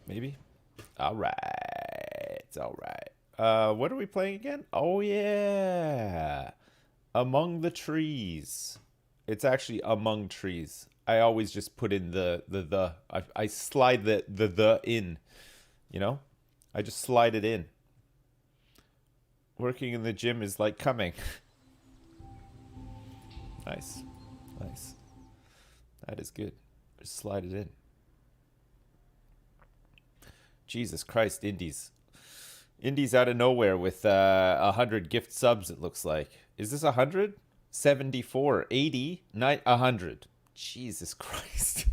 Maybe? Alright. It's alright. What are we playing again? Oh, yeah. Among the Trees. It's actually Among Trees. I always just put in the. I slide the in, you know? I just slide it in. Working in the gym is like coming. Nice. Nice. That is good. Just slide it in. Jesus Christ, indies. Indies out of nowhere with 100 gift subs, it looks like. Is this 100? 74, 80, 100. Jesus Christ.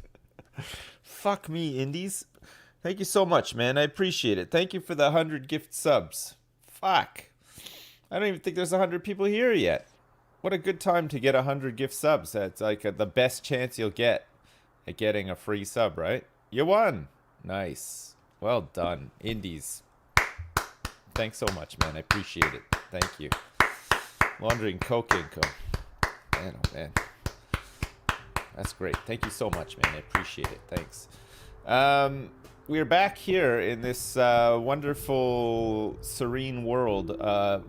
Fuck me, indies. Thank you so much, man. I appreciate it. Thank you for the 100 gift subs. Fuck. I don't even think there's 100 people here yet. What a good time to get 100 gift subs. That's like the best chance you'll get at getting a free sub, right? You won. Nice. Well done. Indies. Thanks so much, man. I appreciate it. Thank you. Laundry and coke income. Man, oh man. That's great. Thank you so much, man. I appreciate it. Thanks. We're back here in this wonderful, serene world.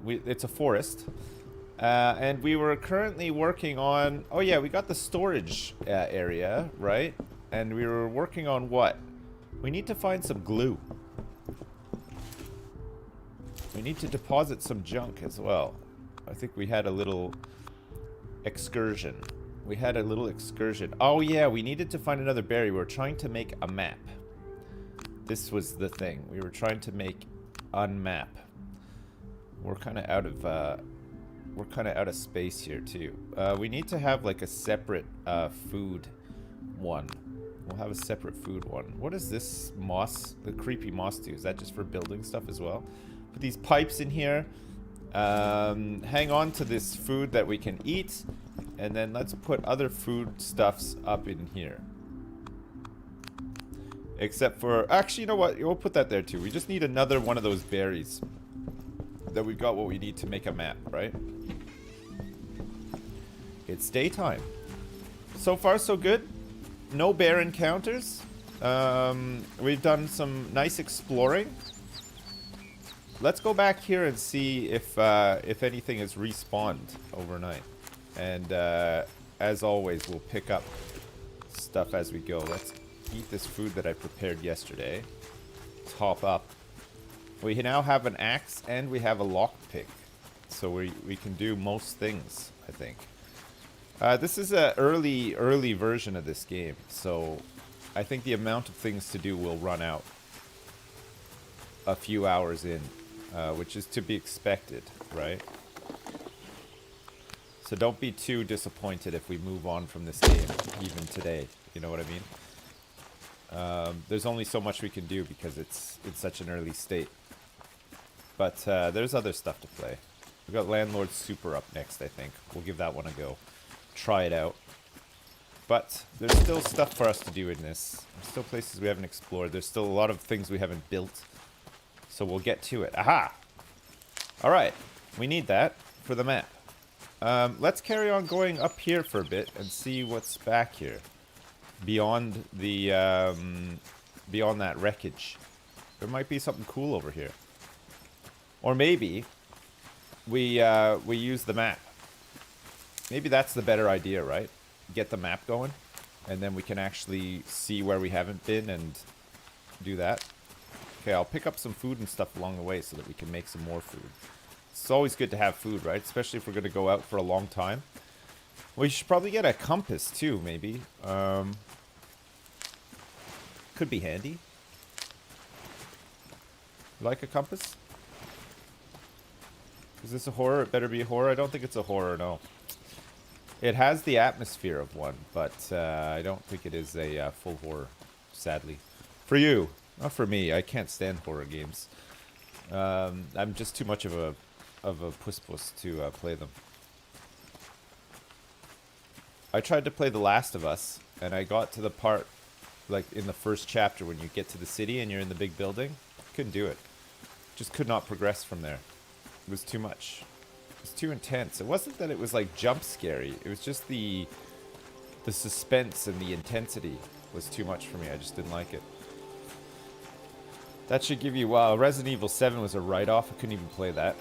It's a forest. And we were currently working on... Oh, yeah, we got the storage area, right? And we were working on what? We need to find some glue. We need to deposit some junk as well. I think we had a little excursion. Oh, yeah, we needed to find another berry. We were trying to make a map. This was the thing. We were trying to make unmap. We're kind of out of space here too. We need to have like a separate food one. We'll have a separate food one. What is this moss? The creepy moss do? Is that just for building stuff as well? Put these pipes in here. Hang on to this food that we can eat, and then let's put other food stuffs up in here. Except for, actually, you know what? We'll put that there too. We just need another one of those berries. That we've got what we need to make a map, right? It's daytime. So far, so good. No bear encounters. We've done some nice exploring. Let's go back here and see if anything has respawned overnight. And as always, we'll pick up stuff as we go. Let's eat this food that I prepared yesterday. Top up. We now have an axe and we have a lockpick. So we can do most things, I think. This is an early version of this game. So I think the amount of things to do will run out a few hours in. Which is to be expected, right? So don't be too disappointed if we move on from this game even today. You know what I mean? There's only so much we can do because it's in such an early state. But there's other stuff to play. We've got Landlord Super up next, I think. We'll give that one a go. Try it out. But there's still stuff for us to do in this. There's still places we haven't explored. There's still a lot of things we haven't built. So we'll get to it. Aha! Alright. We need that for the map. Let's carry on going up here for a bit and see what's back here. Beyond the, beyond that wreckage. There might be something cool over here. Or maybe we use the map. Maybe that's the better idea, right? Get the map going. And then we can actually see where we haven't been and do that. Okay, I'll pick up some food and stuff along the way so that we can make some more food. It's always good to have food, right? Especially if we're going to go out for a long time. We should probably get a compass too, maybe. Could be handy. Like a compass? Is this a horror? It better be a horror. I don't think it's a horror, no. It has the atmosphere of one, but I don't think it is a full horror, sadly. For you. Not for me. I can't stand horror games. I'm just too much of a puss to play them. I tried to play The Last of Us, and I got to the part, like in the first chapter, when you get to the city and you're in the big building. Couldn't do it. Just could not progress from there. It was too much. It was too intense. It wasn't that it was like jump scary. It was just the suspense and the intensity was too much for me. I just didn't like it. That should give you... Wow, Resident Evil 7 was a write-off. I couldn't even play that.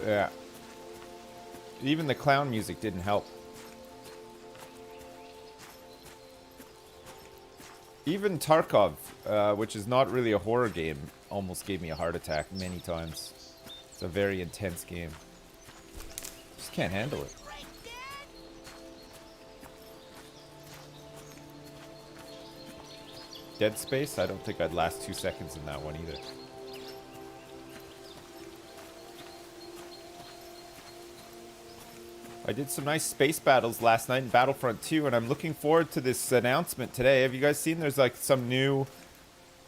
Yeah. Even the clown music didn't help. Even Tarkov, which is not really a horror game, almost gave me a heart attack many times. It's a very intense game. Just can't handle it. Dead Space? I don't think I'd last 2 seconds in that one either. I did some nice space battles last night in Battlefront 2, and I'm looking forward to this announcement today. Have you guys seen there's like some new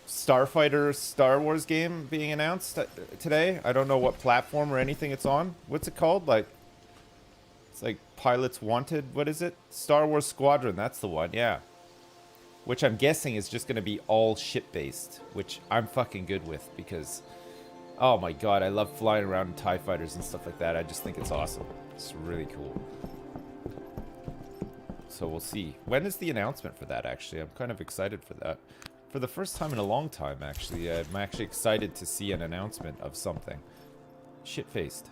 Starfighter Star Wars game being announced today? I don't know what platform or anything it's on. What's it called? Like, it's like Pilots Wanted. What is it? Star Wars Squadron. That's the one. Yeah. Which I'm guessing is just going to be all ship-based, which I'm fucking good with because, oh my god, I love flying around in TIE fighters and stuff like that. I just think it's awesome. It's really cool. So we'll see. When is the announcement for that, actually? I'm kind of excited for that. For the first time in a long time, actually. I'm actually excited to see an announcement of something. Shit-faced.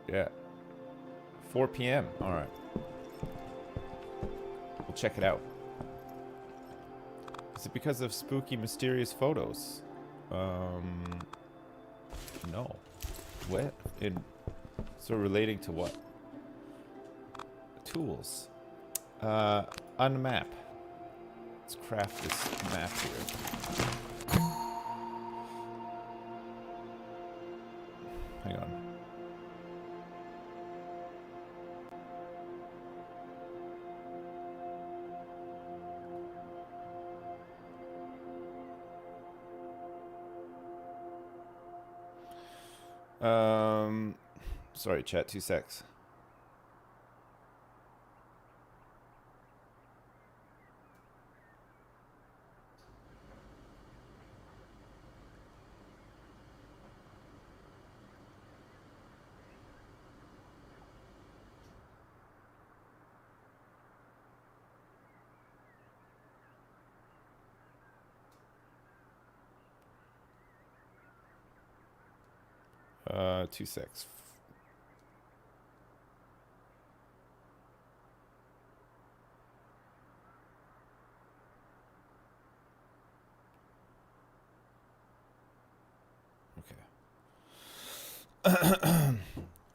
Yeah. 4 p.m. Alright. We'll check it out. Is it because of spooky, mysterious photos? No. What? So relating to what? Tools. Unmap. Let's craft this map here. Hang on. Sorry, chat, 2 secs. Two secs. Okay.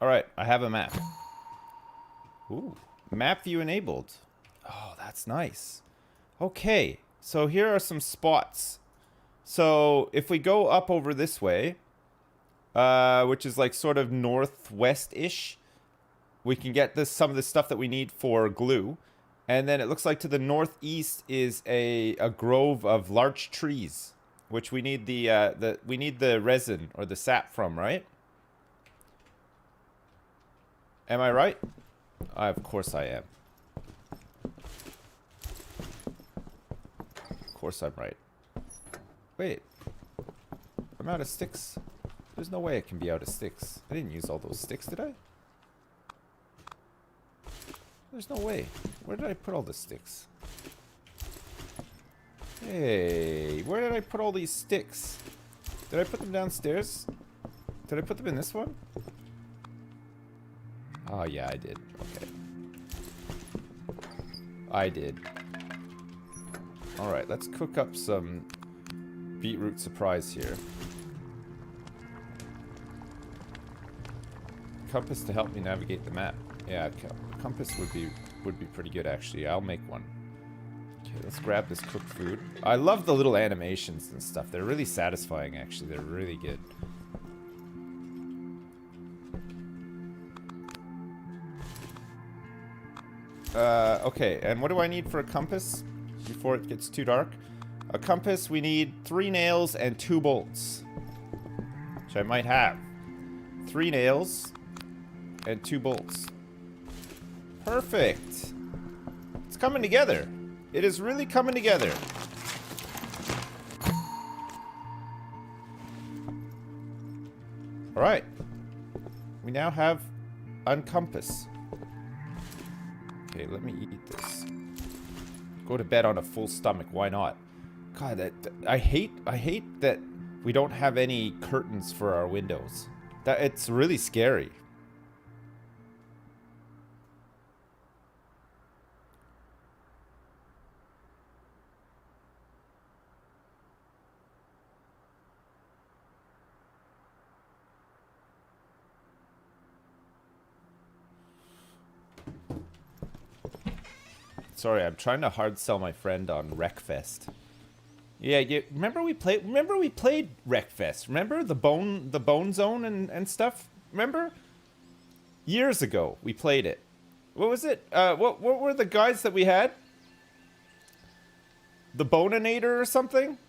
All right, I have a map. Ooh, map view enabled. Oh, that's nice. Okay, so here are some spots. So if we go up over this way, which is like sort of northwest-ish, we can get some of the stuff that we need for glue. And then it looks like to the northeast is a grove of large trees, which we need the resin or the sap from, right? Am I right? Of course I am. Of course I'm right. Wait. I'm out of sticks. There's no way it can be out of sticks. I didn't use all those sticks, did I? There's no way. Where did I put all the sticks? Hey, where did I put all these sticks? Did I put them downstairs? Did I put them in this one? Oh, yeah, I did. Okay. I did. Alright, let's cook up some beetroot surprise here. Compass to help me navigate the map. Yeah, compass would be pretty good, actually. I'll make one. Okay, let's grab this cooked food. I love the little animations and stuff. They're really satisfying, actually. They're really good. Okay, and what do I need for a compass before it gets too dark? A compass, we need 3 nails and 2 bolts, which I might have. 3 nails and 2 bolts. Perfect. It's coming together. It is really coming together. All right. We now have uncompass. Okay, let me eat this. Go to bed on a full stomach. Why not? God, I hate that we don't have any curtains for our windows. That it's really scary. Sorry, I'm trying to hard sell my friend on Wreckfest. Yeah, remember we played Wreckfest. Remember the bone zone and stuff? Remember? Years ago we played it. What was it? What were the guys that we had? The Boninator or something?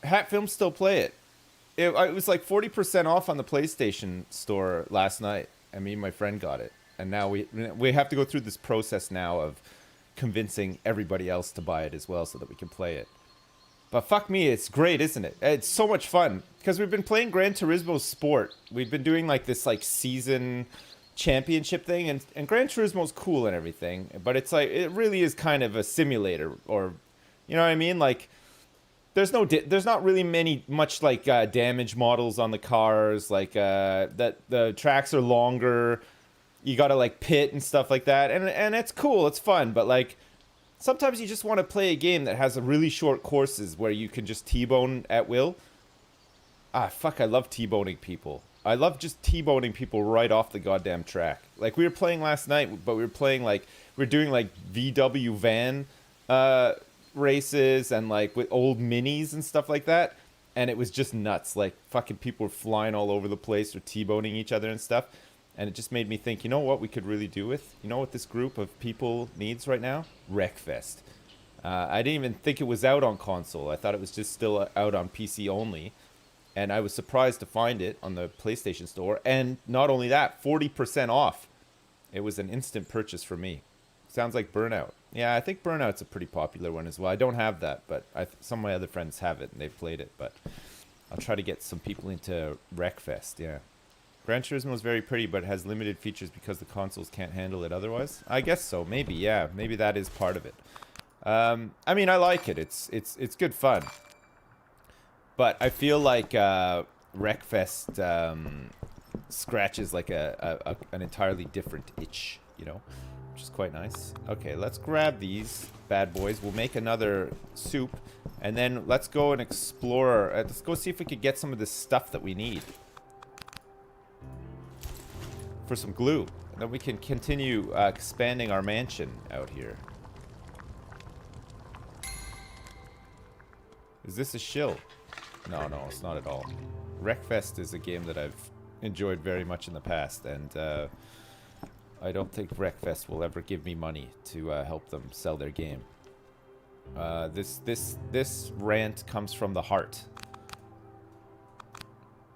Hat Film still play it. It was like 40% off on the PlayStation store last night. And me and my friend got it. And now we have to go through this process now of convincing everybody else to buy it as well so that we can play it. But fuck me, it's great, isn't it? It's so much fun. Because we've been playing Gran Turismo Sport. We've been doing like this like season championship thing. And Gran Turismo's cool and everything. But it's like, it really is kind of a simulator. Or, you know what I mean? Like, there's not really much like damage models on the cars. Like, that the tracks are longer. You gotta like pit and stuff like that, and it's cool, it's fun, but like sometimes you just want to play a game that has a really short courses where you can just T-bone at will. Fuck, I love T-boning people. I love just T-boning people right off the goddamn track. Like we were playing last night, but we were doing like VW van races and like with old minis and stuff like that, and it was just nuts. Like fucking people were flying all over the place or T-boning each other and stuff. And it just made me think, you know what we could really do with? You know what this group of people needs right now? Wreckfest. I didn't even think it was out on console. I thought it was just still out on PC only. And I was surprised to find it on the PlayStation Store. And not only that, 40% off. It was an instant purchase for me. Sounds like Burnout. Yeah, I think Burnout's a pretty popular one as well. I don't have that, but some of my other friends have it and they've played it. But I'll try to get some people into Wreckfest, yeah. Gran Turismo is very pretty, but has limited features because the consoles can't handle it otherwise. I guess so. Maybe, yeah. Maybe that is part of it. I mean, I like it. It's good fun. But I feel like Wreckfest scratches like an entirely different itch, you know, which is quite nice. Okay, let's grab these bad boys. We'll make another soup, and then let's go and explore. Let's go see if we could get some of the stuff that we need for some glue. And then we can continue expanding our mansion out here. Is this a shill? No, it's not at all. Wreckfest is a game that I've enjoyed very much in the past, and I don't think Wreckfest will ever give me money to help them sell their game. This rant comes from the heart.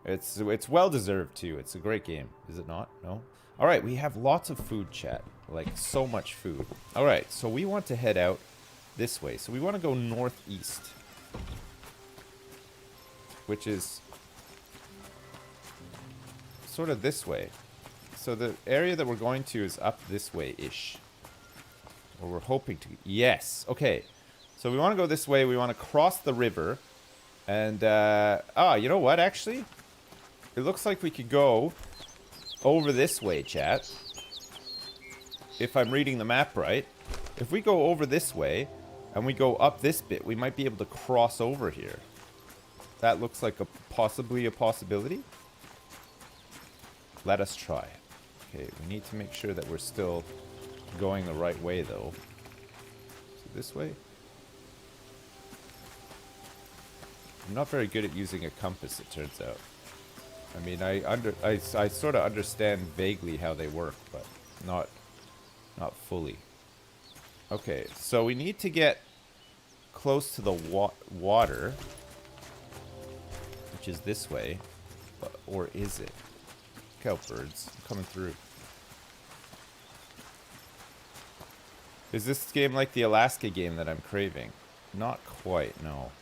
It's well deserved too. It's a great game, is it not? No. All right, we have lots of food, chat. Like so much food. All right, so we want to head out this way. So we want to go northeast, which is sort of this way. So the area that we're going to is up this way-ish. Or we're hoping to. Yes. Okay. So we want to go this way. We want to cross the river. And, you know what, actually? It looks like we could go over this way, chat. If I'm reading the map right. If we go over this way, and we go up this bit, we might be able to cross over here. That looks like possibly a possibility. Let us try. Okay, we need to make sure that we're still going the right way, though. So this way? I'm not very good at using a compass, it turns out. I mean, I sort of understand vaguely how they work, but not fully. Okay, so we need to get close to the water, which is this way, or is it? Look out, birds, I'm coming through. Is this game like the Alaska game that I'm craving? Not quite, no.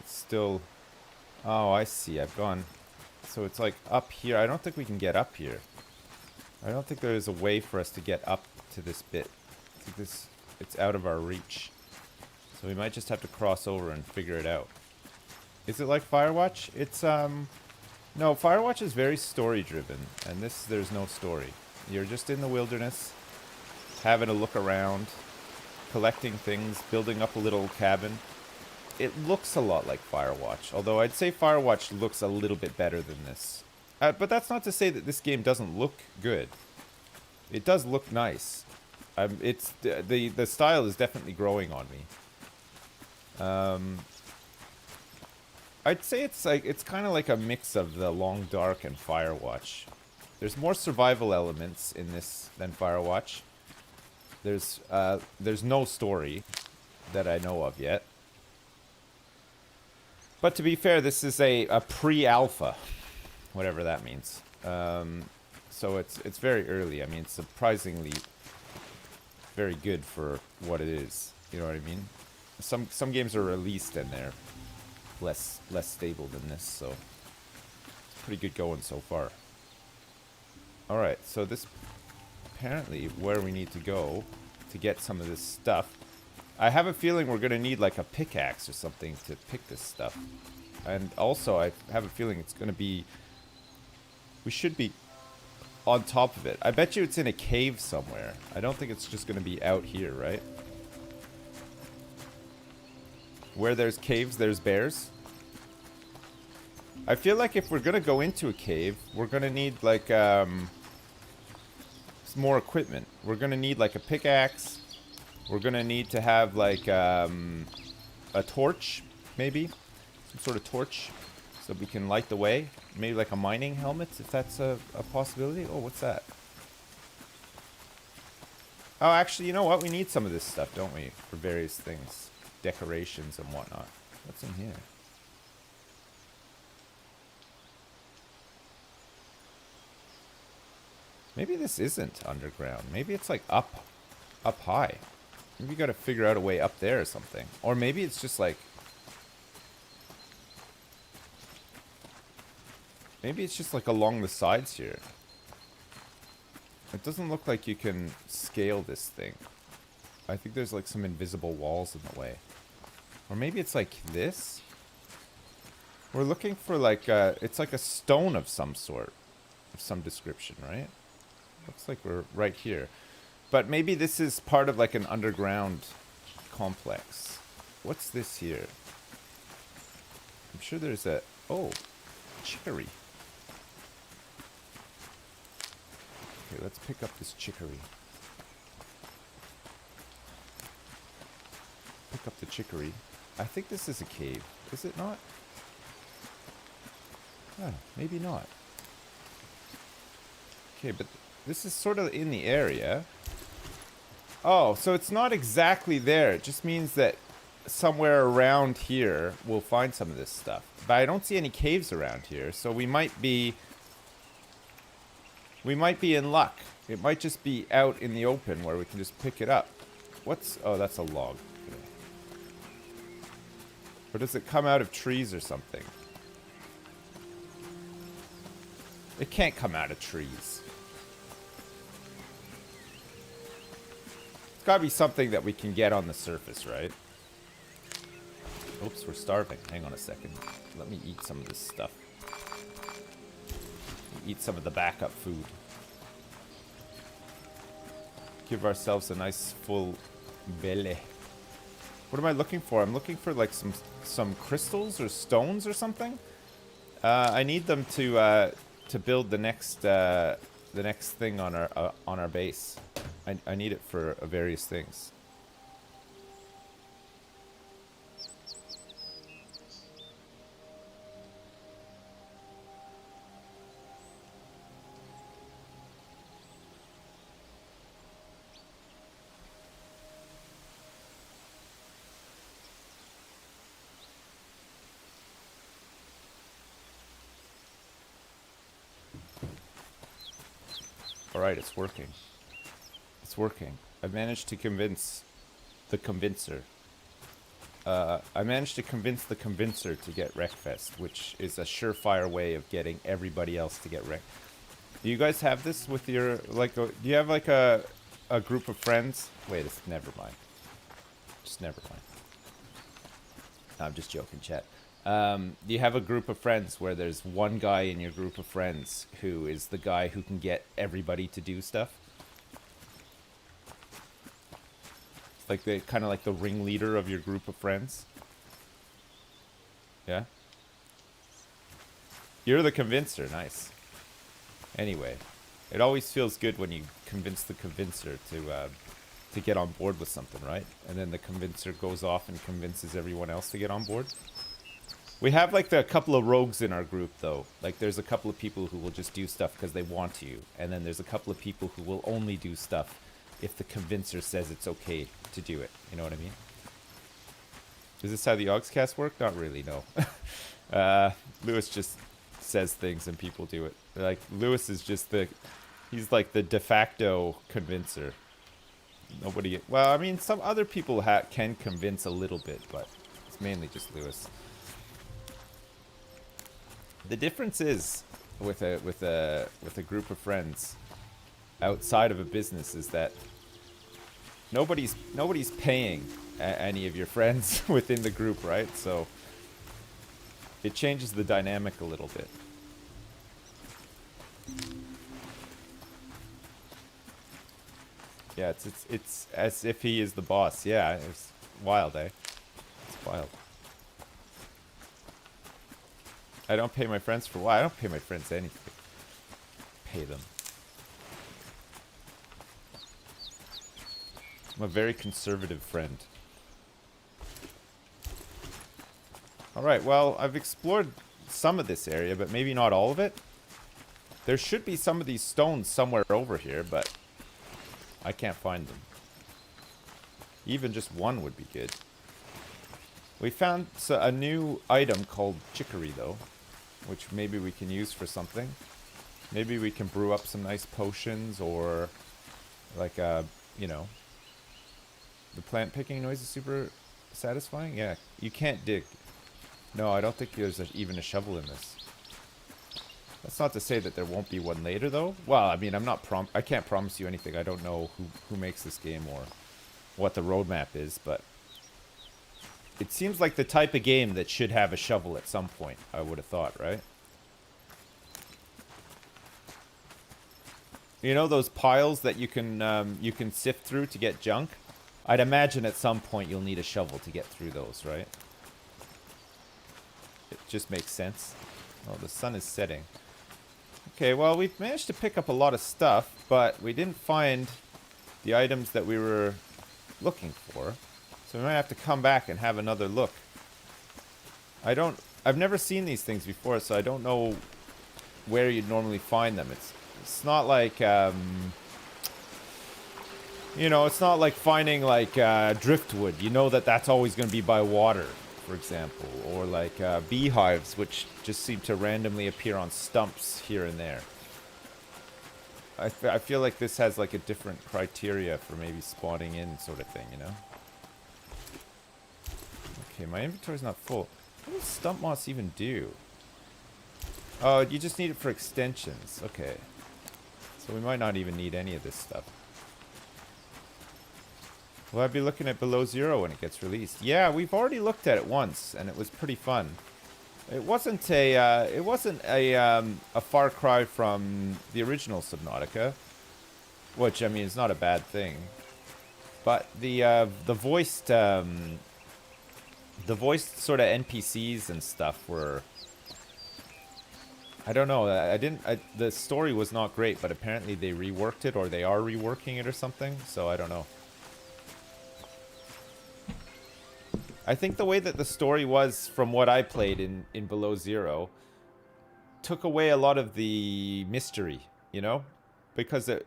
It's still... Oh, I see, I've gone... So it's like up here. I don't think we can get up here. I don't think there's a way for us to get up to this bit. I think it's out of our reach. So we might just have to cross over and figure it out. Is it like Firewatch? It's, no, Firewatch is very story-driven, and this, there's no story. You're just in the wilderness, having a look around, collecting things, building up a little cabin. It looks a lot like Firewatch, although I'd say Firewatch looks a little bit better than this. But that's not to say that this game doesn't look good. It does look nice. It's the style is definitely growing on me. I'd say it's kind of like a mix of the Long Dark and Firewatch. There's more survival elements in this than Firewatch. There's no story that I know of yet. But to be fair, this is a pre-alpha, whatever that means. So it's very early. I mean, it's surprisingly very good for what it is. You know what I mean? Some games are released and they're less stable than this, so it's pretty good going so far. All right, so this apparently where we need to go to get some of this stuff. I have a feeling we're gonna need like a pickaxe or something to pick this stuff, and also I have a feeling it's gonna be. We should be on top of it. I bet you it's in a cave somewhere. I don't think it's just gonna be out here, right? Where there's caves, there's bears. I feel like if we're gonna go into a cave, we're gonna need like some more equipment. We're gonna need like a pickaxe. We're gonna need to have like a torch, maybe some sort of torch, so we can light the way. Maybe like a mining helmet, if that's a possibility. Oh, what's that? Oh, actually, you know what? We need some of this stuff, don't we? For various things. Decorations and whatnot. What's in here? Maybe this isn't underground. Maybe it's like up high. Maybe we gotta figure out a way up there or something. Or maybe it's just like... Maybe it's just like along the sides here. It doesn't look like you can scale this thing. I think there's like some invisible walls in the way. Or maybe it's like this? We're looking for like it's like a stone of some sort. Of some description, right? Looks like we're right here. But maybe this is part of like an underground complex. What's this here? I'm sure there's a... Oh, chicory. Okay, let's pick up this chicory. Pick up the chicory. I think this is a cave. Is it not? Oh, maybe not. Okay, but this is sort of in the area. Oh, so it's not exactly there. It just means that somewhere around here we'll find some of this stuff. But I don't see any caves around here, so we might be in luck. It might just be out in the open where we can just pick it up. What's... Oh, that's a log. Okay. Or does it come out of trees or something? It can't come out of trees. It's gotta be something that we can get on the surface, right? Oops, we're starving. Hang on a second. Let me eat some of this stuff. Eat some of the backup food. Give ourselves a nice full belly. What am I looking for? I'm looking for like some crystals or stones or something. I need them to build the next thing on our base. I need it for various things. Alright, it's working. It's working. I've managed to convince the convincer. I managed to convince the convincer to get Wreckfest, which is a surefire way of getting everybody else to get wrecked. Do you guys have this with your, like, do you have like a group of friends? Wait, it's never mind. Just never mind. I'm just joking, chat. You have a group of friends where there's one guy in your group of friends who is the guy who can get everybody to do stuff. Like the kind of like the ringleader of your group of friends. Yeah. You're the convincer. Nice. Anyway, it always feels good when you convince the convincer to get on board with something, right? And then the convincer goes off and convinces everyone else to get on board. We have like a couple of rogues in our group, though. Like there's a couple of people who will just do stuff because they want to, and then there's a couple of people who will only do stuff if the convincer says it's okay to do it. You know what I mean? Is this how the Augscast work? Not really, no. Lewis just says things and people do it. Like, Lewis is just he's like the de facto convincer. Nobody, well, I mean, some other people can convince a little bit, but it's mainly just Lewis. The difference is with a group of friends outside of a business is that nobody's paying any of your friends within the group, right? So it changes the dynamic a little bit. Yeah, it's as if he is the boss. Yeah, it's wild, eh? It's wild. I don't pay my friends for why? I don't pay my friends anything. Pay them. I'm a very conservative friend. Alright, well, I've explored some of this area, but maybe not all of it. There should be some of these stones somewhere over here, but I can't find them. Even just one would be good. We found a new item called chicory, though, which maybe we can use for something. Maybe we can brew up some nice potions, or like you know, the plant picking noise is super satisfying. Yeah, you can't dig. No, I don't think there's even a shovel in this. That's not to say that there won't be one later, though. Well, I mean, I can't promise you anything. I don't know who makes this game or what the roadmap is, but it seems like the type of game that should have a shovel at some point, I would have thought, right? You know those piles that you can sift through to get junk? I'd imagine at some point you'll need a shovel to get through those, right? It just makes sense. Oh, the sun is setting. Okay, well, we've managed to pick up a lot of stuff, but we didn't find the items that we were looking for. So we might have to come back and have another look. I've never seen these things before, so I don't know where you'd normally find them. It's not like, you know, it's not like finding like driftwood. You know that's always going to be by water, for example. Or like beehives, which just seem to randomly appear on stumps here and there. I feel like this has like a different criteria for maybe spawning in sort of thing, you know? Okay, my inventory's not full. What does stump moss even do? Oh, you just need it for extensions. Okay. So we might not even need any of this stuff. Will I be looking at Below Zero when it gets released? Yeah, we've already looked at it once, and it was pretty fun. It wasn't a far cry from the original Subnautica, which I mean is not a bad thing. But the voiced sort of NPCs and stuff were, I don't know. The story was not great, but apparently they reworked it, or they are reworking it or something. So I don't know. I think the way that the story was, from what I played in Below Zero, took away a lot of the mystery, you know? Because it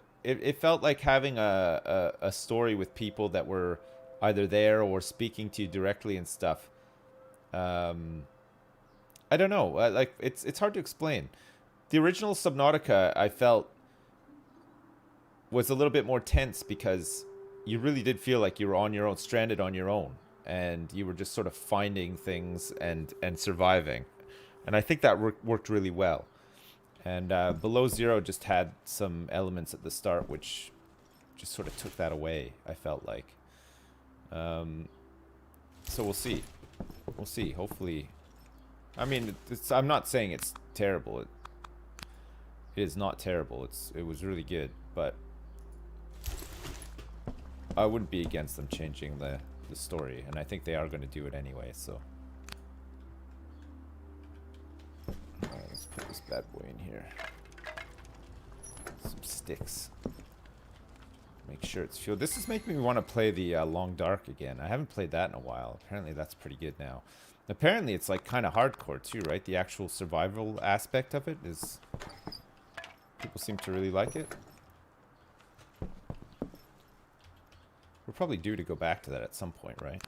felt like having a story with people that were either there or speaking to you directly and stuff. I don't know. Like, it's hard to explain. The original Subnautica, I felt, was a little bit more tense because you really did feel like you were on your own, stranded on your own. And you were just sort of finding things and surviving. And I think that worked really well. And Below Zero just had some elements at the start which just sort of took that away, I felt like. So we'll see. We'll see. Hopefully. I mean, I'm not saying it's terrible. It is not terrible. It was really good, but I wouldn't be against them changing the story, and I think they are going to do it anyway, so. Alright, let's put this bad boy in here. Some sticks. Make sure it's fueled. This is making me want to play the Long Dark again. I haven't played that in a while. Apparently that's pretty good now. Apparently it's like kind of hardcore too, right? The actual survival aspect of it is... People seem to really like it. We're probably due to go back to that at some point, right?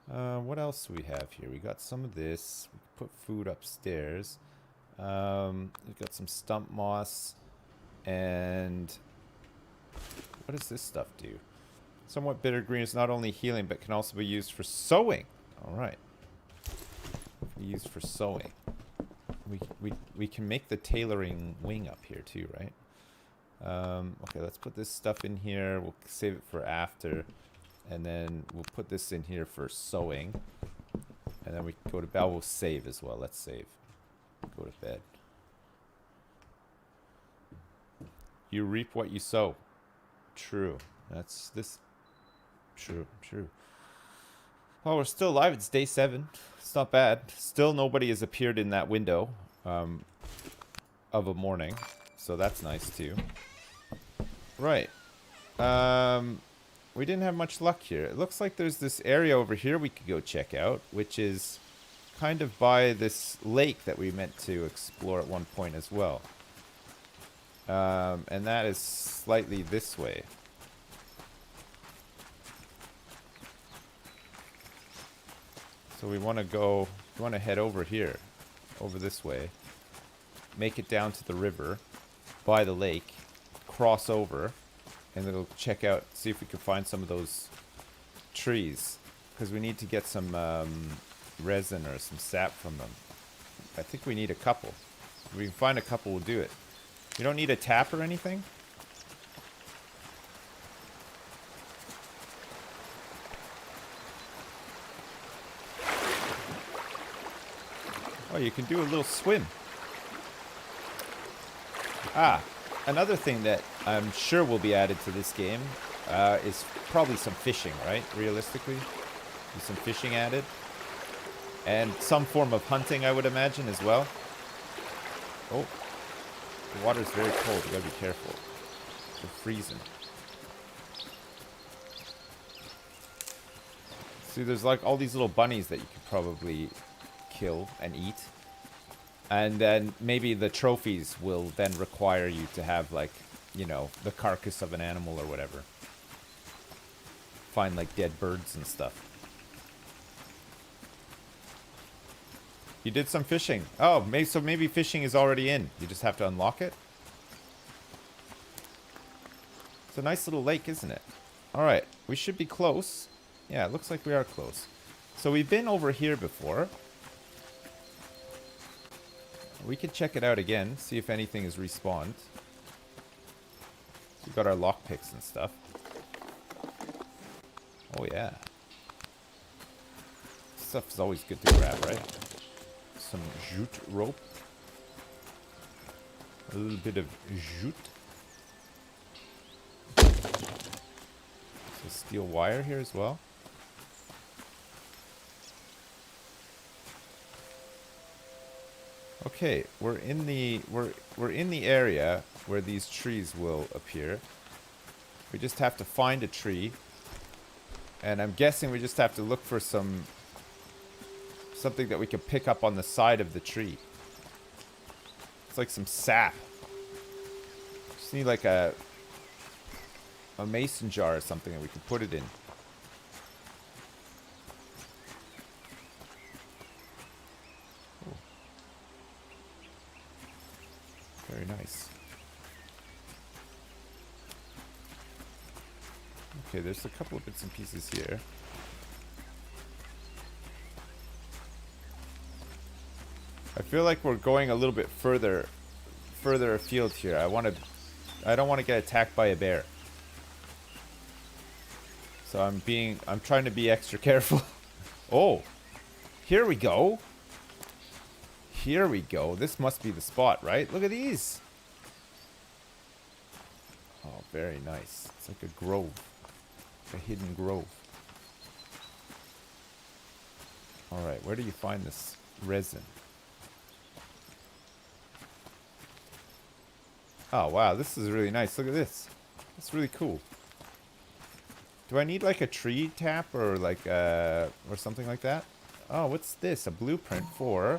What else do we have here? We got some of this. We put food upstairs. We've got some stump moss. And what does this stuff do? Somewhat bitter green is not only healing, but can also be used for sewing. Alright. Used for sewing. We can make the tailoring wing up here too, right? Okay, let's put this stuff in here. We'll save it for after. And then we'll put this in here for sewing. And then we go to bed. We'll save as well. Let's save. Go to bed. You reap what you sow. True. That's this. True, true. Well, we're still alive. It's day 7. It's not bad. Still nobody has appeared in that window of a morning. So that's nice too. Right. We didn't have much luck here. It looks like there's this area over here we could go check out, which is kind of by this lake that we meant to explore at one point as well. And that is slightly this way. So we want to head over here, over this way, make it down to the river, by the lake, cross over, and then we'll check out, see if we can find some of those trees, because we need to get some resin or some sap from them. I think we need a couple. If we can find a couple, we'll do it. You don't need a tap or anything? Oh, you can do a little swim. Ah, another thing that I'm sure will be added to this game is probably some fishing, right? Realistically, there's some fishing added. And some form of hunting, I would imagine, as well. Oh, the water's very cold. You gotta be careful. It's freezing. See, there's like all these little bunnies that you could probably kill and eat. And then maybe the trophies will then require you to have, like, you know, the carcass of an animal or whatever. Find, like, dead birds and stuff. You did some fishing. Oh, so maybe fishing is already in. You just have to unlock it. It's a nice little lake, isn't it? Alright, we should be close. Yeah, it looks like we are close. So we've been over here before. We could check it out again, see if anything is respawned. So we've got our lockpicks and stuff. Oh yeah. Stuff is always good to grab, right? Some jute rope. A little bit of jute. So steel wire here as well. Okay, we're in the area where these trees will appear. We just have to find a tree, and I'm guessing we just have to look for something that we can pick up on the side of the tree. It's like some sap. Just need like a mason jar or something that we can put it in. Very nice. Okay, there's a couple of bits and pieces here. I feel like we're going a little bit further afield here. I don't want to get attacked by a bear. So I'm trying to be extra careful. Oh, here we go. Here we go. This must be the spot, right? Look at these. Oh, very nice. It's like a grove. A hidden grove. Alright, where do you find this resin? Oh, wow. This is really nice. Look at this. That's really cool. Do I need like a tree tap or like or something like that? Oh, what's this? A blueprint for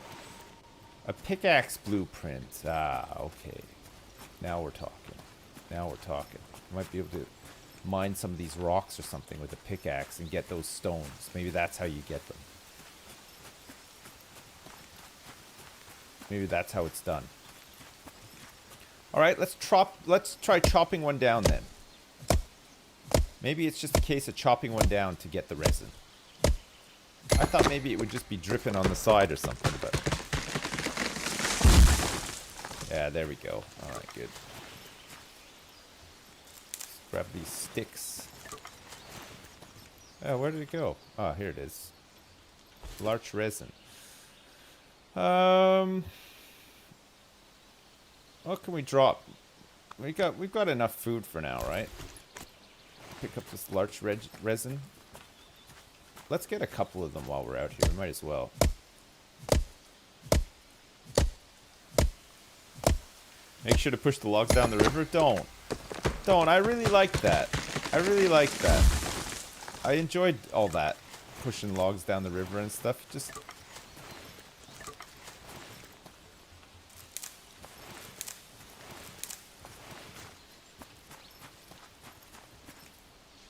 a pickaxe blueprint. Ah, okay. Now we're talking. Now we're talking. I might be able to mine some of these rocks or something with a pickaxe and get those stones. Maybe that's how you get them. Maybe that's how it's done. All right, let's try chopping one down then. Maybe it's just a case of chopping one down to get the resin. I thought maybe it would just be dripping on the side or something, but... Yeah, there we go. Alright, good. Let's grab these sticks. Oh, where did it go? Oh, here it is. Larch resin. What can we drop? We've got enough food for now, right? Pick up this larch resin. Let's get a couple of them while we're out here. We might as well. Make sure to push the logs down the river. Don't. I really like that. I really like that. I enjoyed all that. Pushing logs down the river and stuff. Just...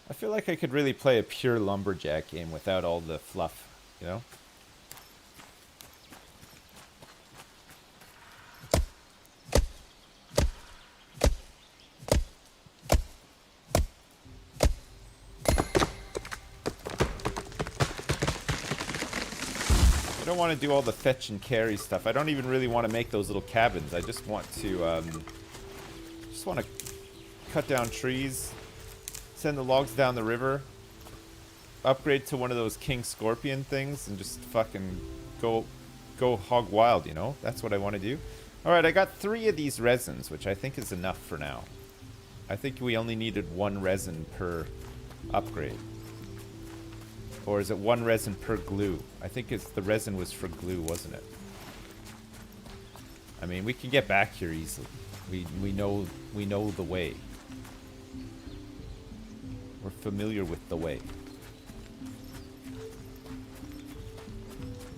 I feel like I could really play a pure lumberjack game without all the fluff, you know? I don't want to do all the fetch and carry stuff. I don't even really want to make those little cabins. I just want to, cut down trees, send the logs down the river, upgrade to one of those King Scorpion things, and just fucking go hog wild, you know? That's what I want to do. Alright, I got 3 of these resins, which I think is enough for now. I think we only needed 1 resin per upgrade. Or is it 1 resin per glue? I think the resin was for glue, wasn't it? I mean, we can get back here easily. We know the way. We're familiar with the way.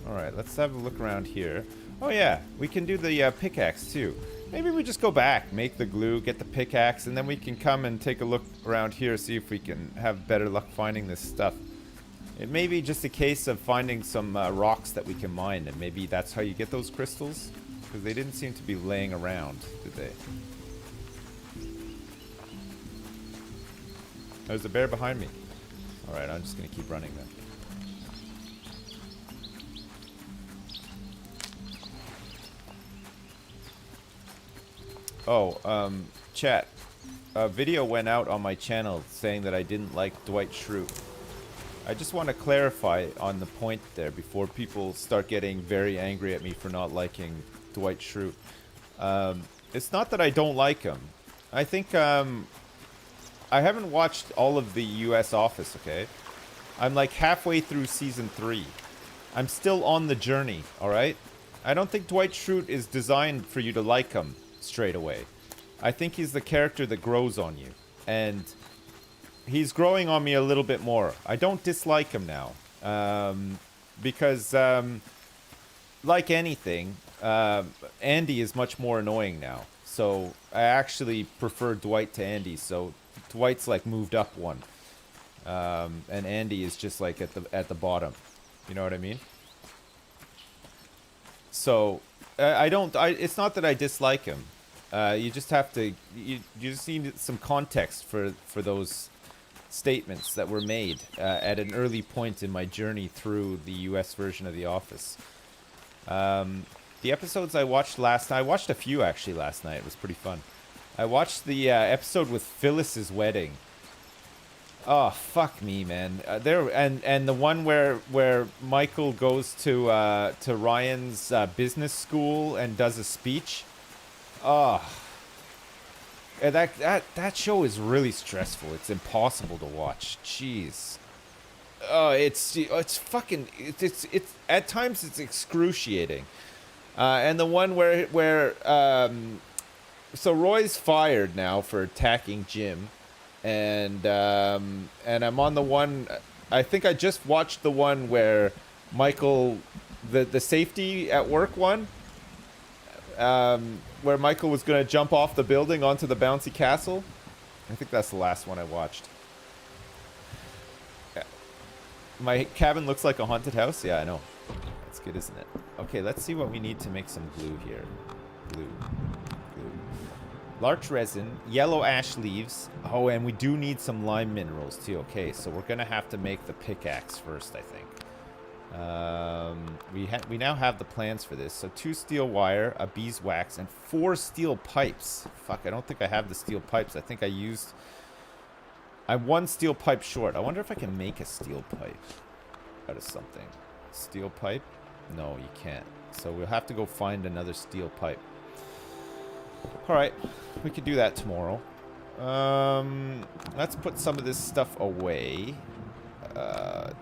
Alright, let's have a look around here. Oh yeah, we can do the pickaxe too. Maybe we just go back, make the glue, get the pickaxe, and then we can come and take a look around here, see if we can have better luck finding this stuff. It may be just a case of finding some rocks that we can mine, and maybe that's how you get those crystals? Because they didn't seem to be laying around, did they? There's a bear behind me. Alright, I'm just going to keep running then. Oh, chat. A video went out on my channel saying that I didn't like Dwight Schrute. I just want to clarify on the point there before people start getting very angry at me for not liking Dwight Schrute. It's not that I don't like him. I think, I haven't watched all of the US Office, okay? I'm like halfway through season 3. I'm still on the journey, alright? I don't think Dwight Schrute is designed for you to like him straight away. I think he's the character that grows on you. And he's growing on me a little bit more. I don't dislike him now. Because, like anything, Andy is much more annoying now. So, I actually prefer Dwight to Andy. So, Dwight's like moved up one. And Andy is just like at the bottom. You know what I mean? So, it's not that I dislike him. You just have to, you just need some context for those statements that were made at an early point in my journey through the US version of The Office. The episodes I watched last night, I watched a few actually last night. It was pretty fun. I watched the episode with Phyllis's wedding. Oh, fuck me, man. There and the one where Michael goes to Ryan's business school and does a speech. Oh, that show is really stressful. It's impossible to watch. Jeez. Oh, it's fucking it's at times it's excruciating. And the one where so Roy's fired now for attacking Jim. And I'm on the one. I think I just watched the one where Michael, the safety at work one, where Michael was gonna jump off the building onto the bouncy castle. I think that's the last one I watched. My cabin looks like a haunted house. Yeah, I know. That's good, isn't it? Okay, let's see what we need to make some glue here. Glue. Larch resin, yellow ash leaves. Oh, and we do need some lime minerals too. Okay, so we're gonna have to make the pickaxe first, I think. We now have the plans for this. So 2 steel wire, a beeswax, and 4 steel pipes. Fuck, I don't think I have the steel pipes. I think I'm 1 steel pipe short. I wonder if I can make a steel pipe out of something. Steel pipe? No, you can't. So we'll have to go find another steel pipe. Alright, we could do that tomorrow. Let's put some of this stuff away.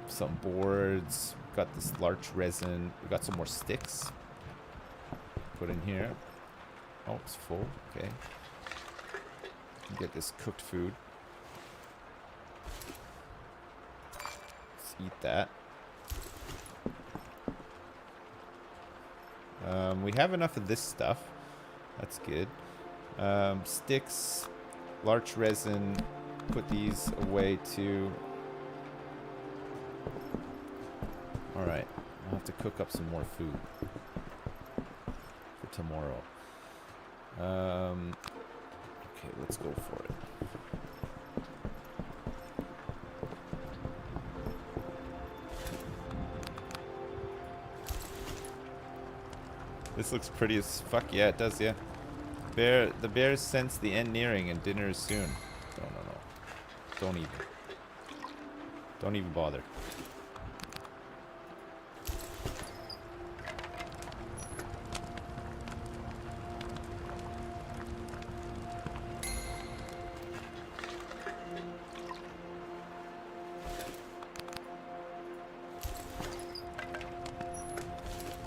Some boards. We've got this larch resin. We've got some more sticks. Put in here. Oh, it's full. Okay. Get this cooked food. Let's eat that. We have enough of this stuff. That's good. Sticks, larch resin. Put these away too. Alright. I'll have to cook up some more food for tomorrow. Okay, let's go for it. This looks pretty as fuck. Yeah, it does, yeah. The bears sense the end nearing and dinner is soon. No. Don't even. Don't even bother.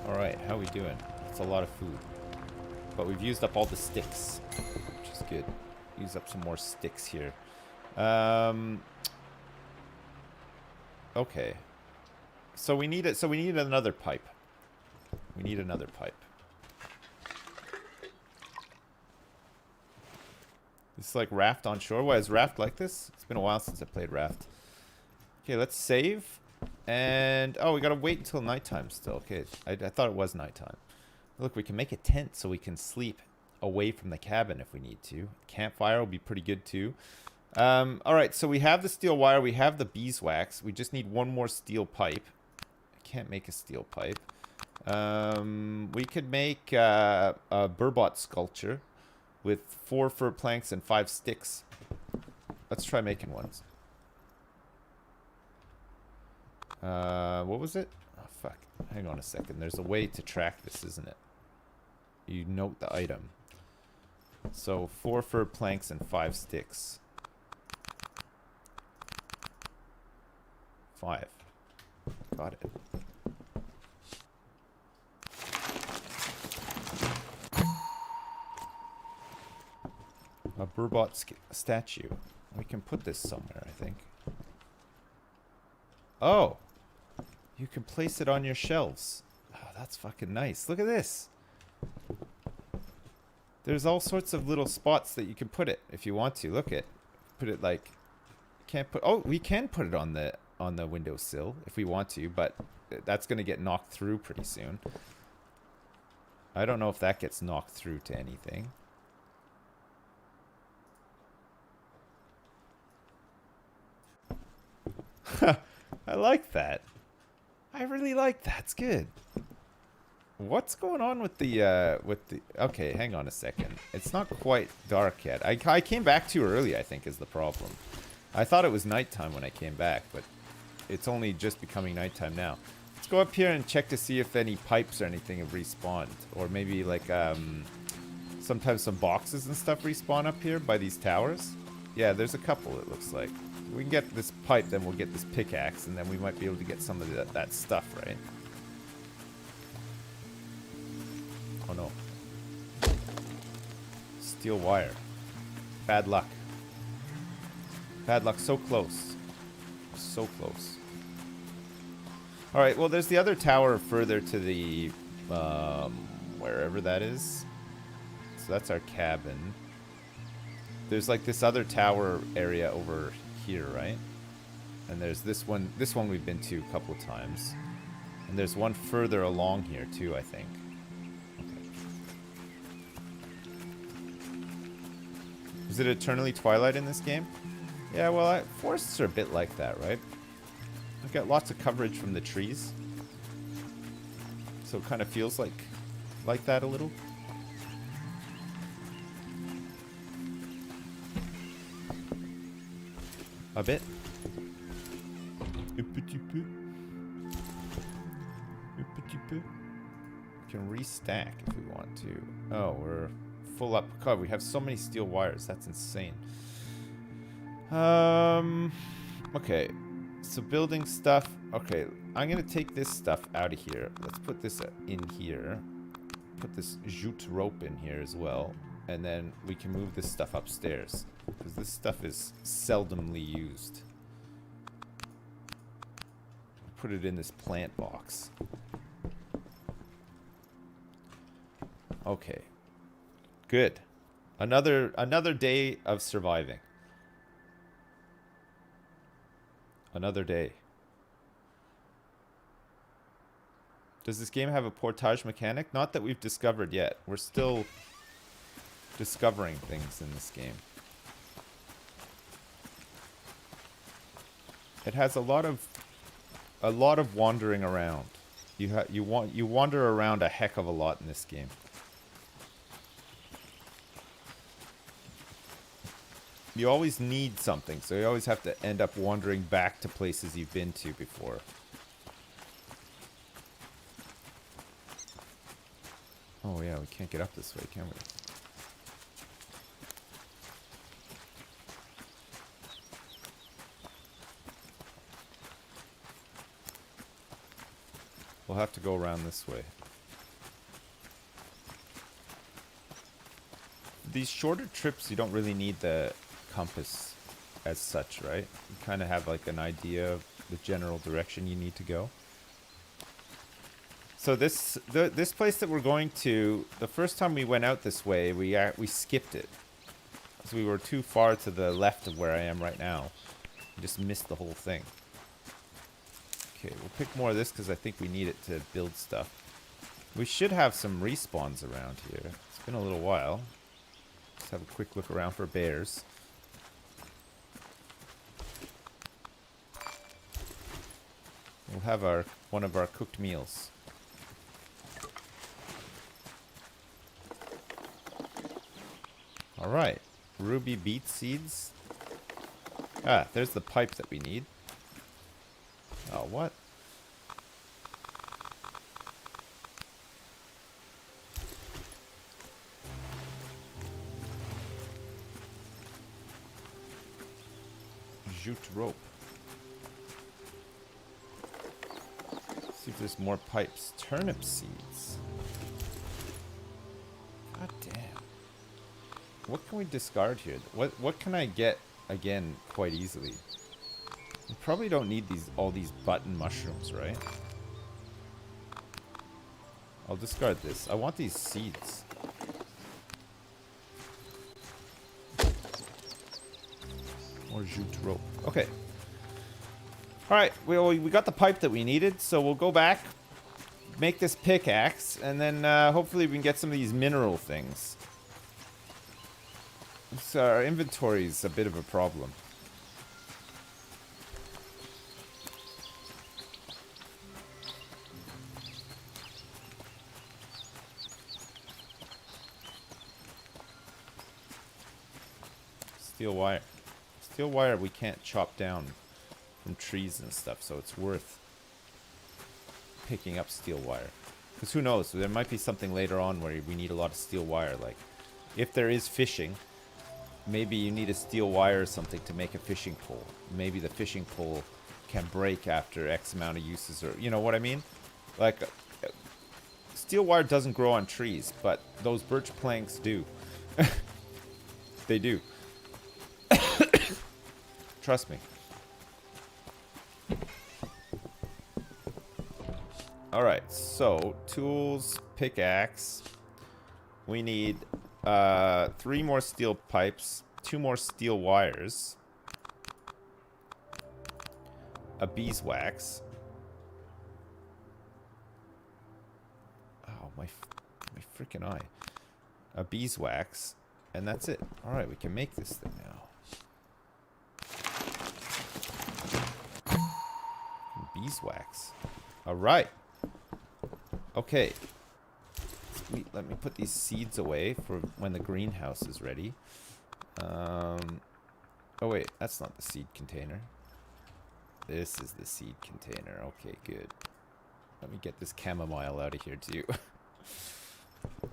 Alright, how we doing? It's a lot of food. But we've used up all the sticks, which is good. Use up some more sticks here. Okay. So we need it. So we need another pipe. We need another pipe. This is like Raft on shore. Why is Raft like this? It's been a while since I played Raft. Okay, let's save. And oh, we gotta wait until nighttime still. Okay, I thought it was nighttime. Look, we can make a tent so we can sleep away from the cabin if we need to. Campfire will be pretty good too. Alright, so we have the steel wire. We have the beeswax. We just need one more steel pipe. I can't make a steel pipe. We could make a burbot sculpture with 4 fir planks and 5 sticks. Let's try making ones. What was it? Oh, fuck. Hang on a second. There's a way to track this, isn't it? You note the item. So 4 fir planks and 5 sticks. 5. Got it. A burbot statue. We can put this somewhere, I think. Oh! You can place it on your shelves. Oh, that's fucking nice. Look at this. There's all sorts of little spots that you can put it if you want to. Look at. Put it like. Can't put. Oh, we can put it on the windowsill if we want to, but that's gonna get knocked through pretty soon. I don't know if that gets knocked through to anything. I like that. I really like that. It's good. What's going on with the okay, hang on a second. It's not quite dark yet. I came back too early, I think, is the problem. I thought it was nighttime when I came back, but it's only just becoming nighttime now. Let's go up here and check to see if any pipes or anything have respawned. Or maybe like, sometimes some boxes and stuff respawn up here by these towers. Yeah, there's a couple, it looks like. We can get this pipe, then we'll get this pickaxe, and then we might be able to get some of that stuff, right? Oh no. Steel wire. Bad luck. Bad luck, so close. So close. Alright, well there's the other tower further to the, wherever that is. So that's our cabin. There's like this other tower area over here, right? And there's this one we've been to a couple of times. And there's one further along here too, I think. Okay. Is it eternally twilight in this game? Yeah, well, forests are a bit like that, right? I've got lots of coverage from the trees. So it kind of feels like that a little. A bit. Un petit peu. Un petit peu. We can restack if we want to. Oh, we're full up. God, we have so many steel wires. That's insane. Okay. So building stuff. Okay, I'm gonna take this stuff out of here. Let's put this in here. Put this jute rope in here as well. And then we can move this stuff upstairs. Because this stuff is seldomly used. Put it in this plant box. Okay. Good. Another day of surviving. Another day. Does this game have a portage mechanic? Not that we've discovered yet. We're still discovering things in this game. It has a lot of wandering around. You wander around a heck of a lot in this game. You always need something, so you always have to end up wandering back to places you've been to before. Oh yeah, we can't get up this way, can we? We'll have to go around this way. These shorter trips, you don't really need the compass as such, right? You kind of have like an idea of the general direction you need to go. So this place that we're going to, the first time we went out this way, we skipped it. So we were too far to the left of where I am right now. We just missed the whole thing. Okay, we'll pick more of this because I think we need it to build stuff. We should have some respawns around here. It's been a little while. Let's have a quick look around for bears. We'll have one of our cooked meals. Alright, ruby beet seeds. Ah, there's the pipe that we need. Oh, what? Jute rope. See if there's more pipes. Turnip seeds. God damn. What can we discard here? What can I get again quite easily? We probably don't need all these button mushrooms, right? I'll discard this. I want these seeds. More jute rope. Okay. Alright, we got the pipe that we needed, so we'll go back, make this pickaxe, and then hopefully we can get some of these mineral things. So our inventory is a bit of a problem. Steel wire. Steel wire we can't chop down from trees and stuff, so it's worth picking up steel wire. Because who knows, there might be something later on where we need a lot of steel wire. Like, if there is fishing, maybe you need a steel wire or something to make a fishing pole. Maybe the fishing pole can break after X amount of uses, or you know what I mean? Like, steel wire doesn't grow on trees, but those birch planks do. They do. Trust me. Alright, so tools, pickaxe. We need 3 more steel pipes, 2 more steel wires, a beeswax. Oh, my freaking eye. A beeswax, and that's it. Alright, we can make this thing now. Beeswax. Alright. Okay. Sweet. Let me put these seeds away for when the greenhouse is ready. Oh wait, that's not the seed container. This is the seed container. Okay, good. Let me get this chamomile out of here too.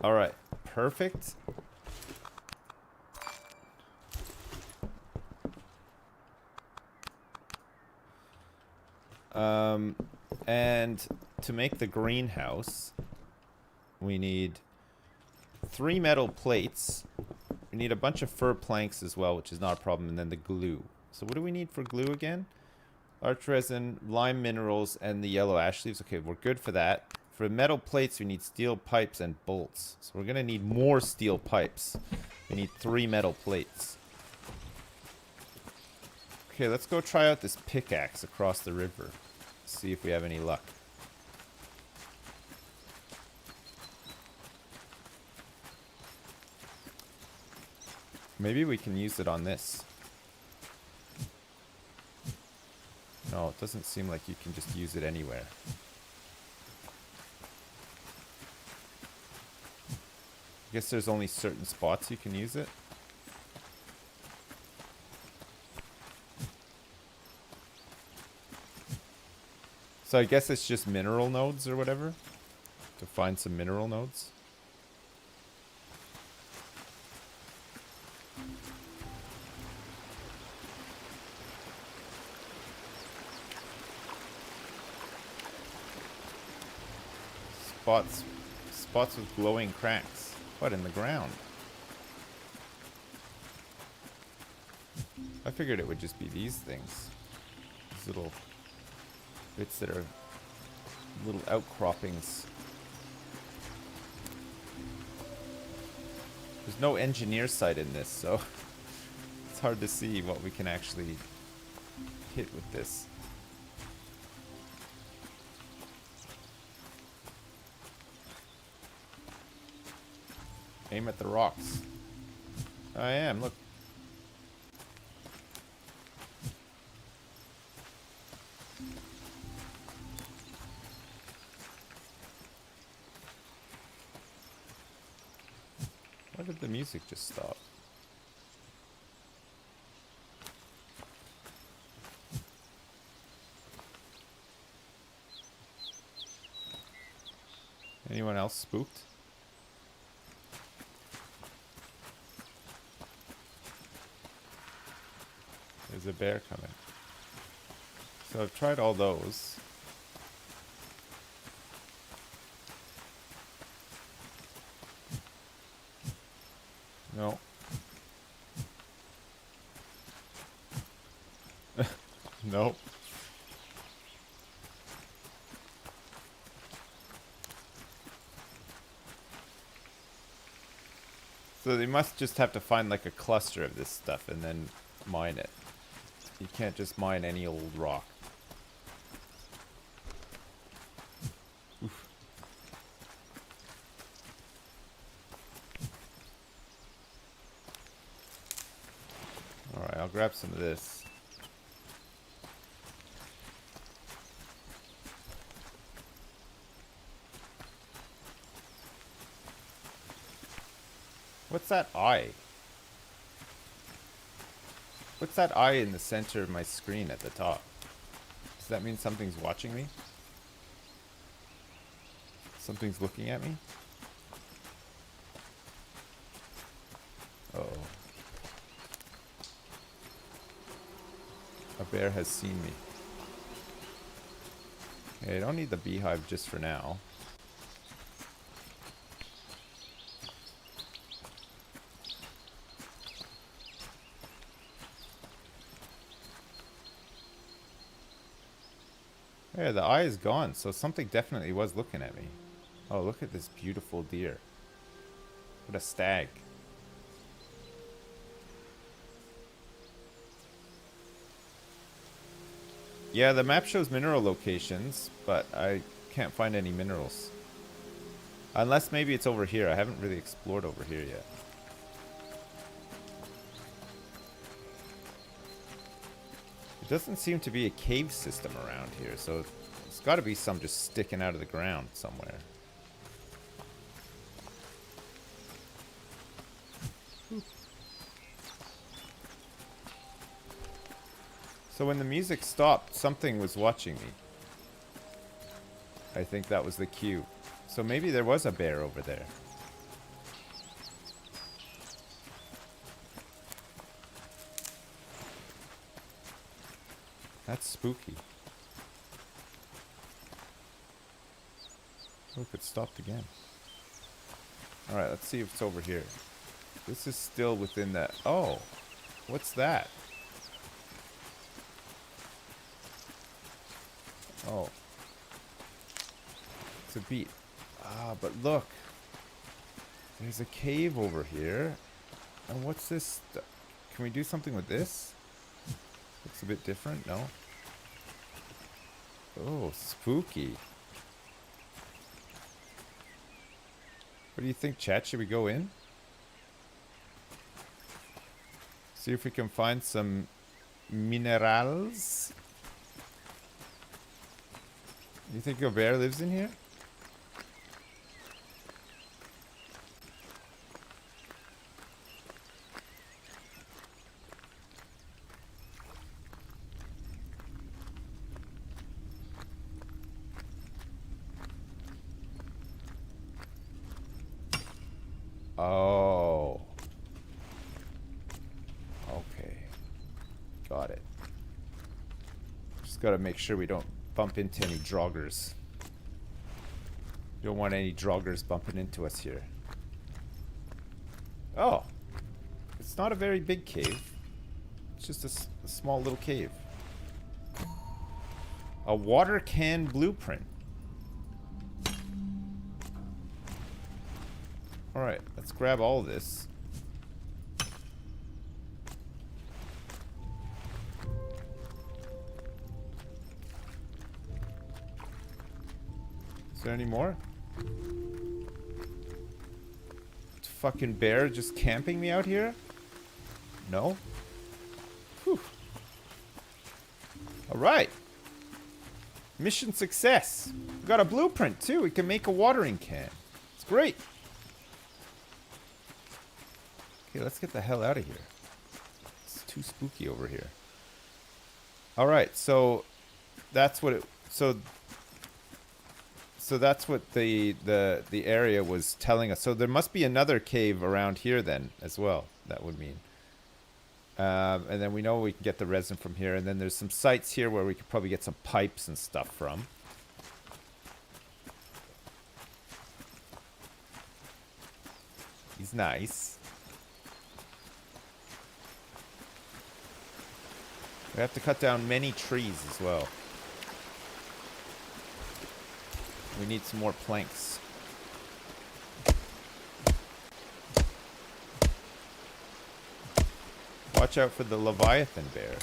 Alright, perfect. And to make the greenhouse, we need 3 metal plates. We need a bunch of fir planks as well, which is not a problem, and then the glue. So what do we need for glue again? Arch resin, lime minerals, and the yellow ash leaves. Okay, we're good for that. For metal plates, we need steel pipes and bolts. So we're going to need more steel pipes. We need 3 metal plates. Okay, let's go try out this pickaxe across the river. See if we have any luck. Maybe we can use it on this. No, it doesn't seem like you can just use it anywhere. I guess there's only certain spots you can use it. So I guess it's just mineral nodes or whatever. To find some mineral nodes. Spots with glowing cracks. What, in the ground? I figured it would just be these things. These little bits that are little outcroppings. There's no engineer site in this, so it's hard to see what we can actually hit with this. Aim at the rocks. I am, look. Why did the music just stop? Anyone else spooked? There's a bear coming. So I've tried all those. No. Nope. So they must just have to find like a cluster of this stuff and then mine it. You can't just mine any old rock. Oof. Alright, I'll grab some of this. What's that eye? What's that eye in the center of my screen at the top? Does that mean something's watching me? Something's looking at me? Uh oh. A bear has seen me. Okay, I don't need the beehive just for now. Yeah, the eye is gone, so something definitely was looking at me. Oh, look at this beautiful deer. What a stag. Yeah, the map shows mineral locations, but I can't find any minerals. Unless maybe it's over here. I haven't really explored over here yet. It doesn't seem to be a cave system around here, so it's got to be some just sticking out of the ground somewhere. So when the music stopped, something was watching me. I think that was the cue. So maybe there was a bear over there. That's spooky. Look, it stopped again. Alright, let's see if it's over here. This is still within that. Oh, what's that? Oh. It's a beet. Ah, but look. There's a cave over here. And what's this? Can we do something with this? Looks a bit different, no? Oh, spooky. What do you think, chat? Should we go in? See if we can find some minerals. You think a bear lives in here? Oh. Okay. Got it. Just gotta make sure we don't bump into any droggers. Don't want any droggers bumping into us here. Oh. It's not a very big cave. It's just a small little cave. A water can blueprint. Alright, let's grab all of this. Is there any more? Fucking bear just camping me out here? No? Whew. Alright. Mission success. We got a blueprint too. We can make a watering can. It's great. Okay, let's get the hell out of here. It's too spooky over here. Alright, so that's what it so that's what the area was telling us. So there must be another cave around here then as well, that would mean. And then we know we can get the resin from here, and then there's some sites here where we could probably get some pipes and stuff from. He's nice. We have to cut down many trees as well. We need some more planks. Watch out for the Leviathan bear.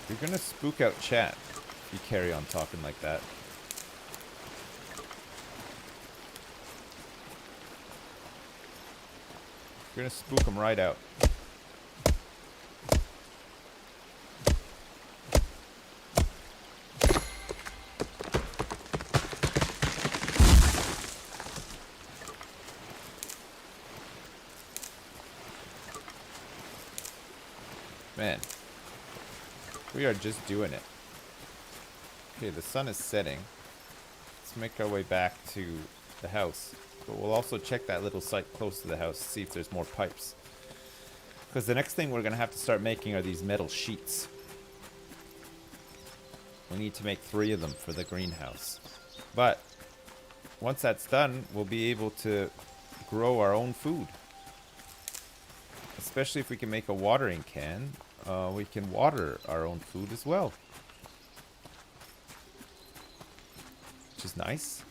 You're gonna spook out chat if you carry on talking like that. You're gonna spook them right out. we are just doing it. Okay, the sun is setting. Let's make our way back to the house. But we'll also check that little site close to the house to see if there's more pipes. Because the next thing we're going to have to start making are these metal sheets. We need to make 3 of them for the greenhouse. But once that's done, we'll be able to grow our own food. Especially if we can make a watering can, we can water our own food as well. Which is nice.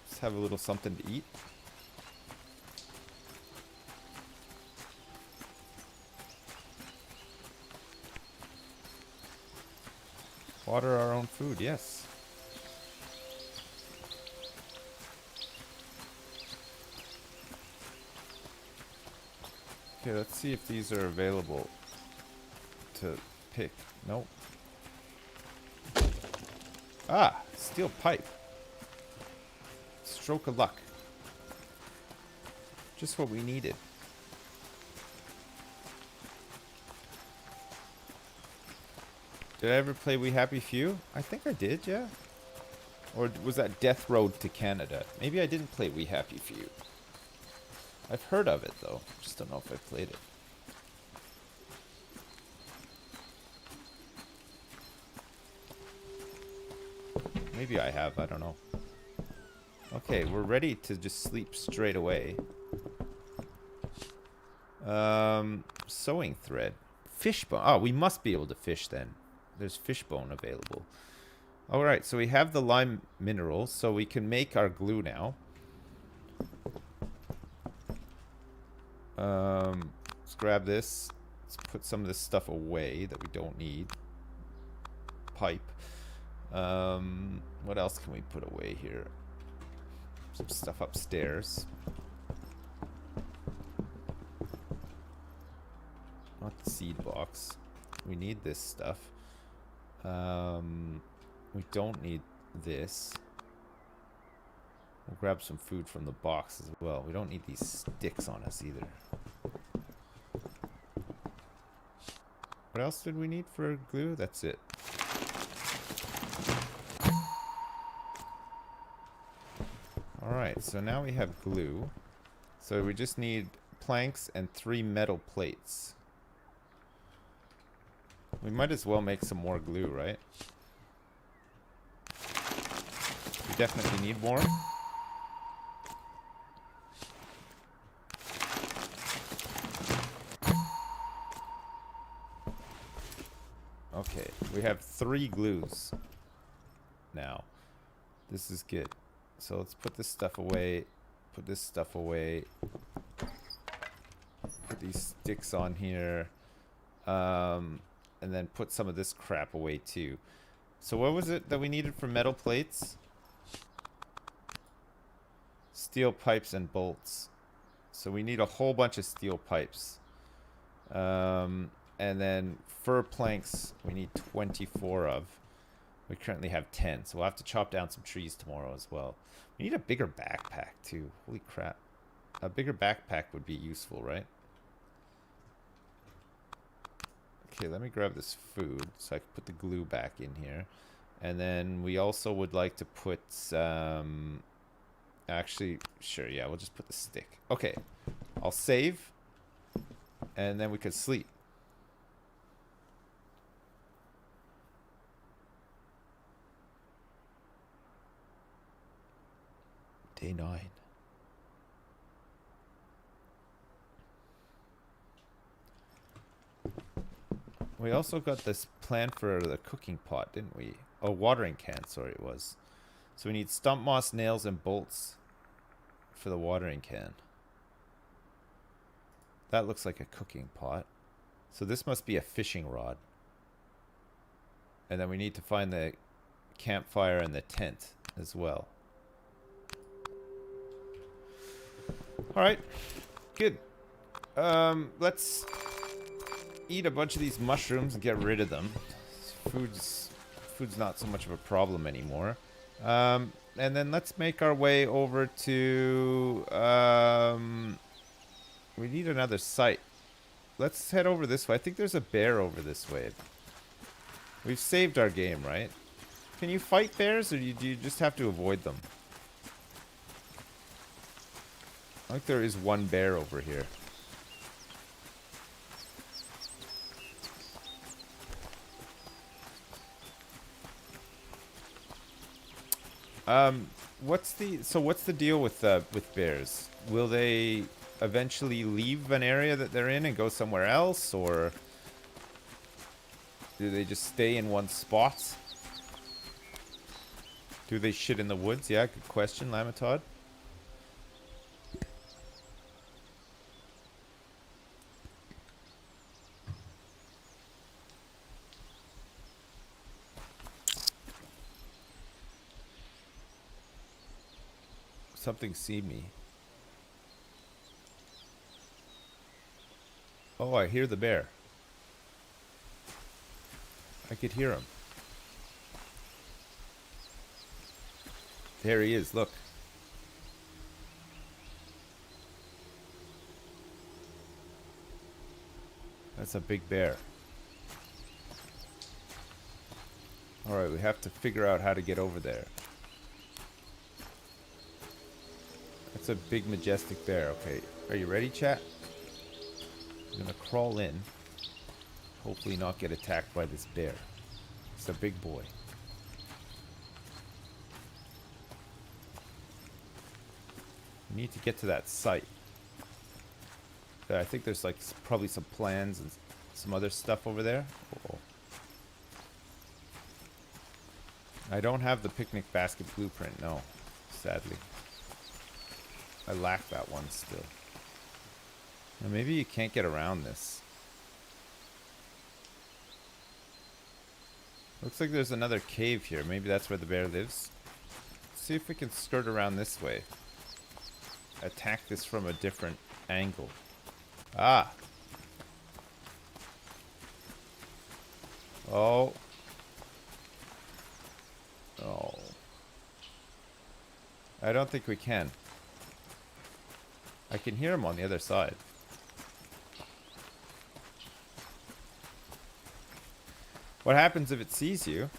Let's have a little something to eat. Water our own food, yes. Okay, let's see if these are available to pick. Nope. Ah, steel pipe. Stroke of luck. Just what we needed. Did I ever play We Happy Few? I think I did, yeah. Or was that Death Road to Canada? Maybe I didn't play We Happy Few. I've heard of it, though. Just don't know if I played it. Maybe I have. I don't know. Okay, we're ready to just sleep straight away. Sewing thread. Fishbone. Oh, we must be able to fish then. There's fishbone available. Alright, so we have the lime mineral, so we can make our glue now. Let's grab this. Let's put some of this stuff away that we don't need. Pipe. What else can we put away here? Some stuff upstairs. Not the seed box. We need this stuff. We don't need this. We'll grab some food from the box as well. We don't need these sticks on us either. What else did we need for glue? That's it. Alright, so now we have glue. So we just need planks and 3 metal plates. We might as well make some more glue, right? We definitely need more. Okay, we have 3 glues now. This is good. So let's put this stuff away. Put this stuff away. Put these sticks on here. And then put some of this crap away too. So what was it that we needed for metal plates? Steel pipes and bolts. So we need a whole bunch of steel pipes. And then fir planks we need 24 of. We currently have 10, so we'll have to chop down some trees tomorrow as well. We need a bigger backpack too. Holy crap. A bigger backpack would be useful, right? Okay, let me grab this food so I can put the glue back in here. And then we also would like to put actually, sure, yeah, we'll just put the stick. Okay, I'll save. And then we could sleep. Day 9. We also got this plan for the cooking pot, didn't we? Oh, watering can, sorry it was. So we need stump moss, nails, and bolts for the watering can. That looks like a cooking pot. So this must be a fishing rod. And then we need to find the campfire and the tent as well. Alright, good. Let's eat a bunch of these mushrooms and get rid of them. Food's not so much of a problem anymore. And then let's make our way over to We need another site. Let's head over this way. I think there's a bear over this way. We've saved our game, right? Can you fight bears, or do you just have to avoid them? I think there is one bear over here. What's the deal with bears? Will they eventually leave an area that they're in and go somewhere else, or do they just stay in one spot? Do they shit in the woods? Yeah, good question, Lamatod. Something see me. Oh, I hear the bear. I could hear him. There he is, look. That's a big bear. Alright, we have to figure out how to get over there. That's a big, majestic bear. Okay, are you ready, chat? I'm gonna crawl in. Hopefully not get attacked by this bear. It's a big boy. We need to get to that site. I think there's like probably some plans and some other stuff over there. Oh. I don't have the picnic basket blueprint, no. Sadly. I lack that one still. Now maybe you can't get around this. Looks like there's another cave here. Maybe that's where the bear lives. Let's see if we can skirt around this way. Attack this from a different angle. Ah! Oh. Oh. I don't think we can. I can hear him on the other side. What happens if it sees you?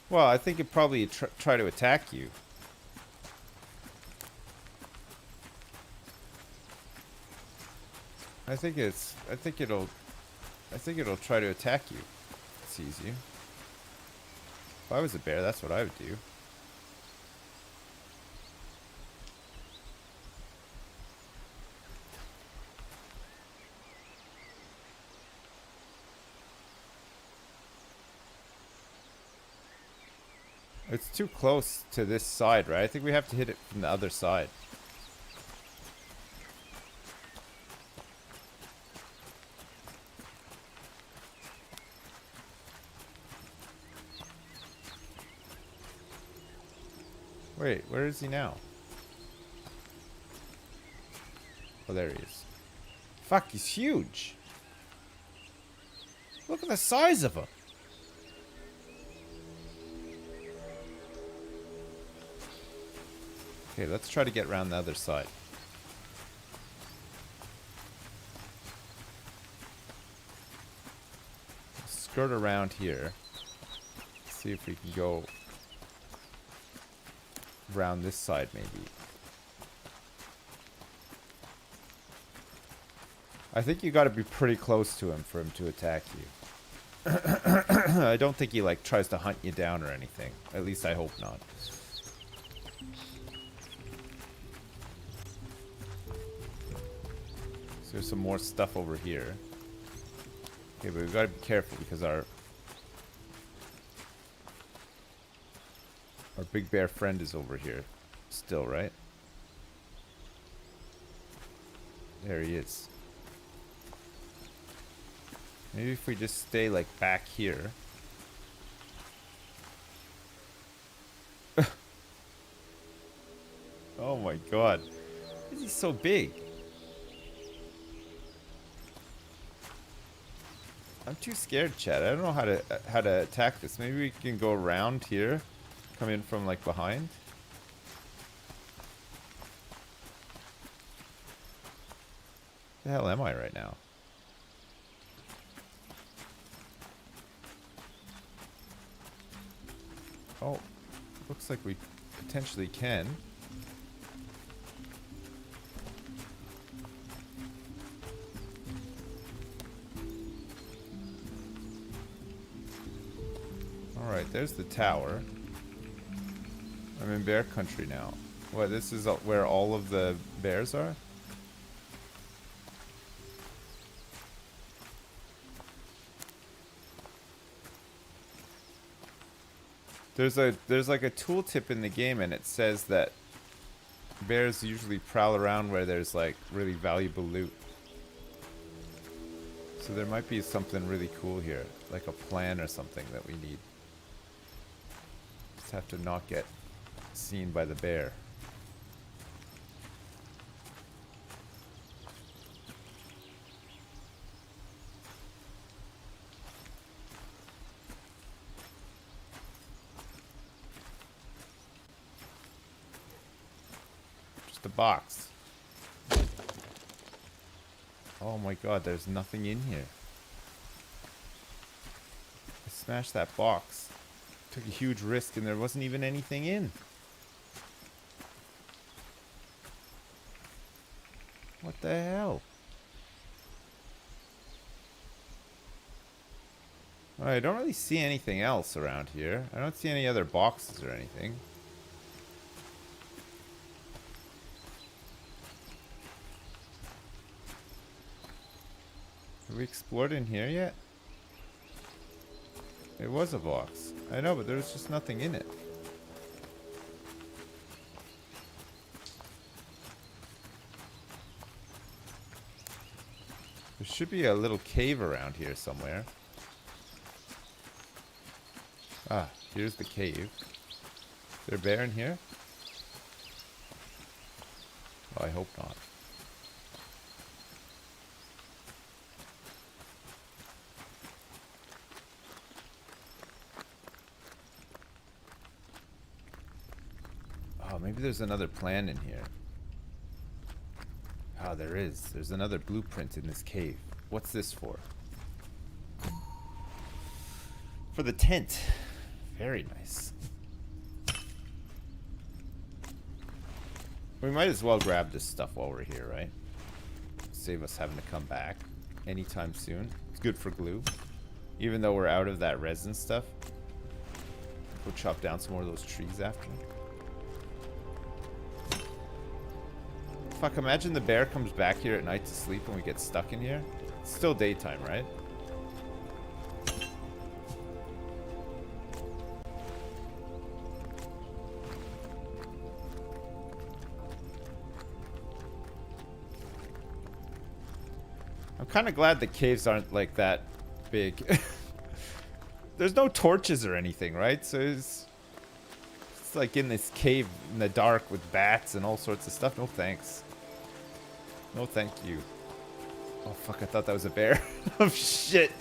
Well, I think it'd probably try to attack you. I think it'll try to attack you. If it sees you. If I was a bear, that's what I would do. It's too close to this side, right? I think we have to hit it from the other side. Wait, where is he now? Oh, there he is. Fuck, he's huge. Look at the size of him. Okay, let's try to get around the other side. Skirt around here. See if we can go around this side, maybe. I think you got to be pretty close to him for him to attack you. I don't think he like tries to hunt you down or anything. At least I hope not. So there's some more stuff over here. Okay, but we've got to be careful because our big bear friend is over here still, right? There he is. Maybe if we just stay like back here. Oh my god. Why is he so big? I'm too scared, Chad. I don't know how to attack this. Maybe we can go around here. Come in from like behind. The hell am I right now? Oh, looks like we potentially can. Alright, there's the tower. I'm in bear country now. What, this is where all of the bears are? There's like a tooltip in the game, and it says that bears usually prowl around where there's like really valuable loot. So there might be something really cool here, like a plan or something that we need. Just have to not get seen by the bear. Just a box. Oh my god, there's nothing in here. I smashed that box. Took a huge risk and there wasn't even anything in. What the hell? I don't really see anything else around here. I don't see any other boxes or anything. Have we explored in here yet? It was a box. I know, but there was just nothing in it. There should be a little cave around here somewhere. Ah, here's the cave. Is there a bear in here? Oh, I hope not. Oh, maybe there's another plan in here. Oh, there is. There's another blueprint in this cave. What's this for? For the tent. Very nice. We might as well grab this stuff while we're here, right? Save us having to come back anytime soon. It's good for glue. Even though we're out of that resin stuff. Go chop down some more of those trees after. Fuck, imagine the bear comes back here at night to sleep and we get stuck in here. It's still daytime, right? I'm kind of glad the caves aren't like that big. There's no torches or anything, right? So it's like in this cave in the dark with bats and all sorts of stuff. No thanks. No thank you. Oh fuck, I thought that was a bear. Oh shit.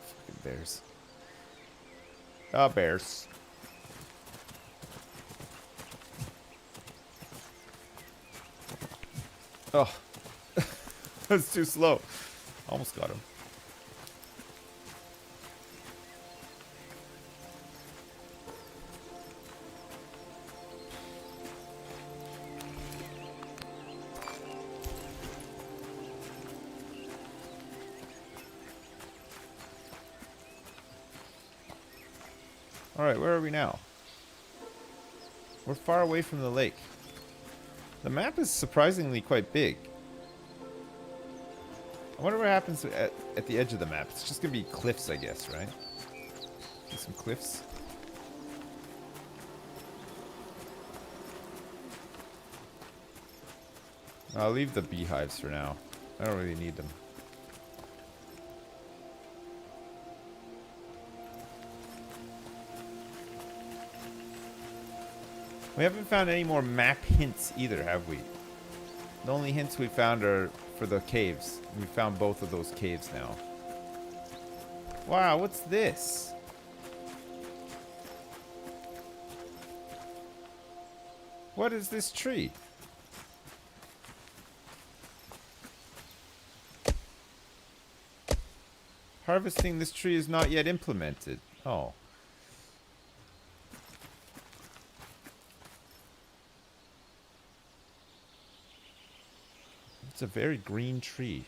Fucking bears. Ah, bears. Oh. That's too slow. Almost got him. Alright, where are we now? We're far away from the lake. The map is surprisingly quite big. I wonder what happens at the edge of the map. It's just gonna be cliffs, I guess, right? See some cliffs. I'll leave the beehives for now. I don't really need them. We haven't found any more map hints either, have we? The only hints we found are for the caves. We found both of those caves now. Wow, what's this? What is this tree? Harvesting this tree is not yet implemented. Oh. It's a very green tree.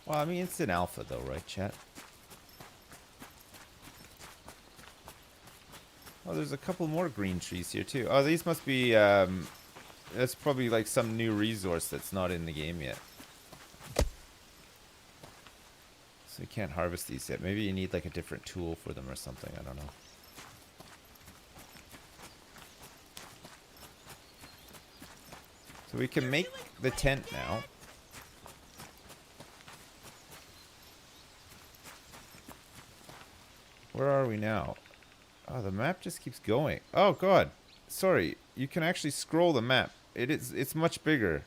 Well, I mean, it's an alpha though, right, chat? Oh, there's a couple more green trees here too. Oh, these must be, that's probably like some new resource that's not in the game yet. So you can't harvest these yet. Maybe you need like a different tool for them or something. I don't know. So we can make the tent now. Where are we now? Oh, the map just keeps going. Oh god. Sorry. You can actually scroll the map. It's much bigger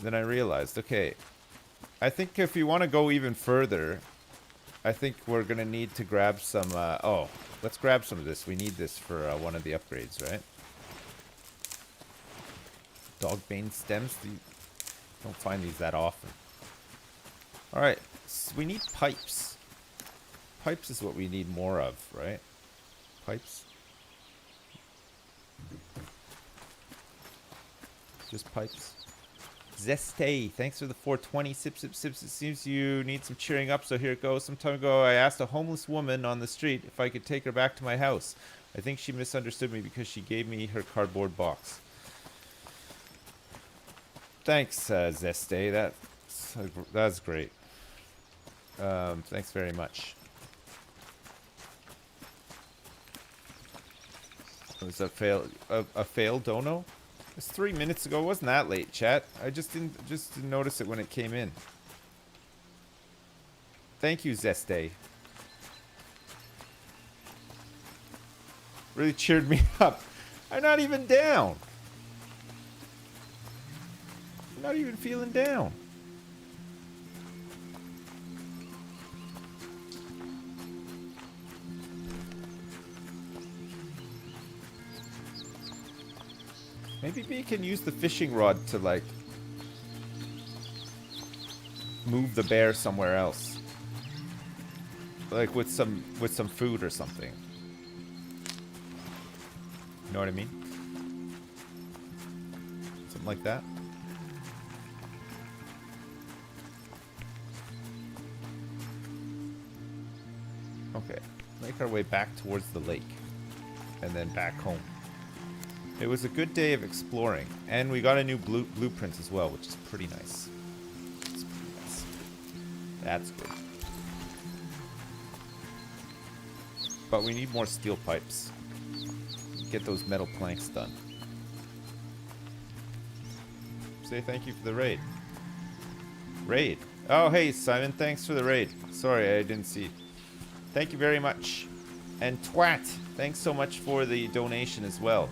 than I realized. Okay. I think if you want to go even further, I think we're going to need to grab some oh, let's grab some of this. We need this for one of the upgrades, right? Dogbane stems. Don't find these that often. Alright. So we need pipes. Pipes is what we need more of, right? Pipes. Just pipes. Zeste, thanks for the 420. Sips. It seems you need some cheering up, so here it goes. Some time ago, I asked a homeless woman on the street if I could take her back to my house. I think she misunderstood me because she gave me her cardboard box. Thanks, Zeste. That's great. Thanks very much. It was a fail dono? It was 3 minutes ago. It wasn't that late, chat. I just didn't notice it when it came in. Thank you, Zeste. Really cheered me up. I'm not even down. I'm not even feeling down. Maybe we can use the fishing rod to, like, move the bear somewhere else. Like with some food or something. You know what I mean? Something like that. Okay. Make our way back towards the lake. And then back home. It was a good day of exploring, and we got a new blueprint as well, which is pretty nice. It's pretty nice. That's good. But we need more steel pipes. Get those metal planks done. Say thank you for the raid. Raid. Oh, hey, Simon, thanks for the raid. Sorry, I didn't see. Thank you very much. And Twat, thanks so much for the donation as well.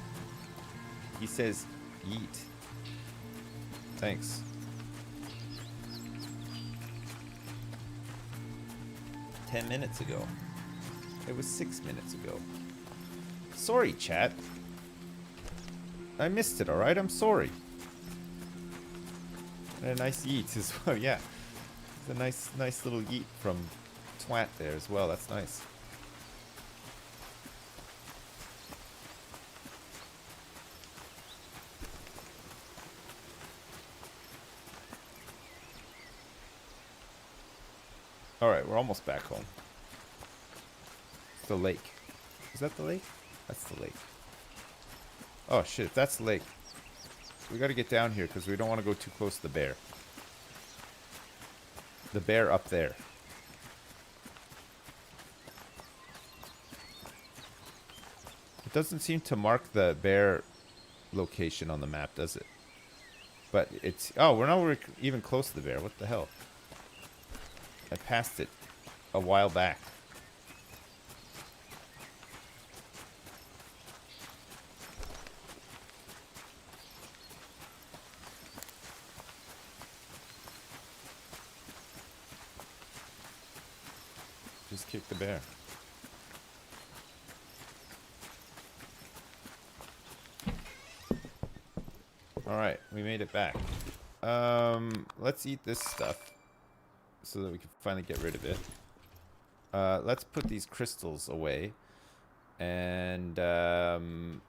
He says, eat. Thanks. "10 minutes ago. It was 6 minutes ago. Sorry, chat. I missed it, alright? I'm sorry. And a nice yeet as well, yeah. It's a nice little yeet from Twat there as well. That's nice. Alright, we're almost back home. It's the lake. Is that the lake? That's the lake. Oh shit, that's the lake. We gotta get down here because we don't want to go too close to the bear. The bear up there. It doesn't seem to mark the bear location on the map, does it? But it's... Oh, we're not even close to the bear. What the hell? I passed it a while back. Just kick the bear. Alright, we made it back. Let's eat this stuff so that we can finally get rid of it. Let's put these crystals away. And, do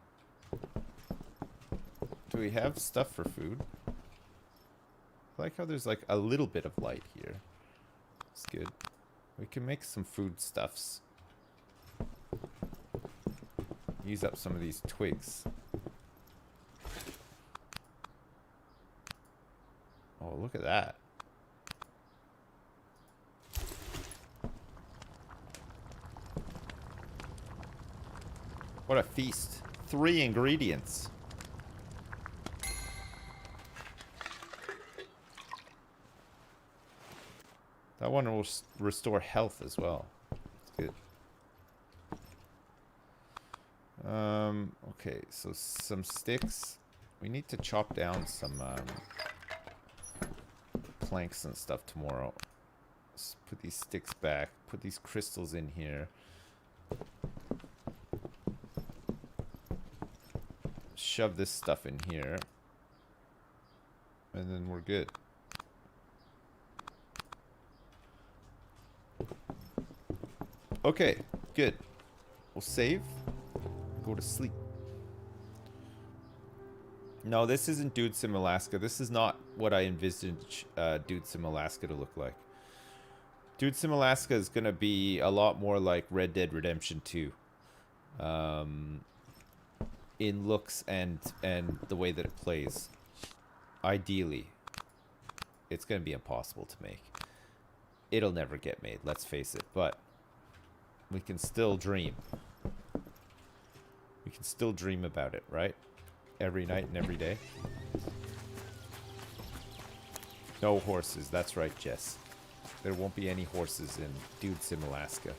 we have stuff for food? I like how there's like a little bit of light here. It's good. We can make some foodstuffs. Use up some of these twigs. Oh, look at that. What a feast. 3 ingredients. That one will restore health as well. That's good. Okay, so some sticks. We need to chop down some planks and stuff tomorrow. Let's put these sticks back. Put these crystals in here. Shove this stuff in here. And then we're good. Okay, good. We'll save. Go to sleep. No, this isn't Dude Sim Alaska. This is not what I envisaged Dude Sim Alaska to look like. Dude Sim Alaska is going to be a lot more like Red Dead Redemption 2. In looks and the way that it plays. Ideally. It's going to be impossible to make. It'll never get made, let's face it. But we can still dream. We can still dream about it, right? Every night and every day. No horses. That's right, Jess. There won't be any horses in Dude Sim Alaska.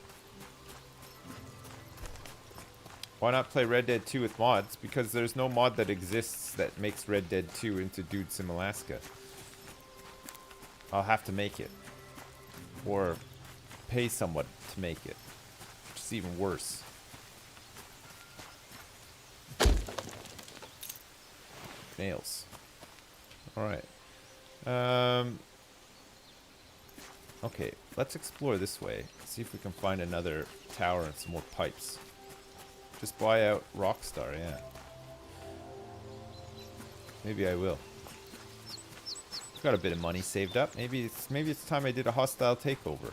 Why not play Red Dead 2 with mods? Because there's no mod that exists that makes Red Dead 2 into Dude Sim Alaska. I'll have to make it. Or pay someone to make it. Which is even worse. Nails. Alright. Okay, let's explore this way. See if we can find another tower and some more pipes. Just buy out Rockstar, yeah. Maybe I will. Got a bit of money saved up. Maybe it's time I did a hostile takeover.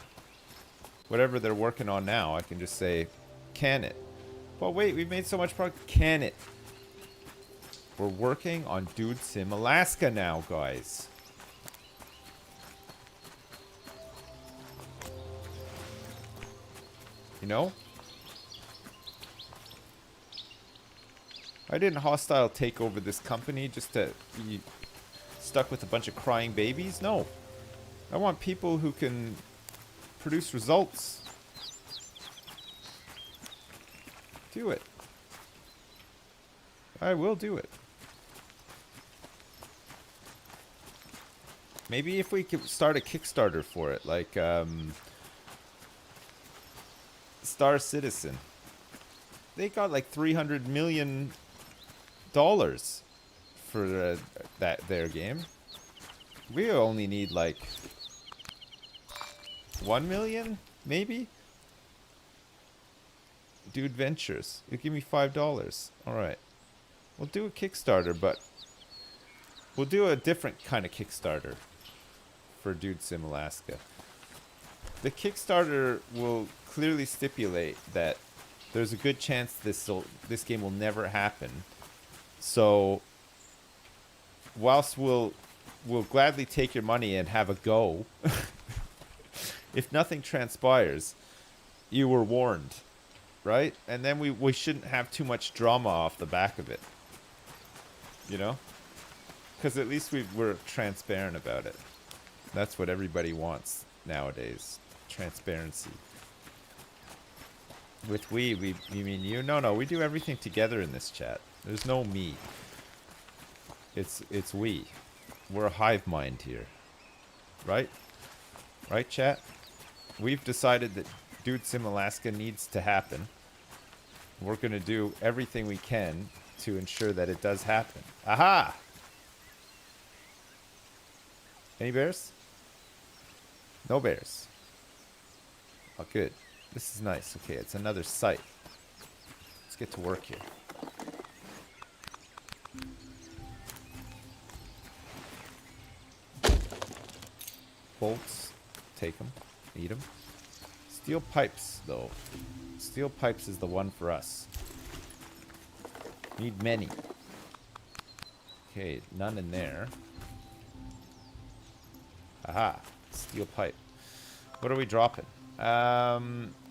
Whatever they're working on now, I can just say, can it? But wait, we've made so much progress. Can it? We're working on Dude Sim Alaska now, guys. You know? I didn't hostile take over this company just to be stuck with a bunch of crying babies. No. I want people who can produce results. Do it. I will do it. Maybe if we could start a Kickstarter for it, like Star Citizen. They got like $300 million for their game. We only need like 1 million, maybe. Dude Ventures. You give me $5. All right. We'll do a Kickstarter, but we'll do a different kind of Kickstarter for Dude Sim Alaska. The Kickstarter will clearly stipulate that there's a good chance this game will never happen. So, whilst we'll gladly take your money and have a go, if nothing transpires, you were warned, right? And then we shouldn't have too much drama off the back of it, you know? Because at least we're transparent about it. That's what everybody wants nowadays. Transparency. With you mean you? No, we do everything together in this chat. There's no me. It's we. We're a hive mind here. Right? Right, chat? We've decided that Dude Sim Alaska needs to happen. We're going to do everything we can to ensure that it does happen. Aha! Any bears? No bears. Oh, good. This is nice. Okay, it's another site. Let's get to work here. Bolts. Take them. Eat them. Steel pipes, though. Steel pipes is the one for us. Need many. Okay, none in there. Aha. Steel pipe. What are we dropping?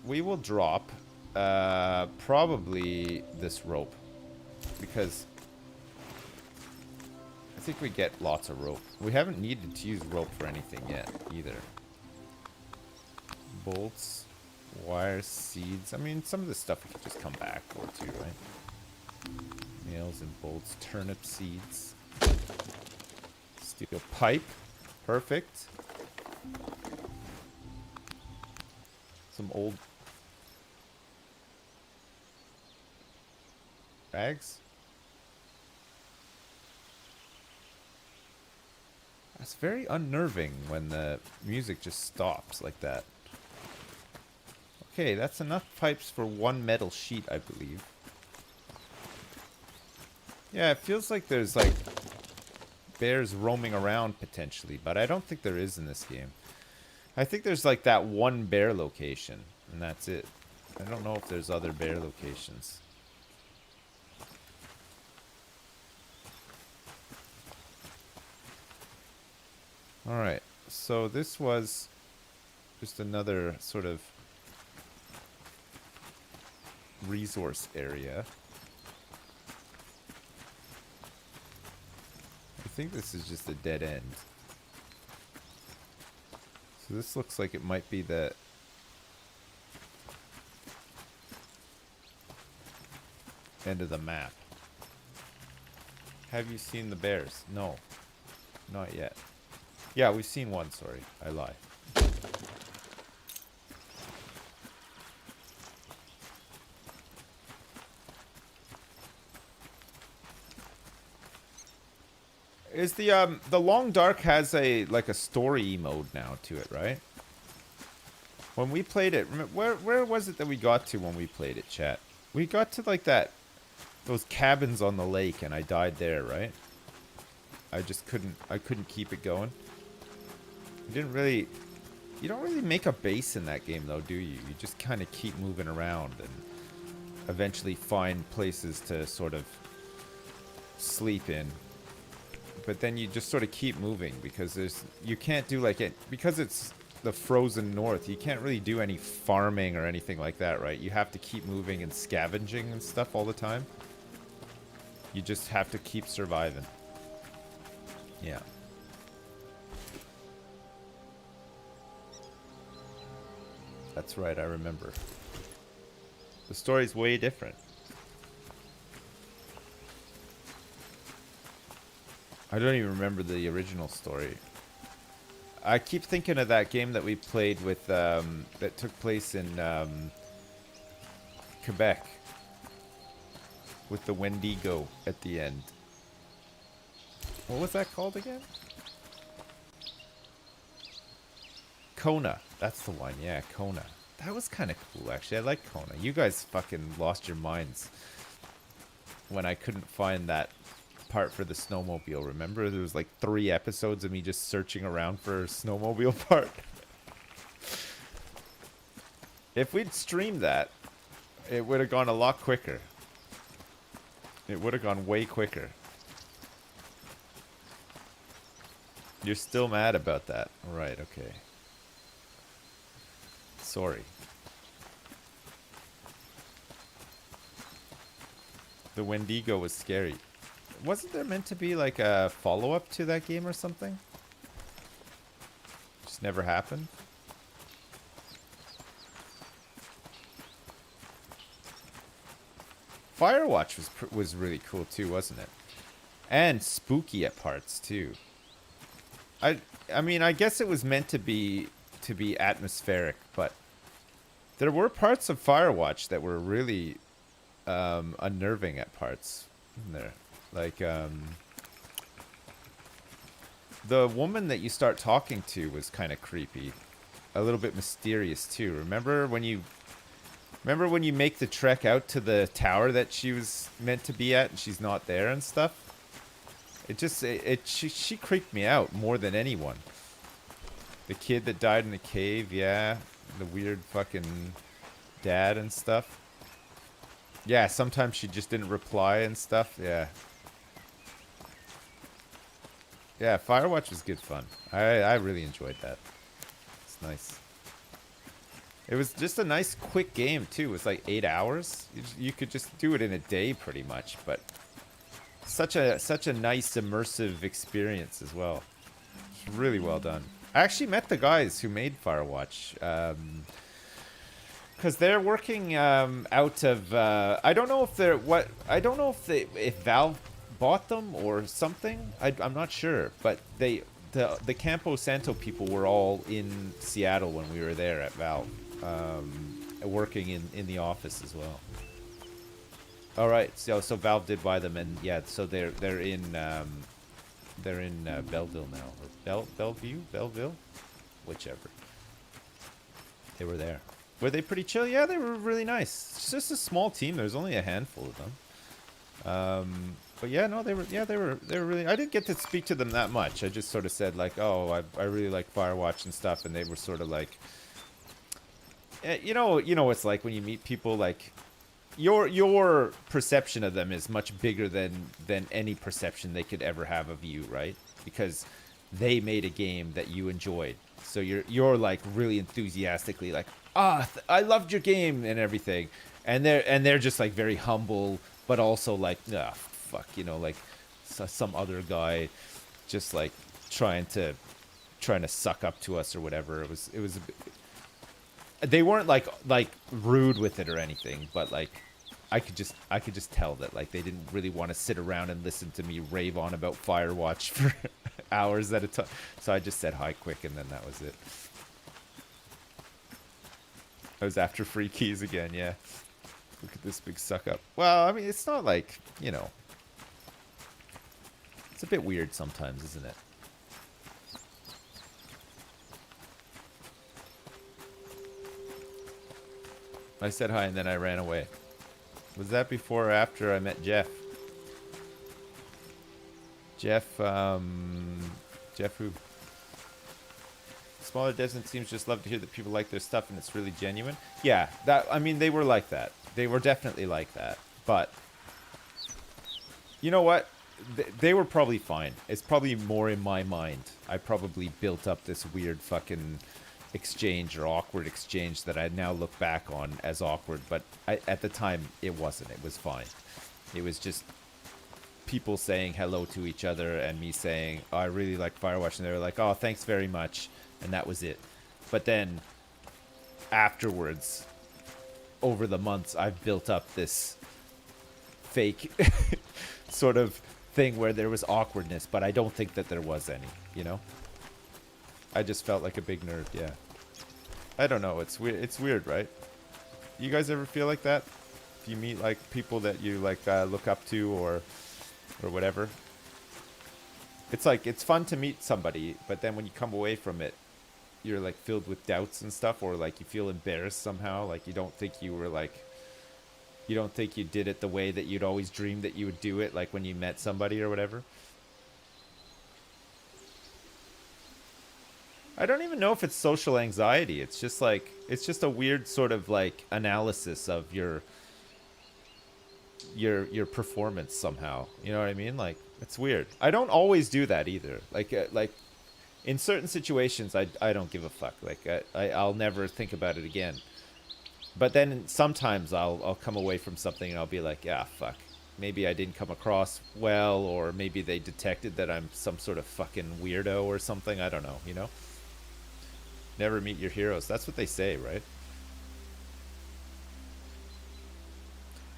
We will drop probably this rope. Because I think we get lots of rope. We haven't needed to use rope for anything yet, either. Bolts, wires, seeds. I mean, some of this stuff we could just come back for too, right? Nails and bolts, turnip seeds. Steel pipe. Perfect. Some old bags. That's very unnerving when the music just stops like that. Okay, that's enough pipes for one metal sheet, I believe. Yeah, it feels like there's like bears roaming around potentially, but I don't think there is in this game. I think there's like that one bear location, and that's it. I don't know if there's other bear locations. Alright, so this was just another sort of resource area. I think this is just a dead end. So this looks like it might be the end of the map. Have you seen the bears? No, not yet. Yeah, we've seen one, sorry. I lie. Is the Long Dark has a like a story mode now to it, right? When we played it, where was it that we got to when we played it, chat? We got to like those cabins on the lake, and I died there, right? I couldn't keep it going. You don't really make a base in that game though, do you? You just kind of keep moving around and eventually find places to sort of sleep in. But then you just sort of keep moving because you can't do like it because it's the frozen north. You can't really do any farming or anything like that, right? You have to keep moving and scavenging and stuff all the time. You just have to keep surviving. Yeah. That's right, I remember. The story's way different. I don't even remember the original story. I keep thinking of that game that we played with, that took place in, Quebec. With the Wendigo at the end. What was that called again? Kona. That's the one, yeah, Kona. That was kind of cool, actually. I like Kona. You guys fucking lost your minds when I couldn't find that part for the snowmobile. Remember, there was like 3 episodes of me just searching around for a snowmobile part. If we'd streamed that, it would have gone a lot quicker. It would have gone way quicker. You're still mad about that. Right, okay. Sorry. The Wendigo was scary. Wasn't there meant to be like a follow-up to that game or something? Just never happened? Firewatch was really cool too, wasn't it? And spooky at parts too. I mean, I guess it was meant to be atmospheric, but there were parts of Firewatch that were really unnerving at parts, isn't there? Like the woman that you start talking to was kind of creepy, a little bit mysterious too. Remember when you make the trek out to the tower that she was meant to be at and she's not there and stuff? She creeped me out more than anyone. The kid that died in the cave, yeah. The weird fucking dad and stuff. Yeah, sometimes she just didn't reply and stuff, yeah. Yeah, Firewatch was good fun. I really enjoyed that. It's nice. It was just a nice quick game too. It was like 8 hours. You could just do it in a day pretty much, but such a nice immersive experience as well. It's really well done. I actually met the guys who made Firewatch, because they're working out of I don't know if Valve bought them or something. I'm not sure, but the Campo Santo people were all in Seattle when we were there at Valve, working in the office as well. All right, so Valve did buy them, and yeah, so they're in Belleville now, or Belleville, whichever. They were there. Were they pretty chill? Yeah, they were really nice. It's just a small team. There's only a handful of them. But yeah, no, they were really. I didn't get to speak to them that much. I just sort of said like, oh, I really like Firewatch and stuff, and they were sort of like, you know what it's like when you meet people, like your perception of them is much bigger than any perception they could ever have of you, right? Because they made a game that you enjoyed, so you're like really enthusiastically like, I loved your game and everything, and they're just like very humble, but also like, fuck, like some other guy just like trying to suck up to us or whatever. It was a bit, they weren't like rude with it or anything, but like I could just tell that like they didn't really want to sit around and listen to me rave on about Firewatch for hours at a time. So I just said hi quick, and then that was it. I was after free keys again, yeah. Look at this big suck up. Well, I mean, it's not like, it's a bit weird sometimes, isn't it? I said hi and then I ran away. Was that before or after I met Jeff? Jeff who? Smaller devs and teams just love to hear that people like their stuff and it's really genuine. Yeah, I mean, they were like that. They were definitely like that. But, you know what? They were probably fine. It's probably more in my mind. I probably built up this weird fucking exchange or awkward exchange that I now look back on as awkward. But at the time, it wasn't. It was fine. It was just people saying hello to each other and me saying, oh, I really like Firewatch. And they were like, oh, thanks very much. And that was it. But then afterwards, over the months, I've built up this fake sort of thing where there was awkwardness, but I don't think that there was any, I just felt like a big nerd, yeah. I don't know, it's weird, right? You guys ever feel like that? If you meet like people that you like look up to or whatever. It's like, it's fun to meet somebody, but then when you come away from it, you're like filled with doubts and stuff, or like you feel embarrassed somehow, like you don't think you did it the way that you'd always dreamed that you would do it, like when you met somebody or whatever. I don't even know if it's social anxiety. It's just a weird sort of like analysis of your performance somehow. You know what I mean? Like, it's weird. I don't always do that either. Like in certain situations, I don't give a fuck. Like I'll never think about it again. But then sometimes I'll come away from something and I'll be like, yeah, fuck. Maybe I didn't come across well, or maybe they detected that I'm some sort of fucking weirdo or something. I don't know, Never meet your heroes. That's what they say, right?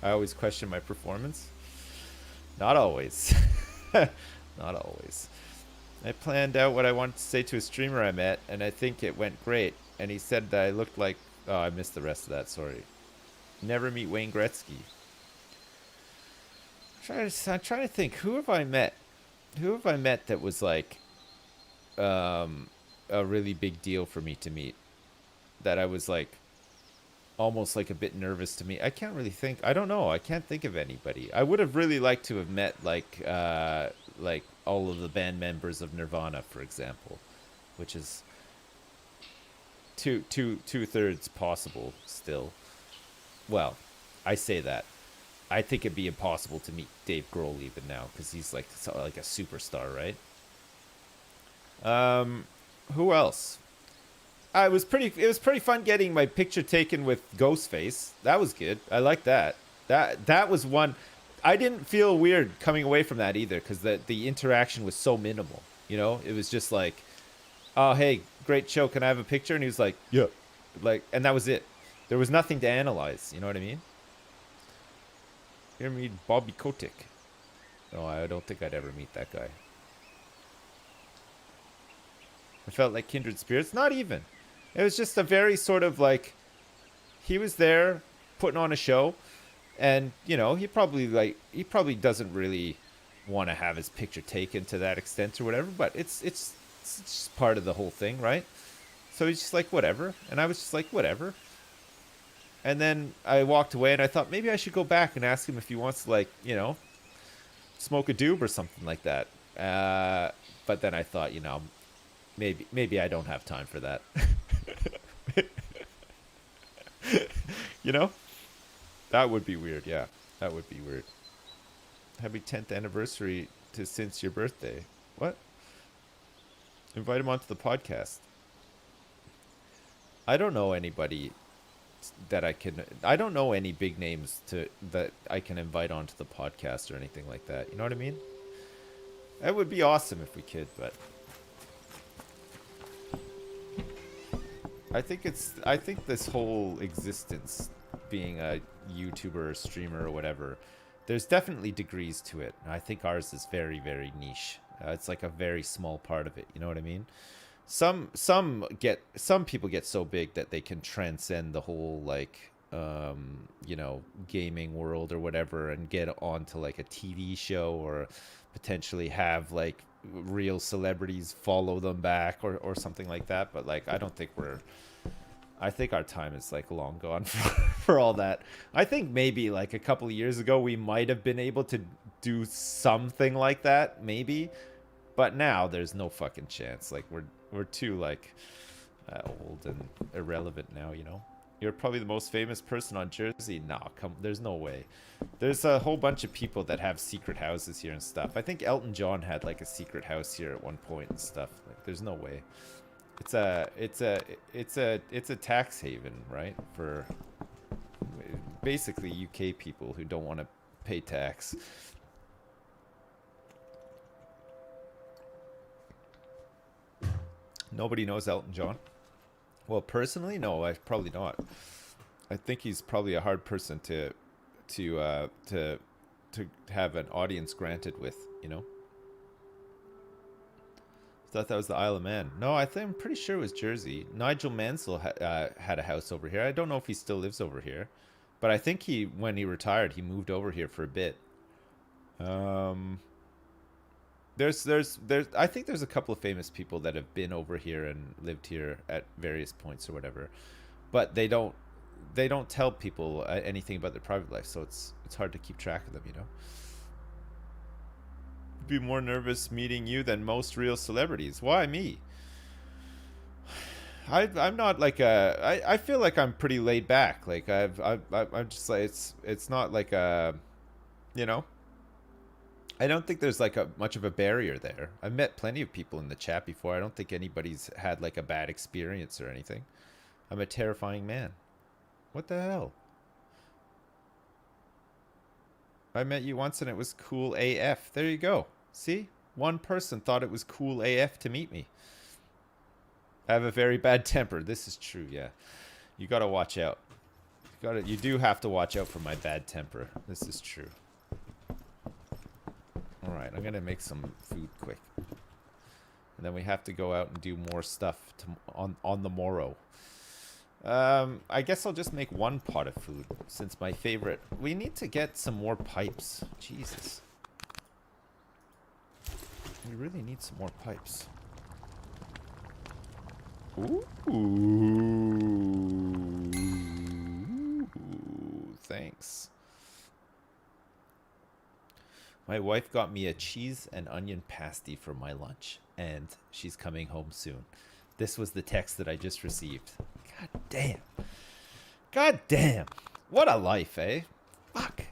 I always question my performance. Not always. Not always. I planned out what I wanted to say to a streamer I met, and I think it went great. And he said that I looked like... Oh, I missed the rest of that, sorry. Never meet Wayne Gretzky. I'm trying to think, who have I met? Who have I met that was like... a really big deal for me to meet. That I was like almost like a bit nervous to meet. I can't really think. I don't know. I can't think of anybody. I would have really liked to have met like all of the band members of Nirvana, for example, which is two-thirds possible still. Well, I say that. I think it'd be impossible to meet Dave Grohl even now because he's like a superstar, right? Who else? It was pretty fun getting my picture taken with Ghostface. That was good. I like that. That was one. I didn't feel weird coming away from that either because the interaction was so minimal. You know, it was just like, oh hey, great show. Can I have a picture? And he was like, yeah, like, and that was it. There was nothing to analyze. You know what I mean? Here meet Bobby Kotick. No, I don't think I'd ever meet that guy. I felt like kindred spirits. Not even. It was just a very sort of like, he was there putting on a show, and you know he probably doesn't really want to have his picture taken to that extent or whatever. But it's just part of the whole thing, right? So he's just like whatever, and I was just like whatever. And then I walked away, and I thought maybe I should go back and ask him if he wants to, like, you know, smoke a doob or something like that. But then I thought, you know, maybe I don't have time for that. You know? That would be weird, yeah. That would be weird. Happy 10th anniversary to since your birthday. What? Invite him onto the podcast. I don't know anybody that I don't know any big names that I can invite onto the podcast or anything like that. You know what I mean? That would be awesome if we could, but I think this whole existence, being a YouTuber or streamer or whatever, there's definitely degrees to it. I think ours is very, very niche. It's like a very small part of it. You know what I mean? Some people get so big that they can transcend the whole like you know, gaming world or whatever and get onto like a TV show or potentially have like real celebrities follow them back or something like that. But like I think our time is like long gone for all that. I think maybe like a couple of years ago we might have been able to do something like that, maybe. But now there's no fucking chance. Like we're too like old and irrelevant now, you know. You're probably the most famous person on Jersey. Nah, there's no way. There's a whole bunch of people that have secret houses here and stuff. I think Elton John had like a secret house here at one point and stuff. Like there's no way. It's a tax haven, right? For basically UK people who don't want to pay tax. Nobody knows Elton John. Well, personally, no, I probably not. I think he's probably a hard person to have an audience granted with, you know. Thought that was the Isle of Man. No, I'm pretty sure it was Jersey. Nigel Mansell had a house over here. I don't know if he still lives over here, but I think when he retired, he moved over here for a bit. I think there's a couple of famous people that have been over here and lived here at various points or whatever, but they don't tell people anything about their private life, so it's hard to keep track of them, you know. Be more nervous meeting you than most real celebrities. Why me? I'm not like I feel like I'm pretty laid back. Like I'm just like it's not like a, you know. I don't think there's like much of a barrier there. I've met plenty of people in the chat before. I don't think anybody's had like a bad experience or anything. I'm a terrifying man. What the hell? I met you once and it was cool AF. There you go. See? One person thought it was cool AF to meet me. I have a very bad temper. This is true, yeah. You gotta watch out. You do have to watch out for my bad temper. This is true. Alright, I'm gonna make some food quick. And then we have to go out and do more stuff on the morrow. I guess I'll just make one pot of food, since my favorite... We need to get some more pipes. Jesus. We really need some more pipes. Ooh. Thanks. My wife got me a cheese and onion pasty for my lunch, and she's coming home soon. This was the text that I just received. God damn. God damn. What a life, eh? Fuck.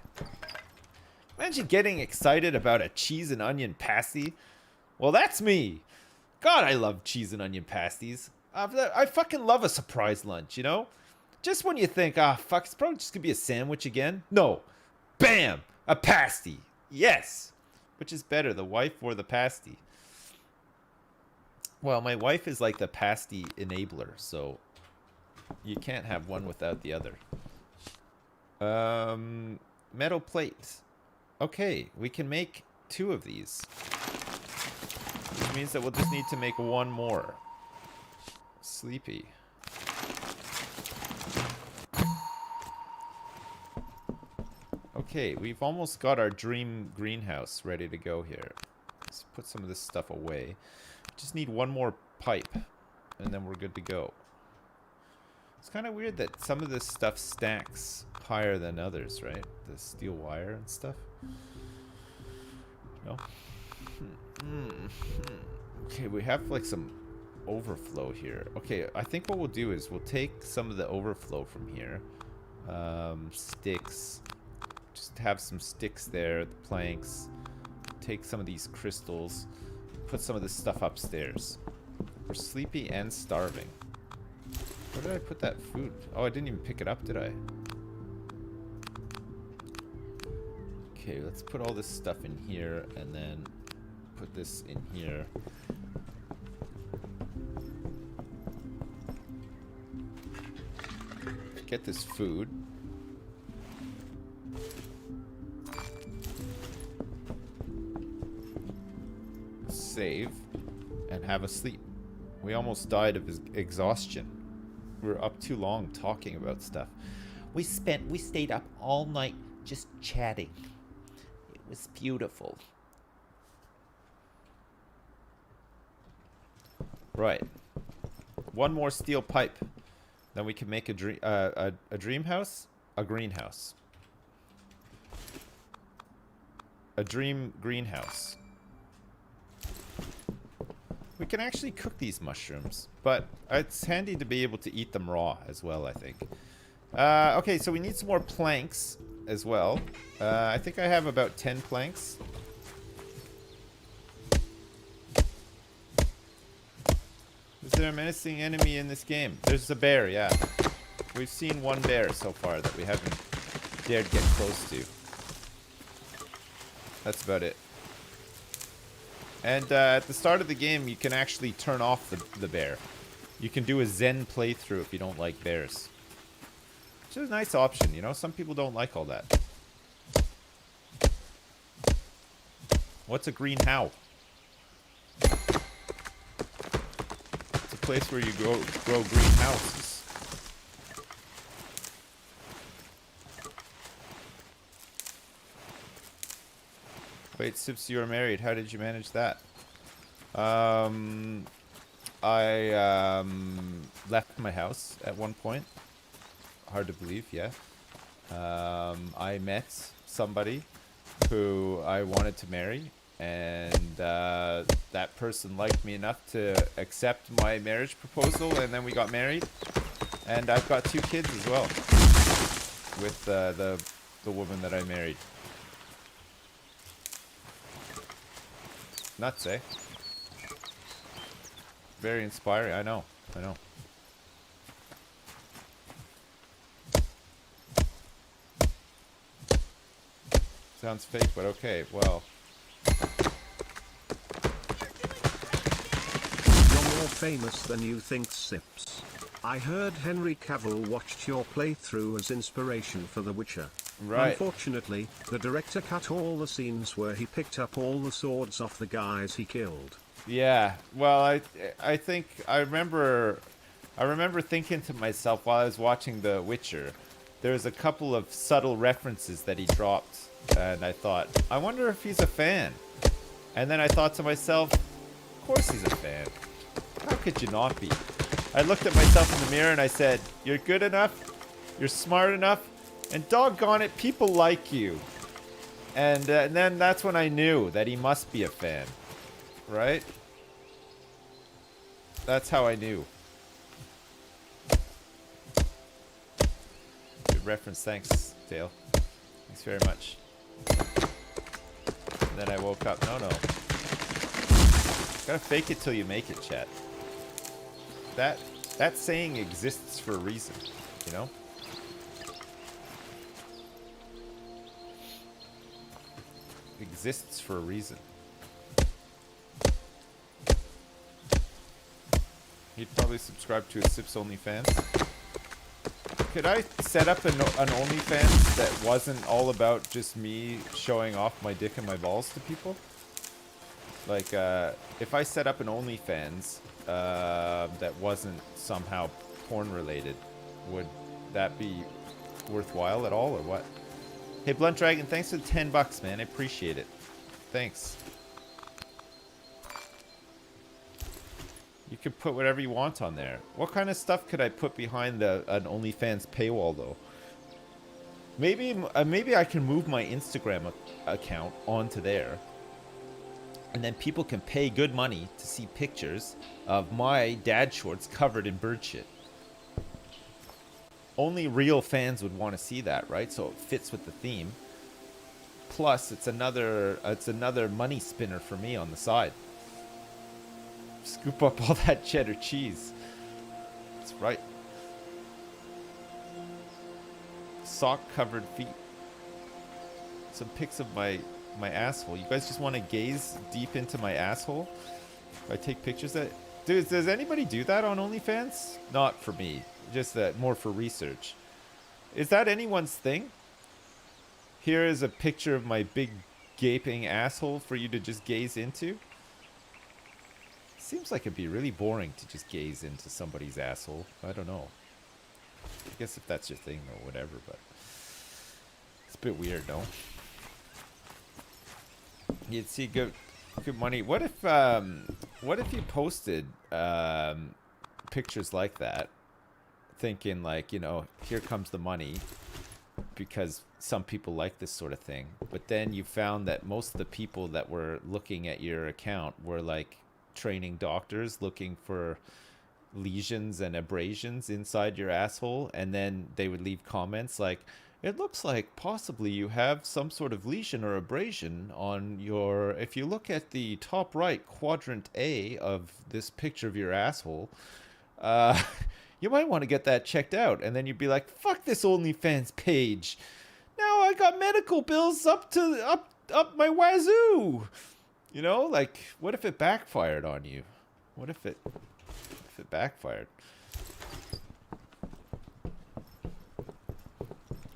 Imagine getting excited about a cheese and onion pasty. Well, that's me. God, I love cheese and onion pasties. I fucking love a surprise lunch, you know? Just when you think, fuck, it's probably just gonna be a sandwich again. No. Bam! A pasty. Yes. Which is better, the wife or the pasty? Well, my wife is like the pasty enabler, so you can't have one without the other. Metal plates. Okay, we can make 2 of these. Which means that we'll just need to make 1 more. Sleepy. Okay, we've almost got our dream greenhouse ready to go here. Let's put some of this stuff away. Just need 1 more pipe, and then we're good to go. It's kind of weird that some of this stuff stacks higher than others, right? The steel wire and stuff. No? Okay, we have like some overflow here. Okay, I think what we'll do is we'll take some of the overflow from here. Sticks. Just have some sticks there, the planks. Take some of these crystals. Put some of this stuff upstairs. We're sleepy and starving. Where did I put that food? Oh, I didn't even pick it up, did I? Okay, let's put all this stuff in here and then put this in here. Get this food. Save and have a sleep. We almost died of exhaustion. We were up too long talking about stuff. We stayed up all night just chatting. It was beautiful. Right. 1 more steel pipe. Then we can make a dream house, a greenhouse. A dream greenhouse. We can actually cook these mushrooms, but it's handy to be able to eat them raw as well, I think. Okay, so we need some more planks as well. I think I have about 10 planks. Is there a menacing enemy in this game? There's a bear, yeah. We've seen 1 bear so far that we haven't dared get close to. That's about it. And at the start of the game, you can actually turn off the bear. You can do a Zen playthrough if you don't like bears. Which is a nice option, you know? Some people don't like all that. What's a green how? It's a place where you grow green houses. Wait, Sips, you were married. How did you manage that? I left my house at one point. Hard to believe, yeah. I met somebody who I wanted to marry, and that person liked me enough to accept my marriage proposal, and then we got married. And I've got 2 kids as well with the woman that I married. Nuts, eh? Very inspiring. I know. Sounds fake, but okay. Well. You're more famous than you think, Sips. I heard Henry Cavill watched your playthrough as inspiration for The Witcher. Right. Unfortunately, the director cut all the scenes where he picked up all the swords off the guys he killed. Yeah. Well, I think I remember thinking to myself while I was watching The Witcher, there's a couple of subtle references that he dropped, and I thought, I wonder if he's a fan. And then I thought to myself, of course he's a fan. How could you not be? I looked at myself in the mirror and I said, you're good enough, you're smart enough, and doggone it, people like you. And then that's when I knew that he must be a fan, right? That's how I knew. Good reference, thanks, Dale. Thanks very much. And then I woke up. No. Gotta fake it till you make it, chat. That saying exists for a reason, you know? Exists for a reason. He'd probably subscribe to a Sips OnlyFans. Could I set up an OnlyFans that wasn't all about just me showing off my dick and my balls to people? Like, if I set up an OnlyFans that wasn't somehow porn related, would that be worthwhile at all or what? Hey, Blunt Dragon, thanks for the $10, man. I appreciate it. Thanks. You could put whatever you want on there. What kind of stuff could I put behind an OnlyFans paywall, though? Maybe I can move my Instagram account onto there. And then people can pay good money to see pictures of my dad shorts covered in bird shit. Only real fans would want to see that, right? So it fits with the theme. Plus, it's another money spinner for me on the side. Scoop up all that cheddar cheese. That's right. Sock-covered feet. Some pics of my asshole. You guys just want to gaze deep into my asshole? If I take pictures of it? Dude, does anybody do that on OnlyFans? Not for me. Just that more for research. Is that anyone's thing? Here is a picture of my big gaping asshole for you to just gaze into. Seems like it'd be really boring to just gaze into somebody's asshole. I don't know. I guess if that's your thing or whatever, but it's a bit weird, no? You'd see good money. What if you posted pictures like that, thinking like, you know, here comes the money, because some people like this sort of thing, but then you found that most of the people that were looking at your account were like training doctors looking for lesions and abrasions inside your asshole, and then they would leave comments like, it looks like possibly you have some sort of lesion or abrasion on your, if you look at the top right quadrant A of this picture of your asshole, you might want to get that checked out. And then you'd be like, fuck this OnlyFans page. Now I got medical bills up my wazoo. You know, like, what if it backfired on you? What if it backfired?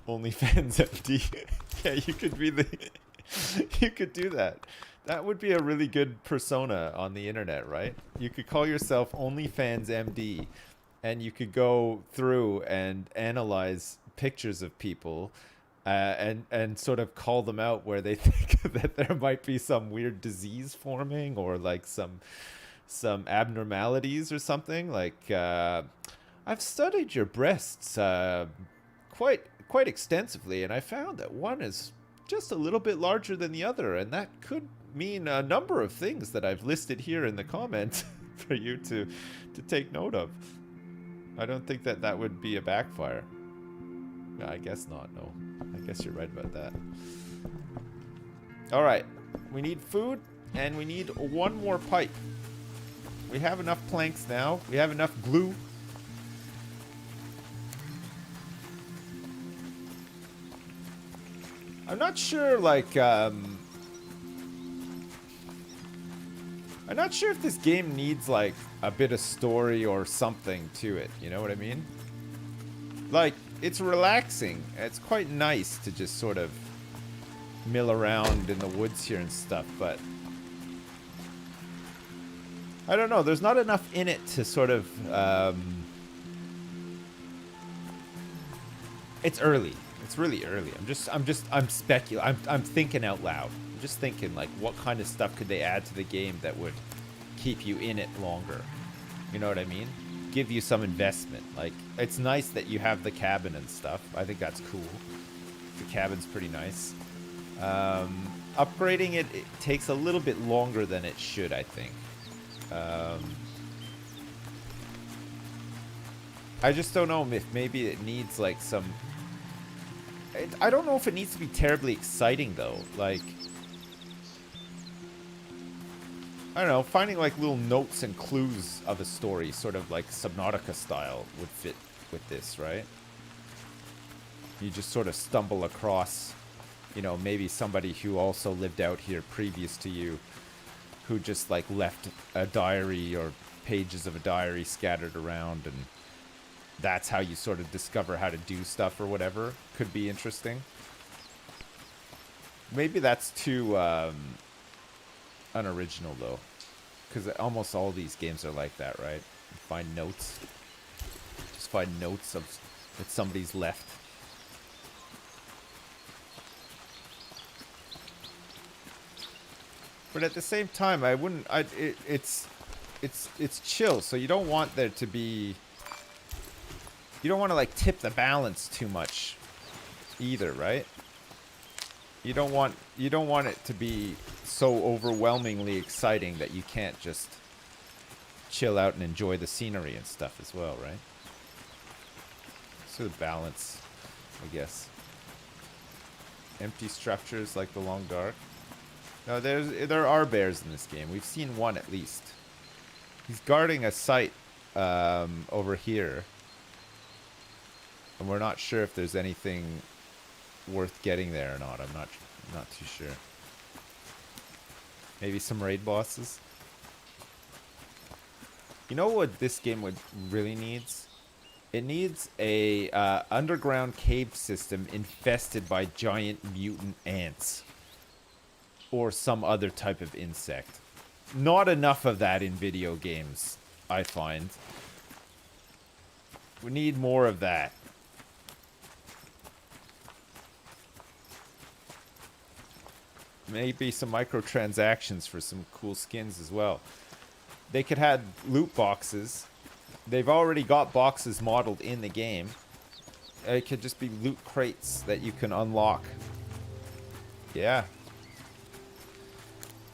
OnlyFans MD. Yeah, you could be you could do that. That would be a really good persona on the internet, right? You could call yourself OnlyFans MD, and you could go through and analyze pictures of people, and sort of call them out where they think that there might be some weird disease forming, or like some abnormalities or something. Like, I've studied your breasts quite extensively, and I found that one is just a little bit larger than the other, and that could mean a number of things that I've listed here in the comments for you to take note of. I don't think that would be a backfire. No, I guess not, no. I guess you're right about that. Alright, we need food, and we need one more pipe. We have enough planks now. We have enough glue. I'm not sure, like, I'm not sure if this game needs, like, a bit of story or something to it, you know what I mean? Like, it's relaxing. It's quite nice to just sort of mill around in the woods here and stuff, but I don't know, there's not enough in it to sort of, it's early. It's really early. I'm speculating. I'm thinking out loud. I'm just thinking, like, what kind of stuff could they add to the game that would keep you in it longer? You know what I mean? give you some investment. Like, it's nice that you have the cabin and stuff. I think that's cool. The cabin's pretty nice. Upgrading it takes a little bit longer than it should, I think. I just don't know if maybe it needs like some... I don't know if it needs to be terribly exciting though. Like, I don't know, finding like little notes and clues of a story, sort of like Subnautica style, would fit with this, right? You just sort of stumble across, you know, maybe somebody who also lived out here previous to you, who just like left a diary or pages of a diary scattered around, and that's how you sort of discover how to do stuff or whatever. Could be interesting. Maybe that's too unoriginal though, because almost all these games are like that, right? You find notes. Just find notes of that somebody's left. But at the same time, I wouldn't. It's chill, so you don't want there to be. You don't want to like tip the balance too much, either, right? You don't want it to be so overwhelmingly exciting that you can't just chill out and enjoy the scenery and stuff as well, right? So the balance, I guess. Empty structures like the Long Dark. No, there are bears in this game. We've seen one at least. He's guarding a site over here. And we're not sure if there's anything worth getting there or not. I'm not too sure. Maybe some raid bosses. You know what this game really needs? It needs a underground cave system infested by giant mutant ants. Or some other type of insect. Not enough of that in video games, I find. We need more of that. Maybe some microtransactions for some cool skins as well. They could have loot boxes. They've already got boxes modeled in the game. It could just be loot crates that you can unlock. Yeah.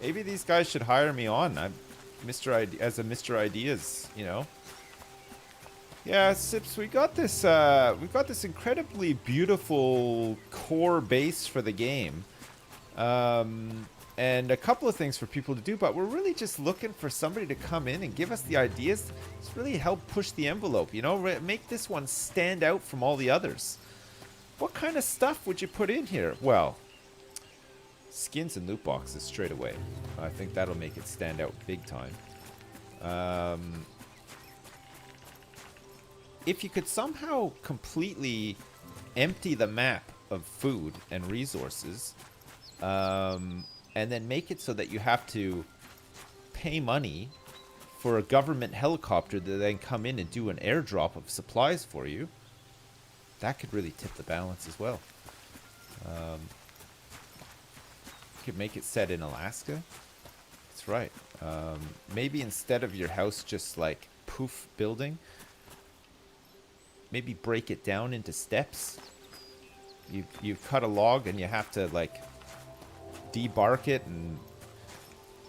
Maybe these guys should hire me on. I'm as a Mr. Ideas, you know. Yeah, Sips, we got this incredibly beautiful core base for the game. And a couple of things for people to do, but we're really just looking for somebody to come in and give us the ideas. Just really help push the envelope, you know, make this one stand out from all the others. What kind of stuff would you put in here? Well, skins and loot boxes straight away. I think that'll make it stand out big time. If you could somehow completely empty the map of food and resources, and then make it so that you have to pay money for a government helicopter to then come in and do an airdrop of supplies for you, that could really tip the balance as well. Could make it set in Alaska. That's right. Maybe instead of your house just like poof building, maybe break it down into steps. You cut a log and you have to like debark it and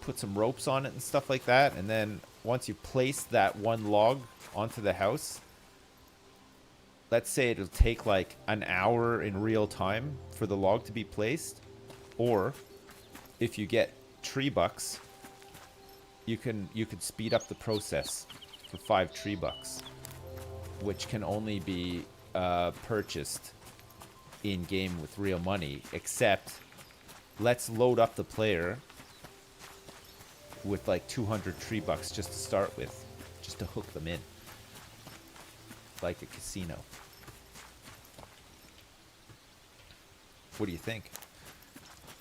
put some ropes on it and stuff like that, and then once you place that one log onto the house, let's say it'll take like an hour in real time for the log to be placed, or if you get tree bucks, you could speed up the process for 5 tree bucks, which can only be purchased in game with real money. Except, let's load up the player with like 200 tree bucks just to start with, just to hook them in, like a casino. What do you think?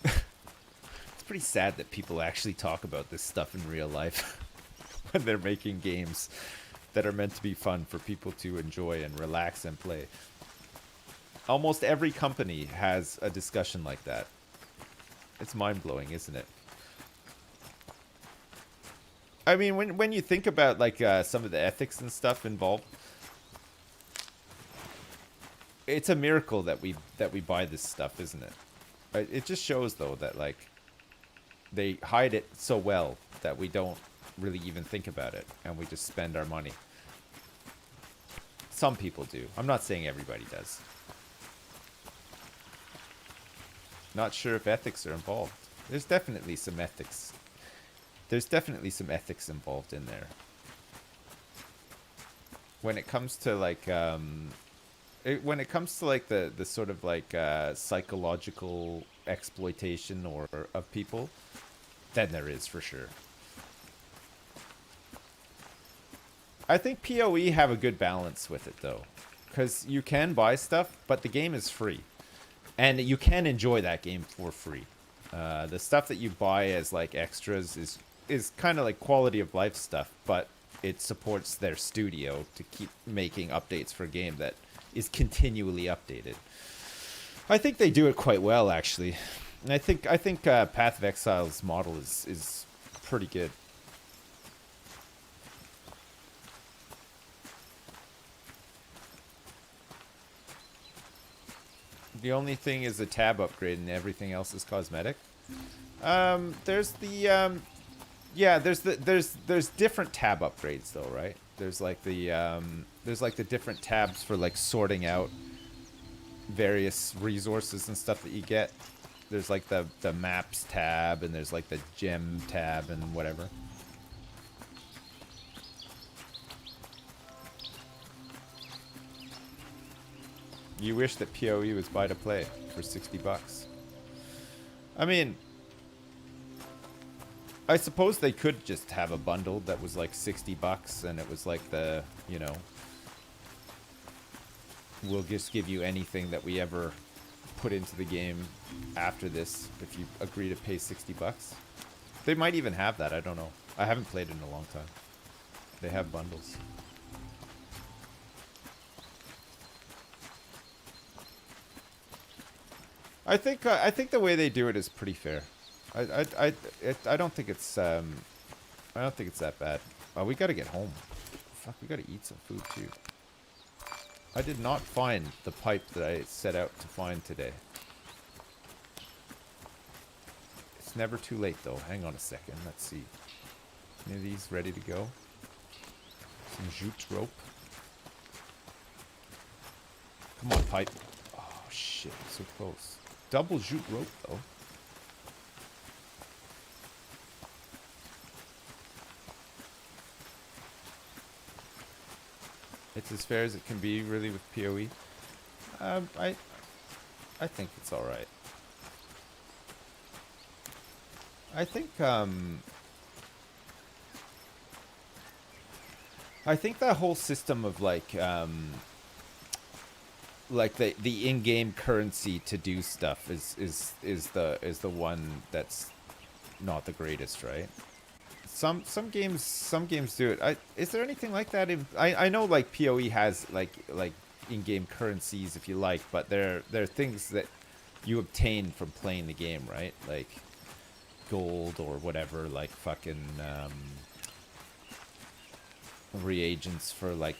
It's pretty sad that people actually talk about this stuff in real life when they're making games that are meant to be fun for people to enjoy and relax and play. Almost every company has a discussion like that. It's mind-blowing, isn't it? I mean, when you think about like some of the ethics and stuff involved, it's a miracle that we buy this stuff, isn't it? It just shows though that like they hide it so well that we don't really even think about it, and we just spend our money. Some people do. I'm not saying everybody does. Not sure if ethics are involved. There's definitely some ethics. There's definitely some ethics involved in there. When it comes to like when it comes to like the sort of like psychological exploitation or of people, then there is for sure. I think PoE have a good balance with it though, because you can buy stuff, but the game is free, and you can enjoy that game for free. The stuff that you buy as like extras is kind of like quality of life stuff, but it supports their studio to keep making updates for a game that is continually updated. I think they do it quite well, actually. And I think Path of Exile's model is pretty good. The only thing is a tab upgrade, and everything else is cosmetic. There's the yeah, there's different tab upgrades though, right? There's like the different tabs for like sorting out various resources and stuff that you get. There's like the maps tab, and there's like the gem tab and whatever. You wish that PoE was buy to play for $60. I mean, I suppose they could just have a bundle that was like $60, and it was like the, you know, we'll just give you anything that we ever put into the game after this if you agree to pay $60. They might even have that. I don't know. I haven't played in a long time. They have bundles. I think the way they do it is pretty fair. I don't think it's I don't think it's that bad. Oh, we gotta get home. Fuck, we gotta eat some food too. I did not find the pipe that I set out to find today. It's never too late though. Hang on a second. Let's see. Any of these ready to go? Some jute rope. Come on, pipe. Oh shit, so close. Double jute rope though. It's as fair as it can be, really, with PoE. I think it's all right. I think that whole system of like the in-game currency to do stuff is the one that's not the greatest, right? Some games do it. Is there anything like that in? I know like PoE has like in-game currencies if you like, but they're things that you obtain from playing the game, right? Like gold or whatever, like fucking reagents for like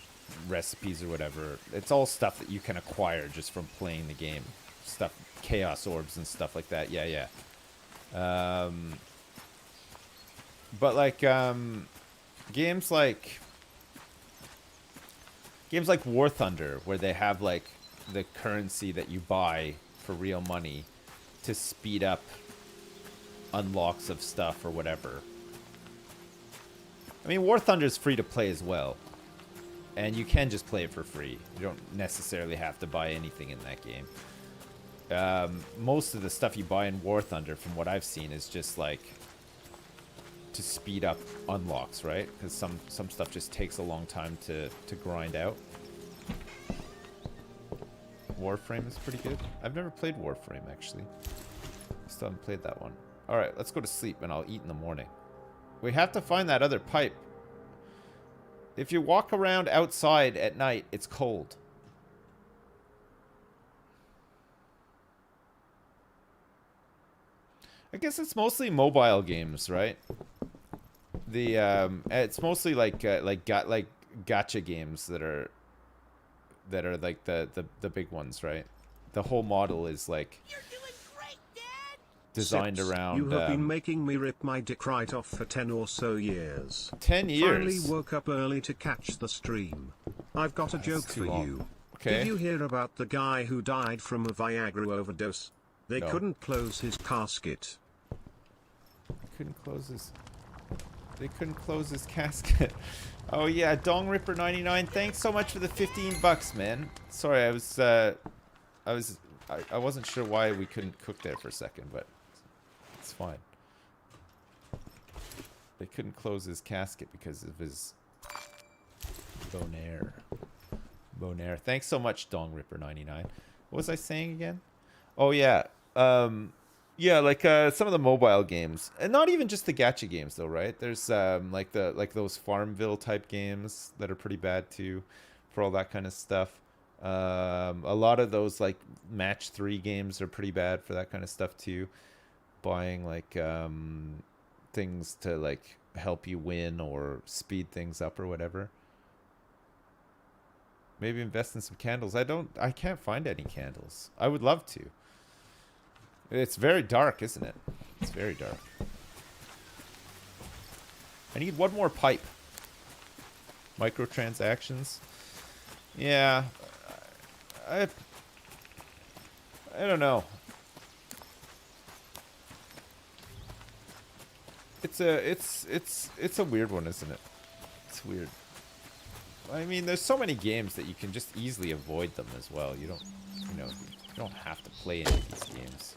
recipes or whatever. It's all stuff that you can acquire just from playing the game. Stuff, chaos orbs and stuff like that. Yeah. But like games like War Thunder, where they have like the currency that you buy for real money to speed up unlocks of stuff or whatever. I mean, War Thunder is free to play as well, and you can just play it for free. You don't necessarily have to buy anything in that game. Most of the stuff you buy in War Thunder, from what I've seen, is just like to speed up unlocks, right? Because some stuff just takes a long time to grind out. Warframe is pretty good. I've never played Warframe, actually. Still haven't played that one. Alright, let's go to sleep and I'll eat in the morning. We have to find that other pipe. If you walk around outside at night, it's cold. I guess it's mostly mobile games, right? It's mostly like gacha games that are like the big ones, right? The whole model is like designed Sips, around you have been making me rip my dick right off for 10 or so years. 10 Finally years. woke up early to catch the stream. I've got a joke for you. Okay. Did you hear about the guy who died from a Viagra overdose? They No. couldn't close his casket. They couldn't close his casket. Oh yeah, Dong Ripper 99. Thanks so much for the 15 bucks, man. Sorry, I wasn't sure why we couldn't cook there for a second, but it's fine. They couldn't close his casket because of his bonaire. Bonaire. Thanks so much, Dong Ripper 99. What was I saying again? Oh yeah. Yeah, like some of the mobile games, and not even just the gacha games though, right? There's like those Farmville type games that are pretty bad too, for all that kind of stuff. A lot of those like match 3 games are pretty bad for that kind of stuff too. Buying like things to like help you win or speed things up or whatever. Maybe invest in some candles. I can't find any candles. I would love to. It's very dark, isn't it? It's very dark. I need one more pipe. Microtransactions. Yeah. I don't know. It's a weird one, isn't it? It's weird. I mean, there's so many games that you can just easily avoid them as well. You don't have to play any of these games.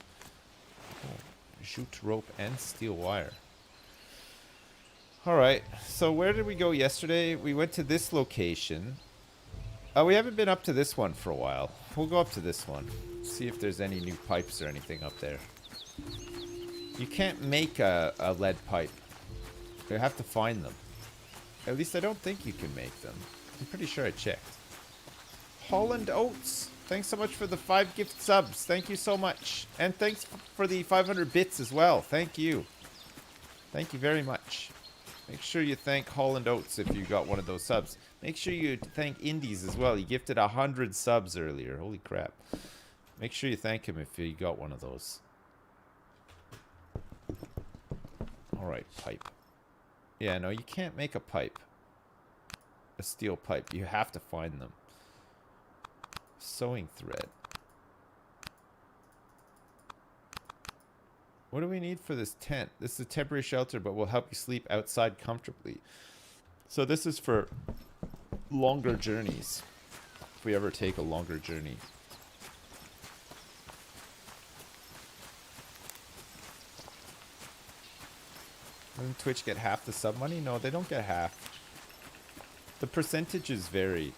Oh, jute rope and steel wire. Alright, so where did we go yesterday? We went to this location. We haven't been up to this one for a while. We'll go up to this one. See if there's any new pipes or anything up there. You can't make a lead pipe. You have to find them. At least I don't think you can make them. I'm pretty sure I checked. Holland Oats. Thanks so much for the 5 gift subs. Thank you so much. And thanks for the 500 bits as well. Thank you. Thank you very much. Make sure you thank Holland Oats if you got one of those subs. Make sure you thank Indies as well. He gifted 100 subs earlier. Holy crap. Make sure you thank him if you got one of those. Alright, pipe. Yeah, no, you can't make a pipe. A steel pipe. You have to find them. Sewing thread. What do we need for this tent? This is a temporary shelter, but will help you sleep outside comfortably. So this is for longer journeys. If we ever take a longer journey. Doesn't Twitch get half the sub money? No, they don't get half. The percentages vary.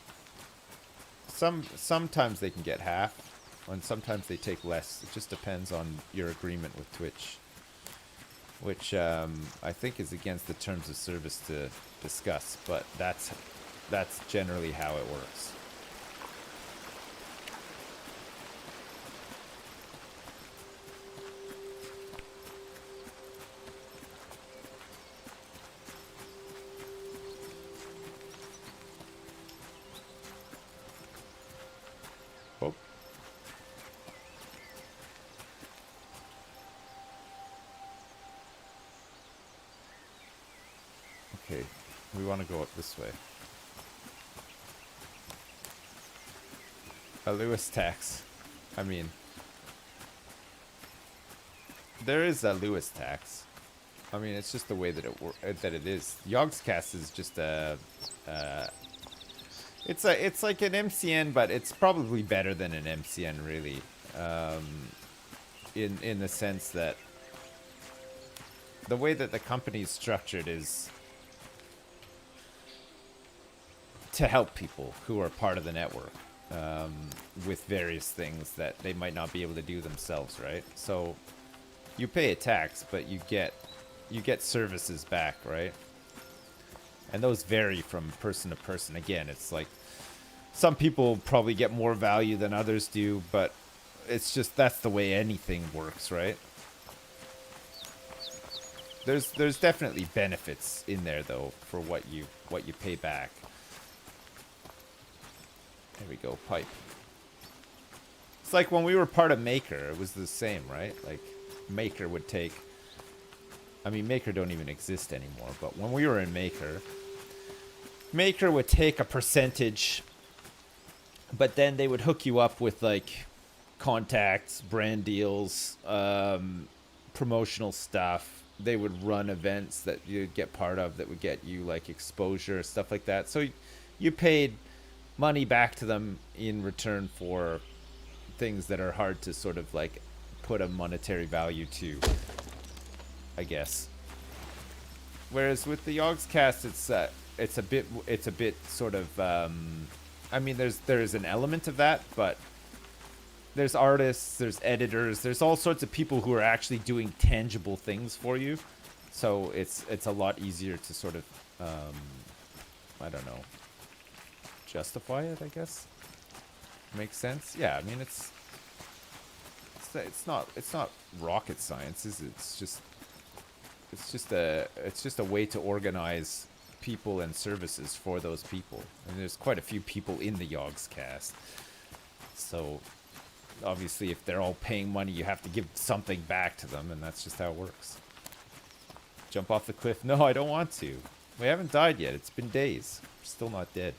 Sometimes they can get half, and sometimes they take less. It just depends on your agreement with Twitch, which I think is against the terms of service to discuss. But that's generally how it works. Okay, we want to go up this way. A Lewis tax. I mean, there is a Lewis tax. I mean, it's just the way that it is. Yogscast is just it's like an MCN, but it's probably better than an MCN, really. In the sense that the way that the company is structured is to help people who are part of the network with various things that they might not be able to do themselves, right? So you pay a tax, but you get services back, right? And those vary from person to person. Again, it's like some people probably get more value than others do, but it's just that's the way anything works, right? There's definitely benefits in there though for what you pay back. There we go, pipe. It's like when we were part of Maker, it was the same, right? Like Maker would take, I mean, Maker don't even exist anymore, but when we were in Maker, Maker would take a percentage, but then they would hook you up with like contacts, brand deals, promotional stuff. They would run events that you'd get part of that would get you like exposure, stuff like that. So you paid money back to them in return for things that are hard to sort of like put a monetary value to, I guess. Whereas with the Yogscast, it's a bit sort of I mean, there's an element of that, but there's artists, there's editors, there's all sorts of people who are actually doing tangible things for you. So it's a lot easier to sort of I don't know, justify it, I guess. Makes sense? Yeah, I mean it's not rocket science, is it? It's just a way to organize people and services for those people. And there's quite a few people in the Yogscast. So obviously if they're all paying money, you have to give something back to them, and that's just how it works. Jump off the cliff? No, I don't want to. We haven't died yet. It's been days. We're still not dead.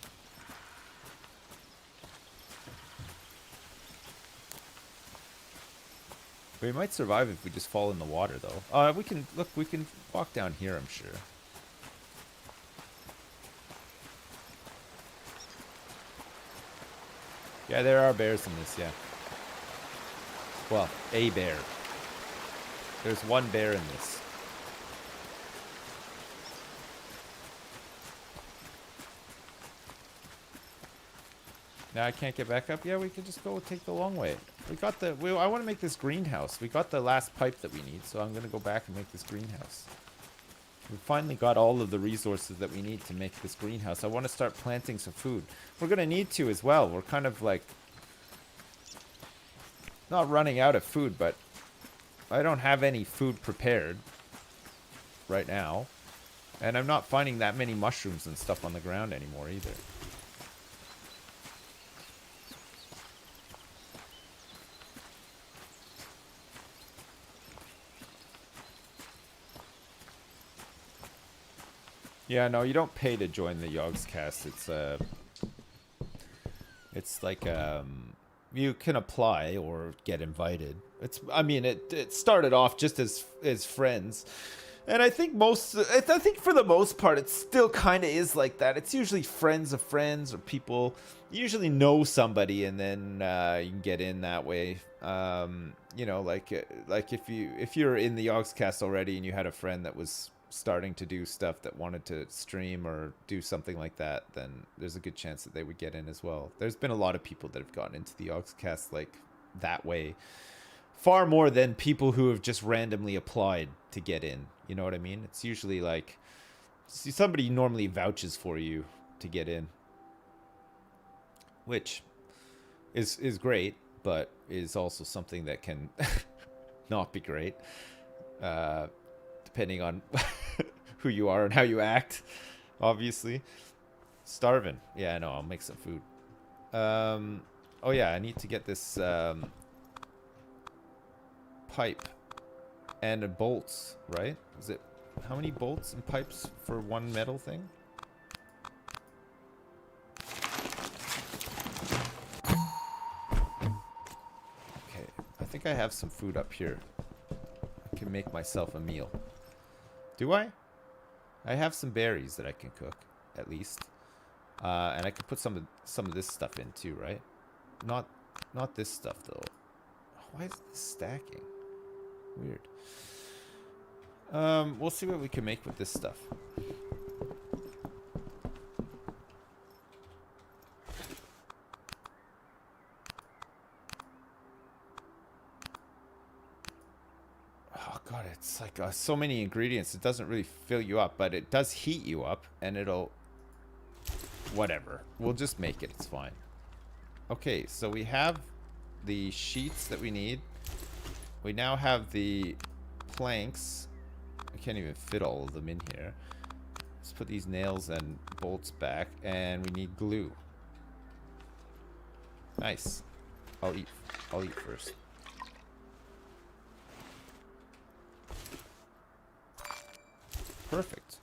We might survive if we just fall in the water, though. We can walk down here, I'm sure. Yeah, there are bears in this, yeah. Well, a bear. There's one bear in this. Now I can't get back up? Yeah, we can just go take the long way. We got the... I want to make this greenhouse. We got the last pipe that we need, so I'm going to go back and make this greenhouse. We finally got all of the resources that we need to make this greenhouse. I want to start planting some food. We're going to need to as well. We're kind of like... not running out of food, but I don't have any food prepared right now. And I'm not finding that many mushrooms and stuff on the ground anymore either. Yeah, no, you don't pay to join the Yogscast. It's like you can apply or get invited. I mean it started off just as friends. And I think for the most part it still kind of is like that. It's usually friends of friends or people you usually know somebody, and then you can get in that way. You know, like if you're in the Yogscast already and you had a friend that was starting to do stuff that wanted to stream or do something like that, then there's a good chance that they would get in as well. There's been a lot of people that have gotten into the Yogscast like that way, far more than people who have just randomly applied to get in. You know what I mean? It's usually like somebody normally vouches for you to get in, which is great, but is also something that can not be great, depending on who you are and how you act, obviously. Starving. Yeah, I know. I'll make some food. Oh, yeah. I need to get this pipe and bolts, right? Is it... how many bolts and pipes for one metal thing? Okay. I think I have some food up here. I can make myself a meal. Do I? I have some berries that I can cook, at least. And I could put some of this stuff in too, right? Not this stuff though. Why is this stacking? Weird. We'll see what we can make with this stuff. Oh god, it's like so many ingredients. It doesn't really fill you up, but it does heat you up, and it'll... whatever. We'll just make it. It's fine. Okay, so we have the sheets that we need. We now have the planks. I can't even fit all of them in here. Let's put these nails and bolts back, and we need glue. Nice. I'll eat first. Perfect.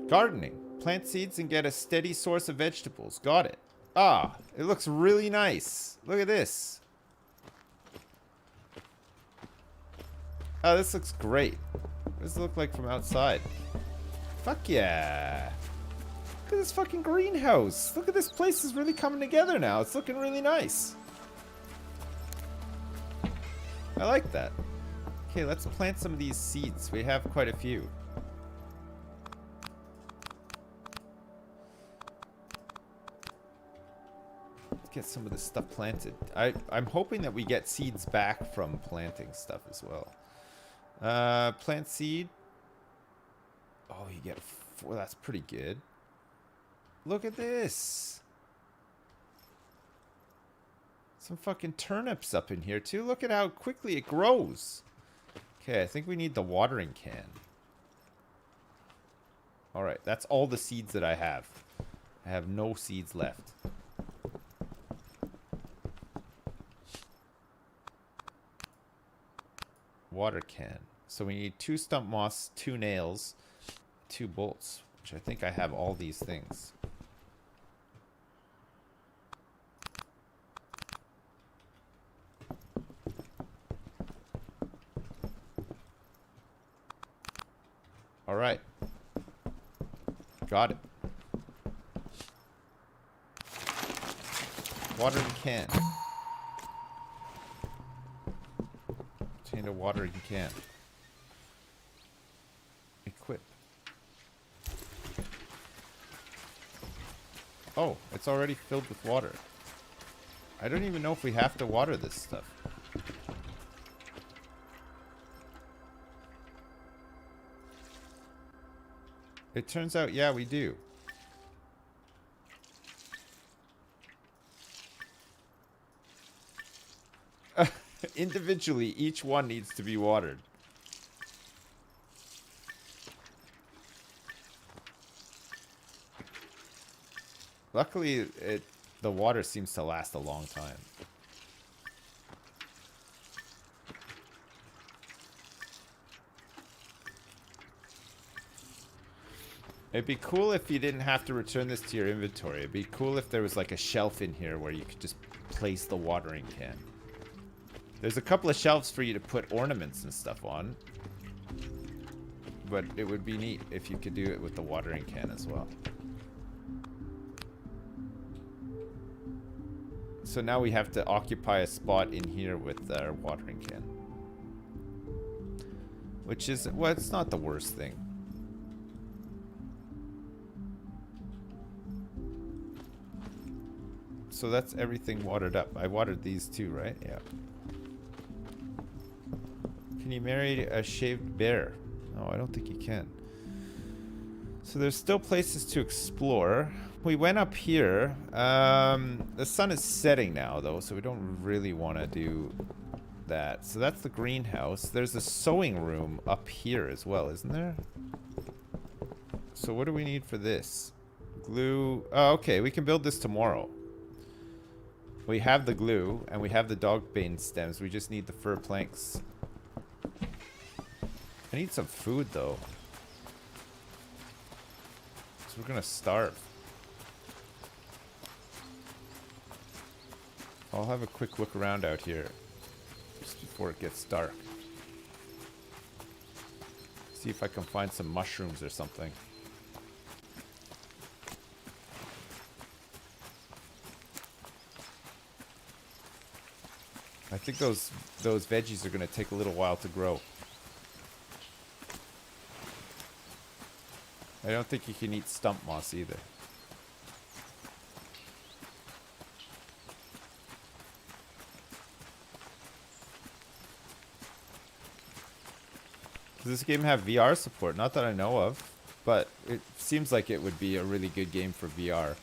Gardening. Plant seeds and get a steady source of vegetables. Got it. Ah, it looks really nice. Look at this. Oh, this looks great. What does it look like from outside? Fuck yeah. Look at this fucking greenhouse. Look at this place is really coming together now. It's looking really nice. I like that. Okay, let's plant some of these seeds. We have quite a few. Let's get some of this stuff planted. I'm hoping that we get seeds back from planting stuff as well. Plant seed. Oh, you get 4. That's pretty good. Look at this. Some fucking turnips up in here too. Look at how quickly it grows. Okay, I think we need the watering can. Alright, that's all the seeds that I have. I have no seeds left. Water can. So we need 2 stump moss, 2 nails, 2 bolts, which I think I have all these things. All right. Got it. Watering can. Contain a watering can. Equip. Oh, it's already filled with water. I don't even know if we have to water this stuff. It turns out, yeah, we do. Individually, each one needs to be watered. Luckily, the water seems to last a long time. It'd be cool if you didn't have to return this to your inventory. It'd be cool if there was like a shelf in here where you could just place the watering can. There's a couple of shelves for you to put ornaments and stuff on. But it would be neat if you could do it with the watering can as well. So now we have to occupy a spot in here with our watering can. Which is, well, it's not the worst thing. So that's everything watered up. I watered these too, right? Yeah. Can you marry a shaved bear? No, I don't think you can. So there's still places to explore. We went up here. The sun is setting now, though, so we don't really want to do that. So that's the greenhouse. There's a sewing room up here as well, isn't there? So what do we need for this? Glue. Oh, okay. We can build this tomorrow. We have the glue, and we have the dogbane stems. We just need the fir planks. I need some food, though. So we're gonna starve. I'll have a quick look around out here just before it gets dark. See if I can find some mushrooms or something. I think those veggies are going to take a little while to grow. I don't think you can eat stump moss either. Does this game have VR support? Not that I know of, but it seems like it would be a really good game for VR.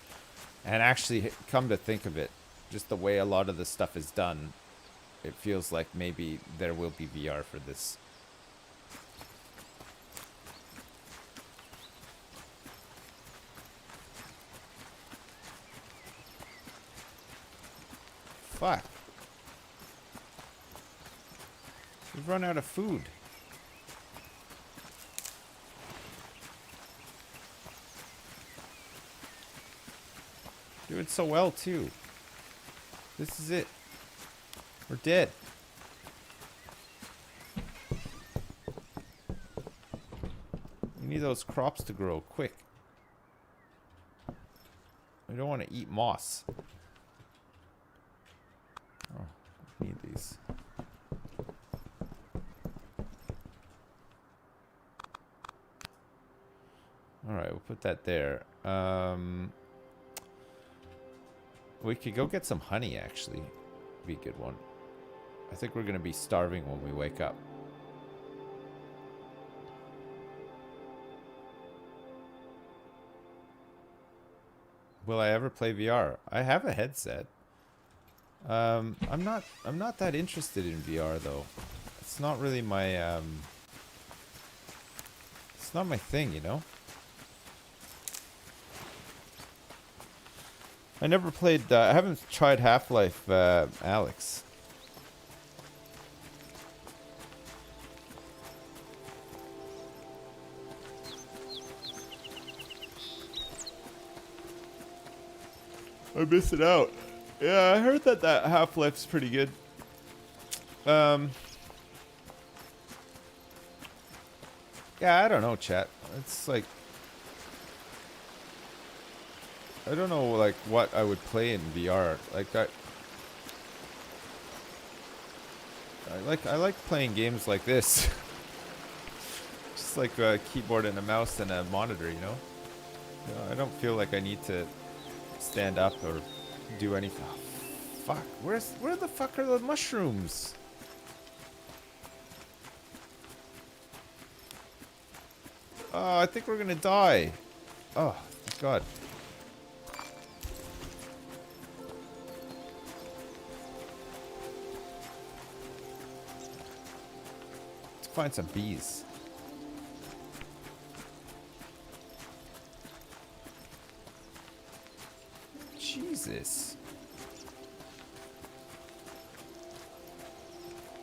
And actually, come to think of it, just the way a lot of the stuff is done, it feels like maybe there will be VR for this. Fuck. We've run out of food. Doing so well, too. This is it. We're dead. We need those crops to grow quick. We don't want to eat moss. Oh, we need these. Alright, we'll put that there. We could go get some honey, actually. Be a good one. I think we're going to be starving when we wake up. Will I ever play VR? I have a headset. I'm not that interested in VR though. It's not really my it's not my thing, you know? I never played I haven't tried Half-Life Alex. I missed it out. Yeah, I heard that Half-Life's pretty good. Yeah, I don't know, chat. It's like I don't know, like what I would play in VR. Like I like playing games like this. Just like a keyboard and a mouse and a monitor, you know? I don't feel like I need to stand up or do anything. Oh, fuck. Where the fuck are the mushrooms? Oh, I think we're gonna die. Oh, God. Let's find some bees. Jesus.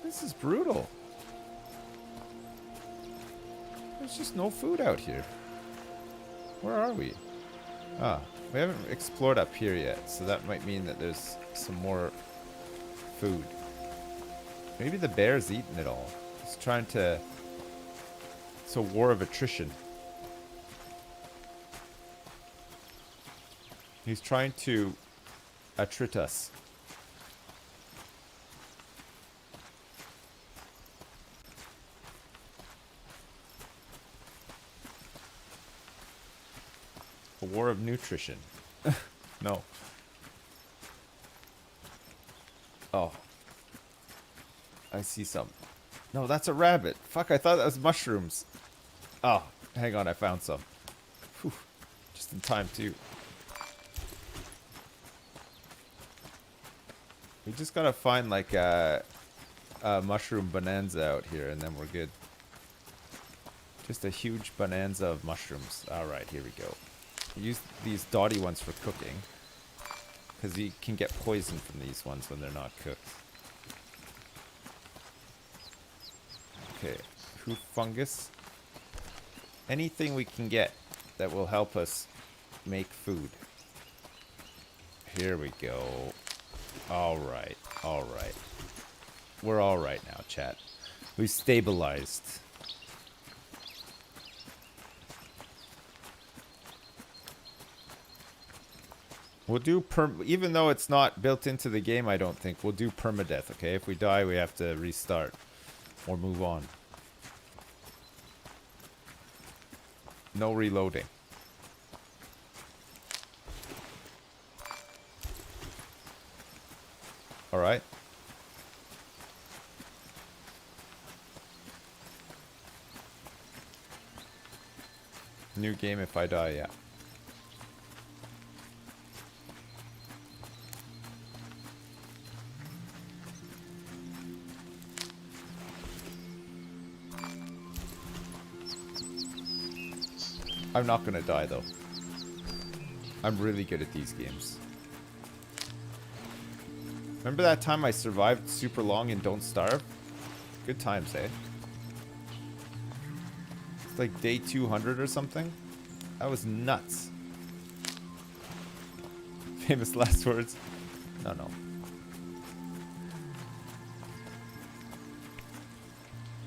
This is brutal. There's just no food out here. Where are we? Ah, we haven't explored up here yet, so that might mean that there's some more food. Maybe the bear's eating it all. It's trying to... It's a war of attrition. He's trying to attrit us. A war of nutrition. No. Oh. I see some. No, that's a rabbit. Fuck, I thought that was mushrooms. Oh, hang on, I found some. Whew. Just in time, too. We just gotta find, like, a mushroom bonanza out here, and then we're good. Just a huge bonanza of mushrooms. Alright, here we go. Use these dotty ones for cooking, because you can get poison from these ones when they're not cooked. Okay, hoof fungus. Anything we can get that will help us make food. Here we go. Alright, alright. We're alright now, chat. We've stabilized. We'll do even though it's not built into the game, I don't think. We'll do permadeath, okay? If we die, we have to restart. Or move on. No reloading. Alright. New game if I die, yeah. I'm not gonna die though. I'm really good at these games. Remember that time I survived super long and Don't Starve? Good times, eh? It's like day 200 or something. That was nuts. Famous last words. No, no.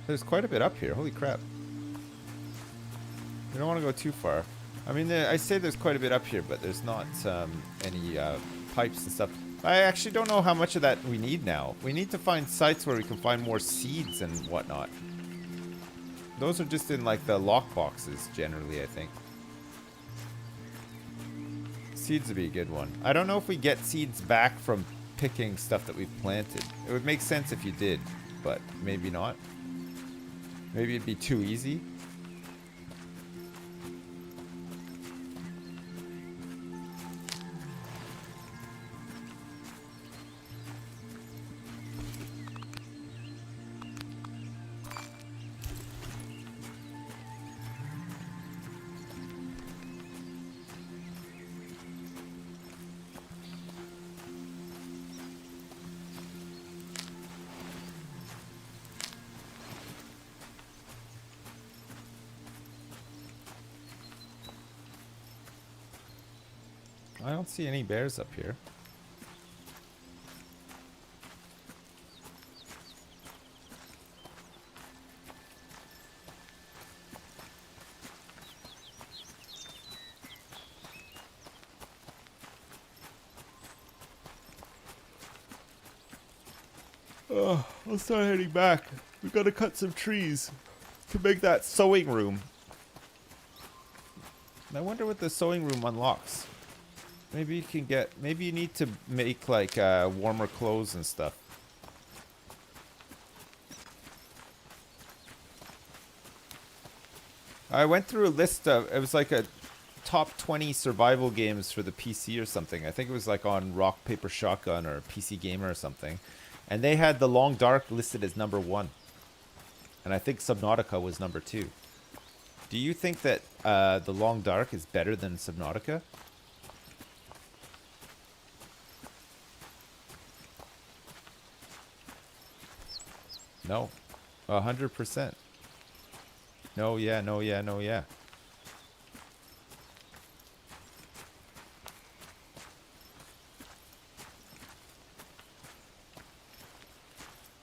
There's quite a bit up here. Holy crap. We don't want to go too far. I mean, I say there's quite a bit up here, but there's not any pipes and stuff. I actually don't know how much of that we need now. We need to find sites where we can find more seeds and whatnot. Those are just in like the lock boxes generally, I think. Seeds would be a good one. I don't know if we get seeds back from picking stuff that we've planted. It would make sense if you did, but maybe not. Maybe it'd be too easy. I don't see any bears up here. Oh, let's start heading back. We gotta cut some trees to make that sewing room. I wonder what the sewing room unlocks. Maybe you can get, maybe you need to make like warmer clothes and stuff. I went through a list of, it was like a top 20 survival games for the PC or something. I think it was like on Rock, Paper, Shotgun or PC Gamer or something. And they had The Long Dark listed as #1. And I think Subnautica was #2. Do you think that The Long Dark is better than Subnautica? No. 100%. No, yeah, no, yeah, no, yeah.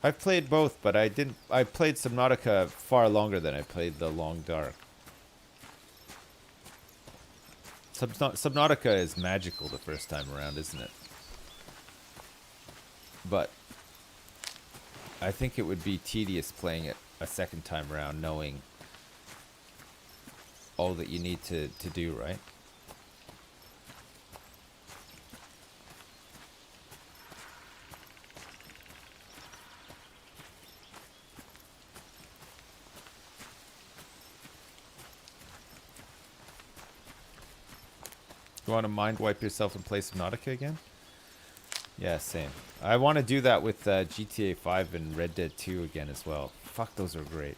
I've played both, but I played Subnautica far longer than I played The Long Dark. Subnautica is magical the first time around, isn't it? But I think it would be tedious playing it a second time around, knowing all that you need to do, right? You want to mind wipe yourself and play Subnautica again? Yeah, same. I want to do that with GTA 5 and Red Dead 2 again as well. Fuck, those are great.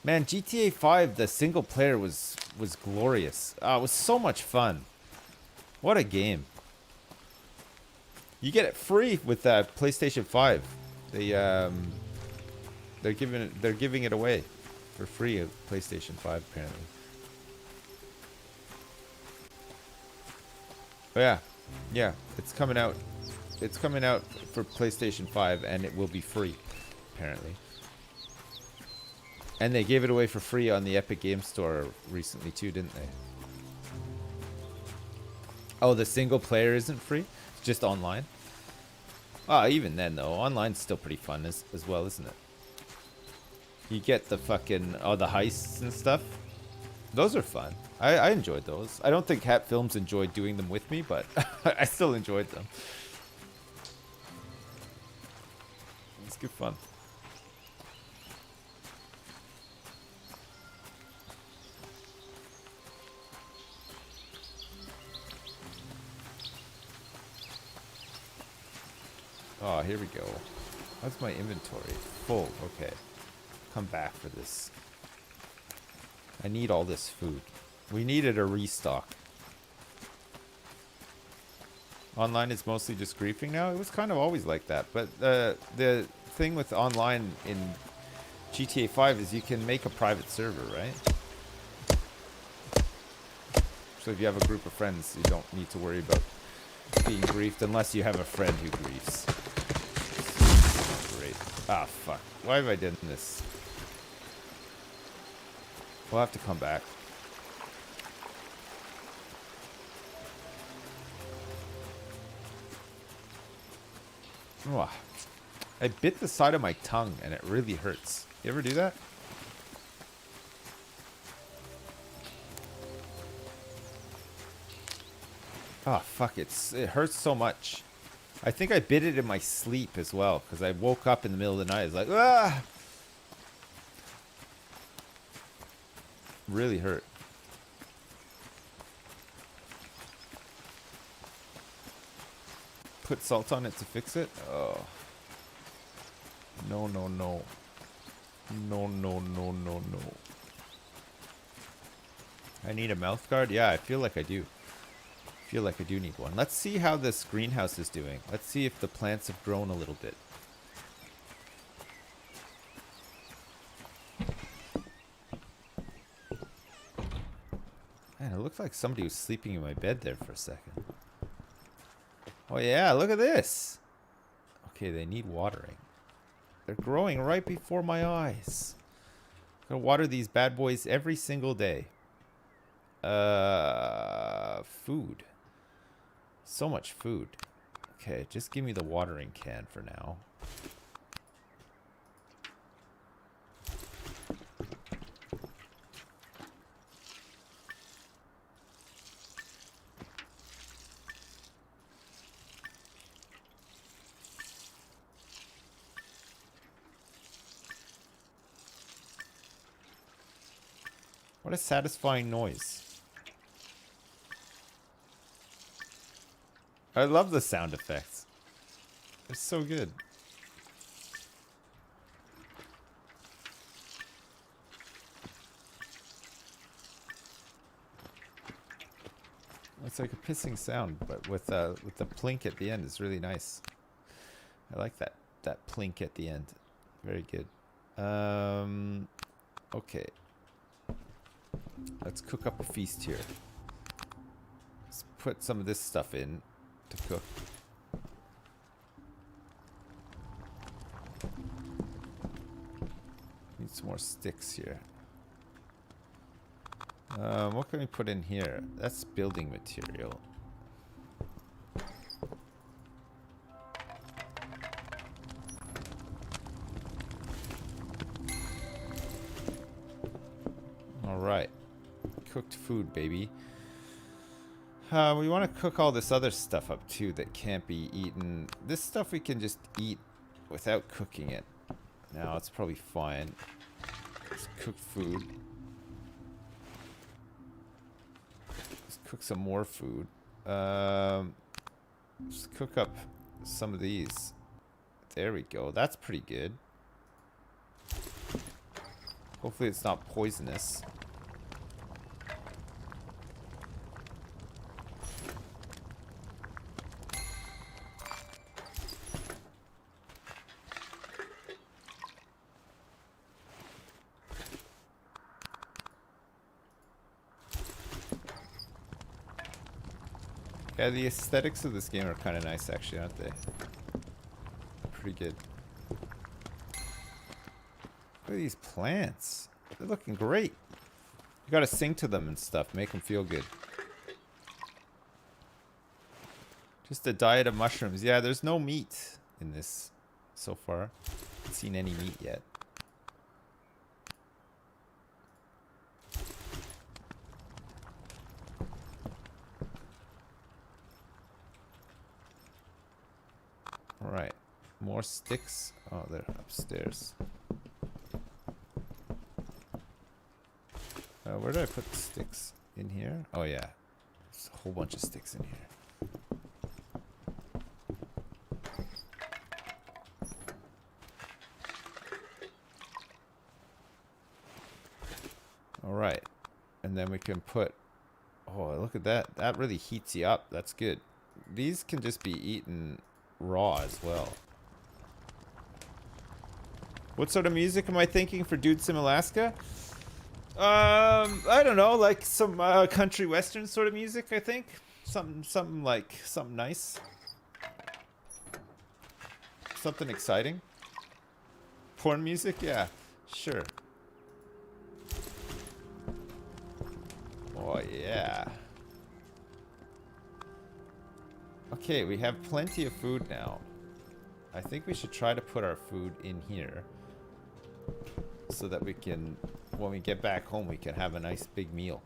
Man, GTA 5, the single player was glorious. It was so much fun. What a game. You get it free with PlayStation 5. They're giving it away for free at PlayStation 5 apparently. But yeah, it's coming out. It's coming out for PlayStation 5 and it will be free, apparently. And they gave it away for free on the Epic Game Store recently too, didn't they? Oh, the single player isn't free? It's just online? Even then though, online's still pretty fun as well, isn't it? You get the fucking, the heists and stuff. Those are fun. I enjoyed those. I don't think Hat Films enjoyed doing them with me, but I still enjoyed them. It's good fun. Oh, here we go. How's my inventory? Full. Okay. Come back for this. I need all this food. We needed a restock. Online is mostly just griefing now. It was kind of always like that. But the thing with online in GTA 5 is you can make a private server, right? So if you have a group of friends, you don't need to worry about being griefed unless you have a friend who griefs. Great. Ah, fuck. Why have I done this? We'll have to come back. Oh, I bit the side of my tongue and it really hurts. You ever do that? Oh, fuck. It hurts so much. I think I bit it in my sleep as well because I woke up in the middle of the night. It's like, ah! Really hurt. Put salt on it to fix it? Oh. No, no, no. No, no, no, no, no. I need a mouth guard? Yeah, I feel like I do. I feel like I do need one. Let's see how this greenhouse is doing. Let's see if the plants have grown a little bit. Man, it looks like somebody was sleeping in my bed there for a second. Oh yeah, look at this. Okay, they need watering. They're growing right before my eyes. I'm gonna water these bad boys every single day. Food. So much food. Okay, just give me the watering can for now. What a satisfying noise. I love the sound effects. They're so good. It's like a pissing sound, but with the plink at the end is really nice. I like that plink at the end. Very good. Okay. Let's cook up a feast here. Let's put some of this stuff in to cook. Need some more sticks here. What can we put in here? That's building material. Alright. Cooked food, baby. We want to cook all this other stuff up too that can't be eaten. This stuff we can just eat without cooking it. Now it's probably fine. Let's cook food. Let's cook some more food. Let's cook up some of these. There we go. That's pretty good. Hopefully it's not poisonous. Yeah, the aesthetics of this game are kind of nice, actually, aren't they? Pretty good. Look at these plants. They're looking great. You gotta sing to them and stuff, make them feel good. Just a diet of mushrooms. Yeah, there's no meat in this so far. I haven't seen any meat yet. Alright. More sticks. Oh, they're upstairs. Where did I put the sticks? In here? Oh, yeah. There's a whole bunch of sticks in here. Alright. And then we can put... Oh, look at that. That really heats you up. That's good. these can just be eaten raw as well. What sort of music am I thinking for Dude Sim Alaska? I don't know, like some country western sort of music, I think. Something nice. Something exciting. Porn music? Yeah, sure. Oh, yeah. Okay, we have plenty of food now. I think we should try to put our food in here so that we can, when we get back home, we can have a nice big meal.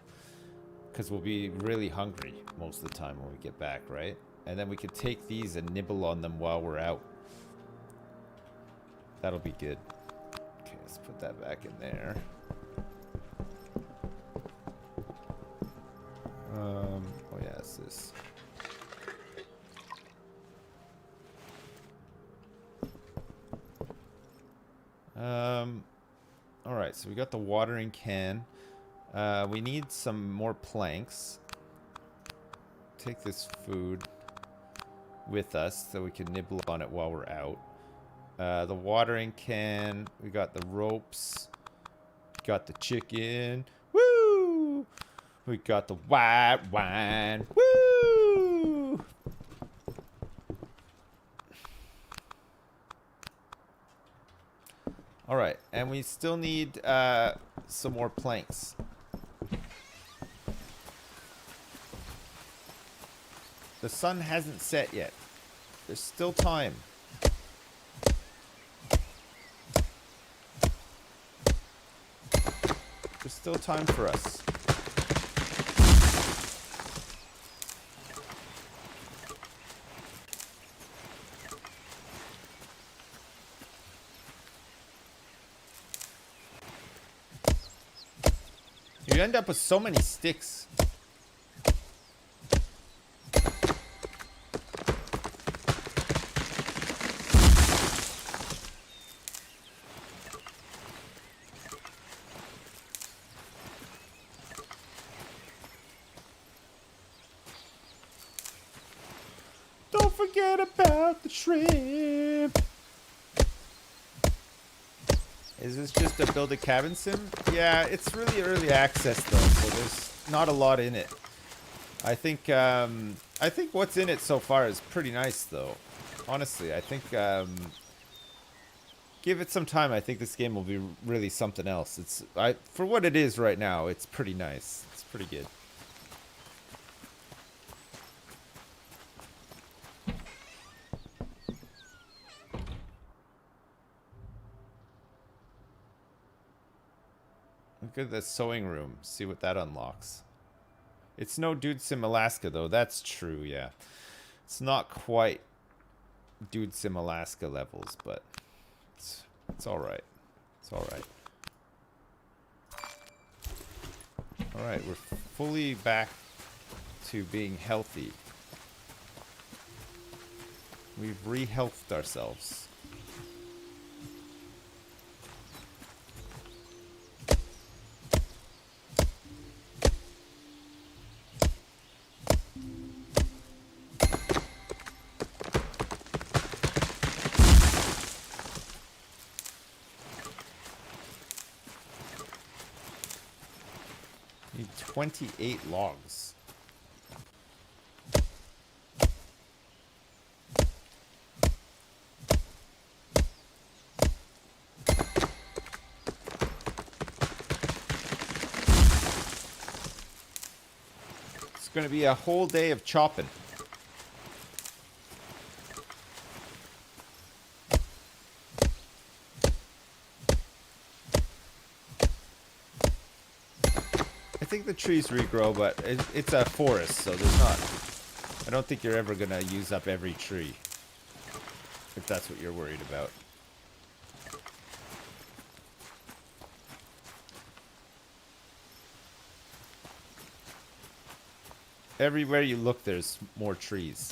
Because we'll be really hungry most of the time when we get back, right? And then we can take these and nibble on them while we're out. That'll be good. Okay, let's put that back in there. Oh yeah, it's this. Alright, so we got the watering can. We need some more planks. Take this food with us so we can nibble on it while we're out. The watering can. We got the ropes. Got the chicken. Woo! We got the white wine. Woo! Alright, and we still need some more planks. The sun hasn't set yet. There's still time. There's still time for us. You end up with so many sticks. Don't forget about the shrimp. Is this just a build a cabin sim? Yeah, it's really early access though, so there's not a lot in it. I think what's in it so far is pretty nice though. Honestly, I think give it some time. I think this game will be really something else. For what it is right now, it's pretty nice. It's pretty good. Look at the sewing room. See what that unlocks. It's no Dude Sim Alaska, though. That's true, yeah. It's not quite Dude Sim Alaska levels, but it's alright. It's alright. Alright, we're fully back to being healthy. We've re-healthed ourselves. Need 28 logs. It's going to be a whole day of chopping. I think the trees regrow, but it's a forest, so there's not... I don't think you're ever going to use up every tree. If that's what you're worried about. Everywhere you look, there's more trees.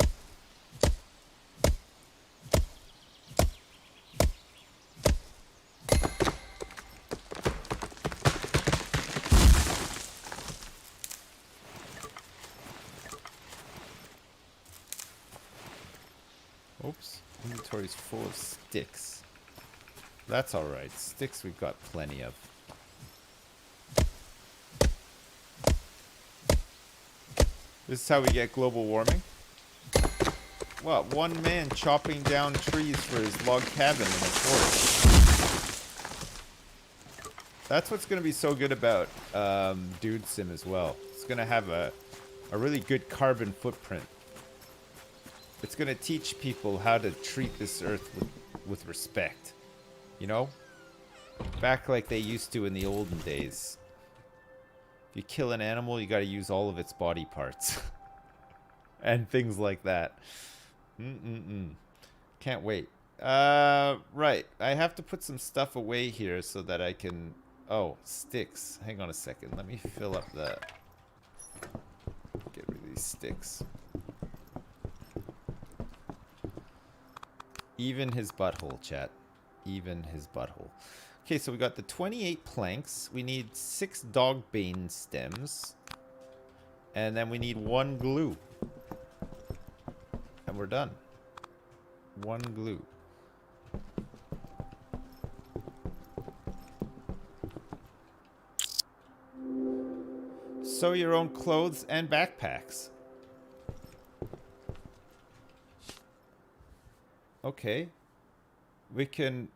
is full of sticks. That's alright. Sticks we've got plenty of. This is how we get global warming. What? One man chopping down trees for his log cabin in the forest. That's what's going to be so good about Dude Sim as well. It's going to have a really good carbon footprint. It's going to teach people how to treat this earth with respect. You know? Back like they used to in the olden days. If you kill an animal, you got to use all of its body parts. And things like that. Can't wait. Right. I have to put some stuff away here so that I can... Oh, sticks. Hang on a second. Let me fill up the... Get rid of these sticks. Even his butthole, chat. Even his butthole. Okay, so we got the 28 planks. We need 6 dog bane stems. And then we need 1 glue. And we're done. 1 glue. Sew your own clothes and backpacks. Okay. We can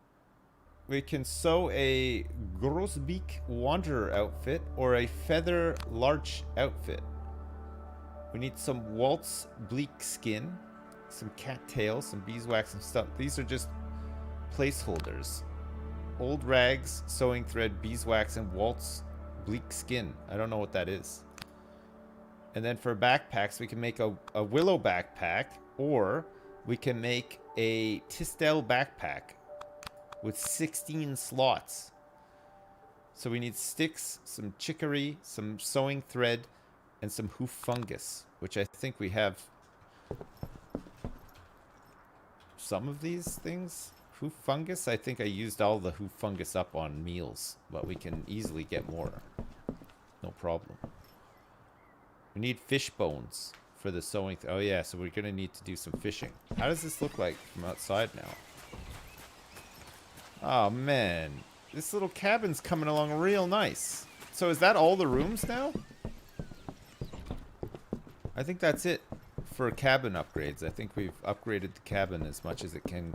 sew a Grosbeak Wanderer outfit or a Feather Larch outfit. We need some Waltz Bleak Skin, some cattail, some beeswax and stuff. These are just placeholders. Old rags, sewing thread, beeswax, and Waltz Bleak Skin. I don't know what that is. And then for backpacks, we can make a willow backpack, or we can make a Tistel backpack with 16 slots. So we need sticks, some chicory, some sewing thread, and some hoof fungus, which I think we have some of these things. Hoof fungus, I think I used all the hoof fungus up on meals, but we can easily get more. No problem. We need fish bones for the sewing. Oh yeah, so we're gonna need to do some fishing. How does this look like from outside now? Oh man, this little cabin's coming along real nice. So is that all the rooms now? I think that's it for cabin upgrades. I think we've upgraded the cabin as much as it can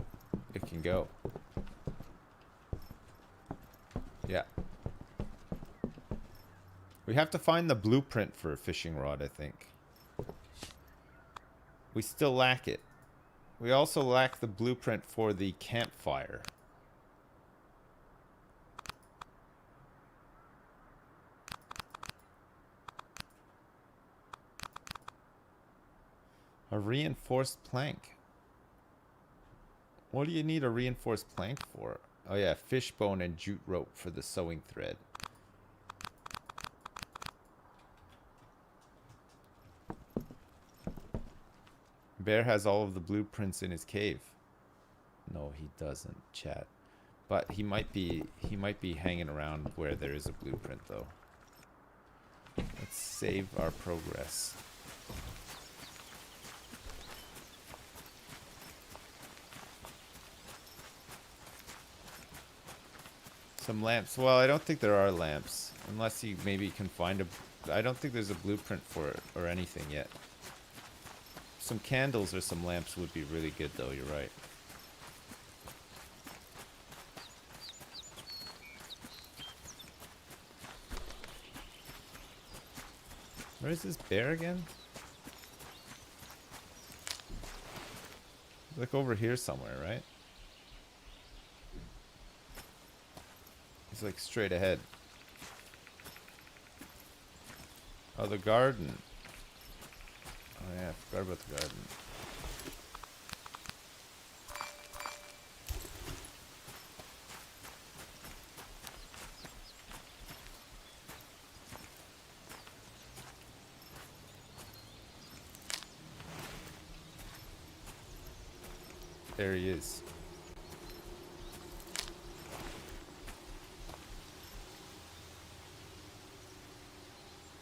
go. Yeah. We have to find the blueprint for a fishing rod, I think. We still lack it. We also lack the blueprint for the campfire. A reinforced plank. What do you need a reinforced plank for? Oh yeah, fishbone and jute rope for the sewing thread. Bear has all of the blueprints in his cave. No, he doesn't, chat. But he might be hanging around where there is a blueprint though. Let's save our progress. Some lamps. Well, I don't think there are lamps. Unless you maybe can find a... I don't think there's a blueprint for it or anything yet. Some candles or some lamps would be really good though, you're right. Where is this bear again? Like over here somewhere, right? He's like straight ahead. Oh, the garden. Oh yeah, I forgot about the garden. There he is.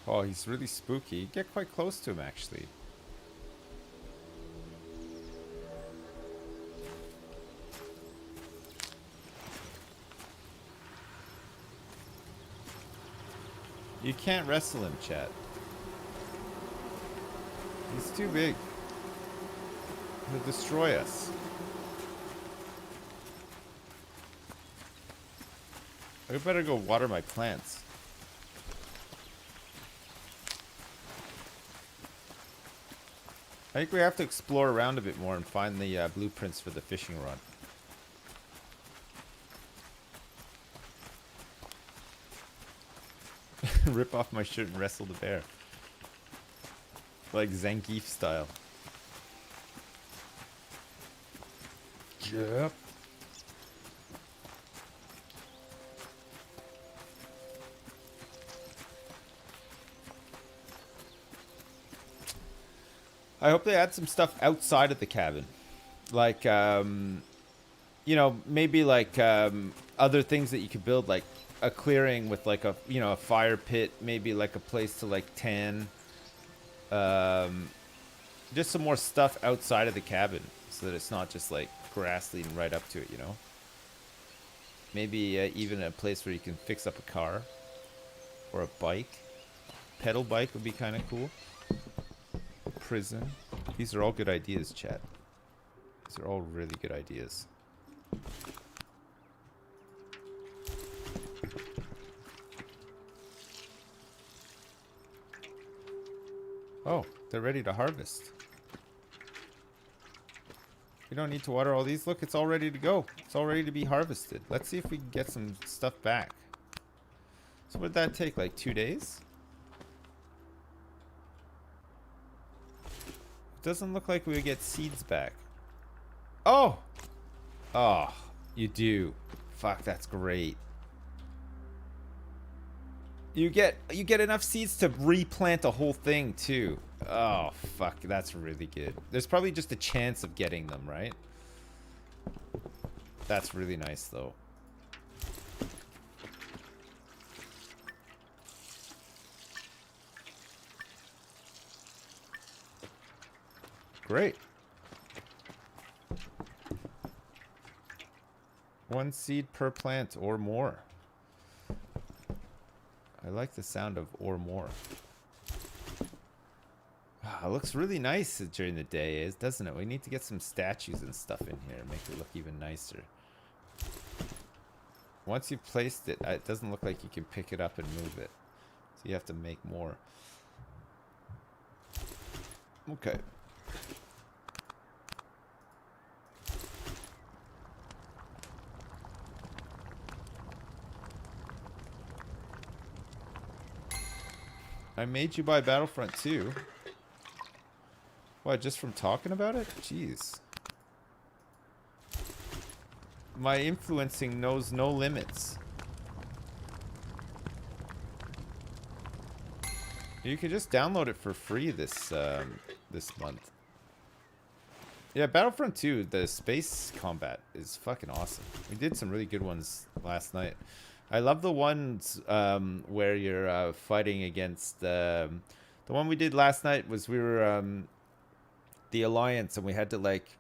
Oh, he's really spooky. Get quite close to him, actually. You can't wrestle him, chat. He's too big. He'll destroy us. I better go water my plants. I think we have to explore around a bit more and find the blueprints for the fishing rod. Rip off my shirt and wrestle the bear. Like Zangief style. Yep. I hope they add some stuff outside of the cabin. Like, you know, maybe like other things that you could build, like a clearing with like a, you know, a fire pit, maybe like a place to like tan. Just some more stuff outside of the cabin so that it's not just like grass leading right up to it, you know? Maybe even a place where you can fix up a car or a bike. Pedal bike would be kind of cool. Prison. These are all good ideas, chat. These are all really good ideas. Oh, they're ready to harvest. We don't need to water all these. Look, it's all ready to go. It's all ready to be harvested. Let's see if we can get some stuff back. So what did that take, like 2 days? Doesn't look like we would get seeds back. Oh! Oh, you do. Fuck, that's great. You get enough seeds to replant a whole thing too. Oh, fuck, that's really good. There's probably just a chance of getting them, right? That's really nice though. Great. 1 seed per plant or more. I like the sound of or more. Wow, it looks really nice during the day, doesn't it? We need to get some statues and stuff in here, make it look even nicer. Once you've placed it, it doesn't look like you can pick it up and move it. So you have to make more. Okay. I made you buy Battlefront 2. What, just from talking about it? Jeez. My influencing knows no limits. You could just download it for free this this month. Yeah, Battlefront 2, the space combat is fucking awesome. We did some really good ones last night. I love the ones where you're fighting against... the one we did last night was we were the Alliance, and we had to like...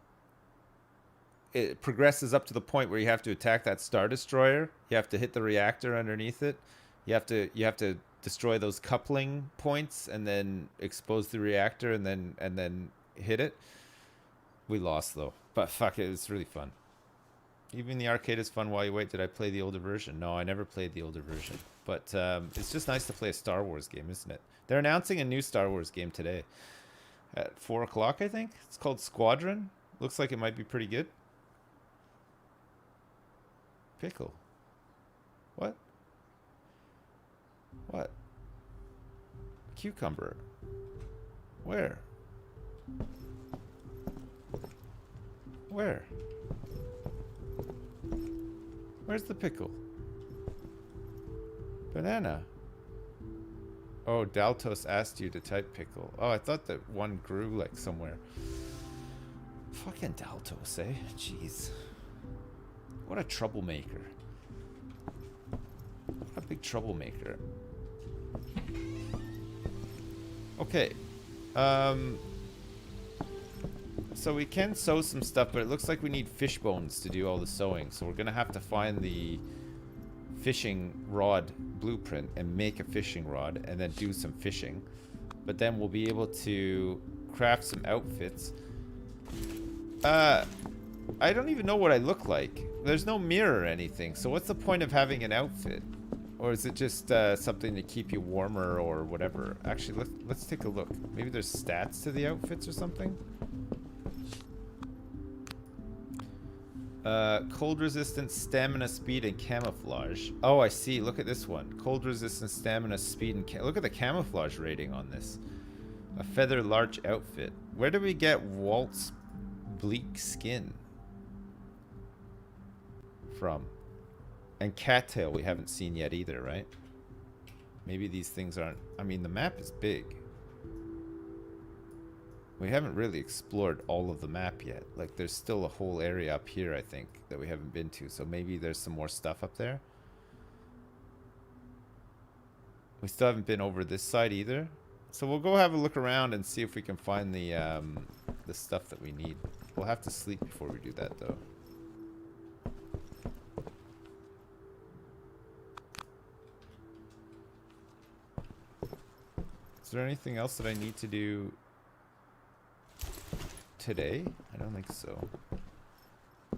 It progresses up to the point where you have to attack that Star Destroyer. You have to hit the reactor underneath it. You have to destroy those coupling points and then expose the reactor and then hit it. We lost though, but fuck it, was really fun. Even the arcade is fun while you wait. Did I play the older version? No, I never played the older version. But it's just nice to play a Star Wars game, isn't it? They're announcing a new Star Wars game today at 4 o'clock, I think. It's called Squadron. Looks like it might be pretty good. Pickle. What? What? Cucumber. Where? Where? Where's the pickle? Banana. Oh, Daltos asked you to type pickle. Oh, I thought that one grew like somewhere. Fucking Daltos, eh? Jeez. What a troublemaker. What a big troublemaker. Okay. So we can sew some stuff, but it looks like we need fish bones to do all the sewing. So we're going to have to find the fishing rod blueprint and make a fishing rod and then do some fishing. But then we'll be able to craft some outfits. I don't even know what I look like. There's no mirror or anything, so what's the point of having an outfit? Or is it just something to keep you warmer or whatever? Actually, let's take a look. Maybe there's stats to the outfits or something? Cold resistance, stamina, speed, and camouflage. Oh, I see. Look at this one. Cold resistance, stamina, speed, and look at the camouflage rating on this. A feather large outfit. Where do we get Walt's bleak skin from? And cattail we haven't seen yet either, right? Maybe these things aren't... I mean, the map is big. We haven't really explored all of the map yet. Like, there's still a whole area up here, I think, that we haven't been to. So maybe there's some more stuff up there. We still haven't been over this side either. So we'll go have a look around and see if we can find the stuff that we need. We'll have to sleep before we do that, though. Is there anything else that I need to do today? I don't think so.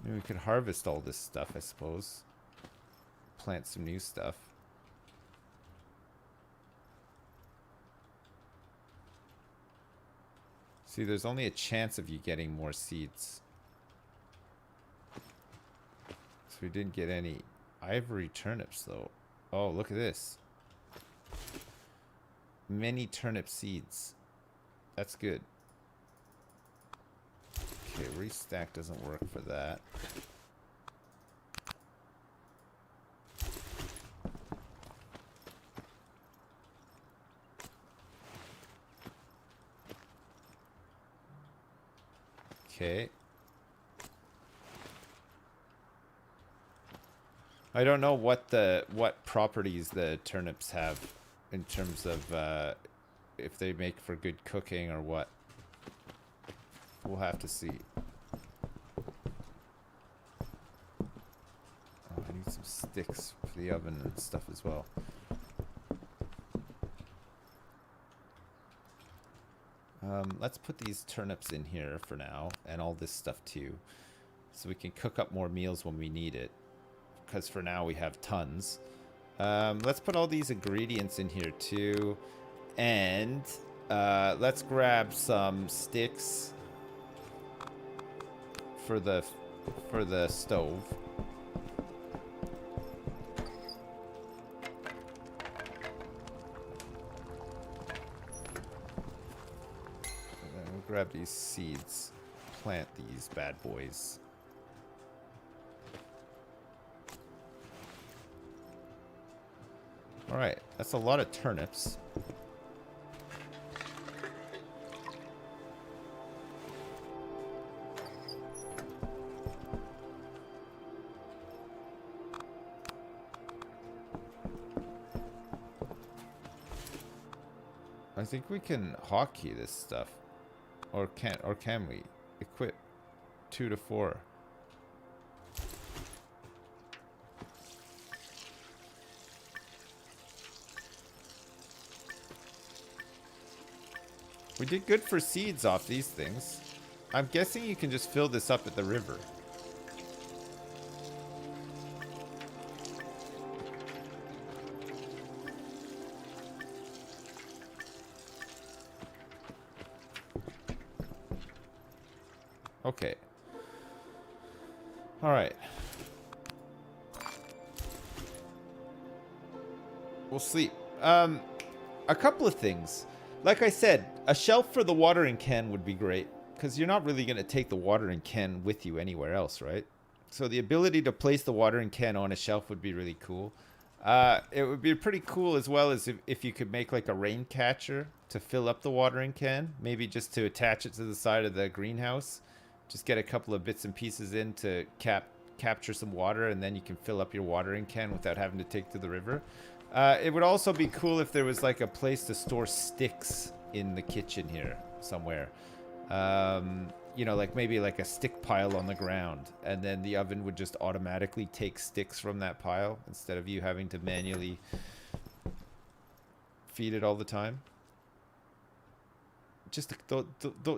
Maybe we could harvest all this stuff, I suppose. Plant some new stuff. See, there's only a chance of you getting more seeds. So we didn't get any ivory turnips, though. Oh, look at this. Many turnip seeds. That's good. Okay, restack doesn't work for that. Okay. I don't know what properties the turnips have in terms of if they make for good cooking or what. We'll have to see. Oh, I need some sticks for the oven and stuff as well. Let's put these turnips in here for now, and all this stuff too, so we can cook up more meals when we need it, because for now we have tons. Let's put all these ingredients in here too, and let's grab some sticks for the stove. Grab these seeds, plant these bad boys. All right, that's a lot of turnips. I think we can hotkey this stuff. Or can we equip 2 to 4? We did good for seeds off these things. I'm guessing you can just fill this up at the river. Okay. All right. We'll sleep. A couple of things. Like I said, a shelf for the watering can would be great, because you're not really going to take the watering can with you anywhere else, right? So the ability to place the watering can on a shelf would be really cool. It would be pretty cool as well as if you could make like a rain catcher to fill up the watering can, maybe just to attach it to the side of the greenhouse. Just get a couple of bits and pieces in to capture some water, and then you can fill up your watering can without having to take to the river. It would also be cool if there was like a place to store sticks in the kitchen here somewhere. you know, like maybe like a stick pile on the ground, and then the oven would just automatically take sticks from that pile instead of you having to manually feed it all the time. Just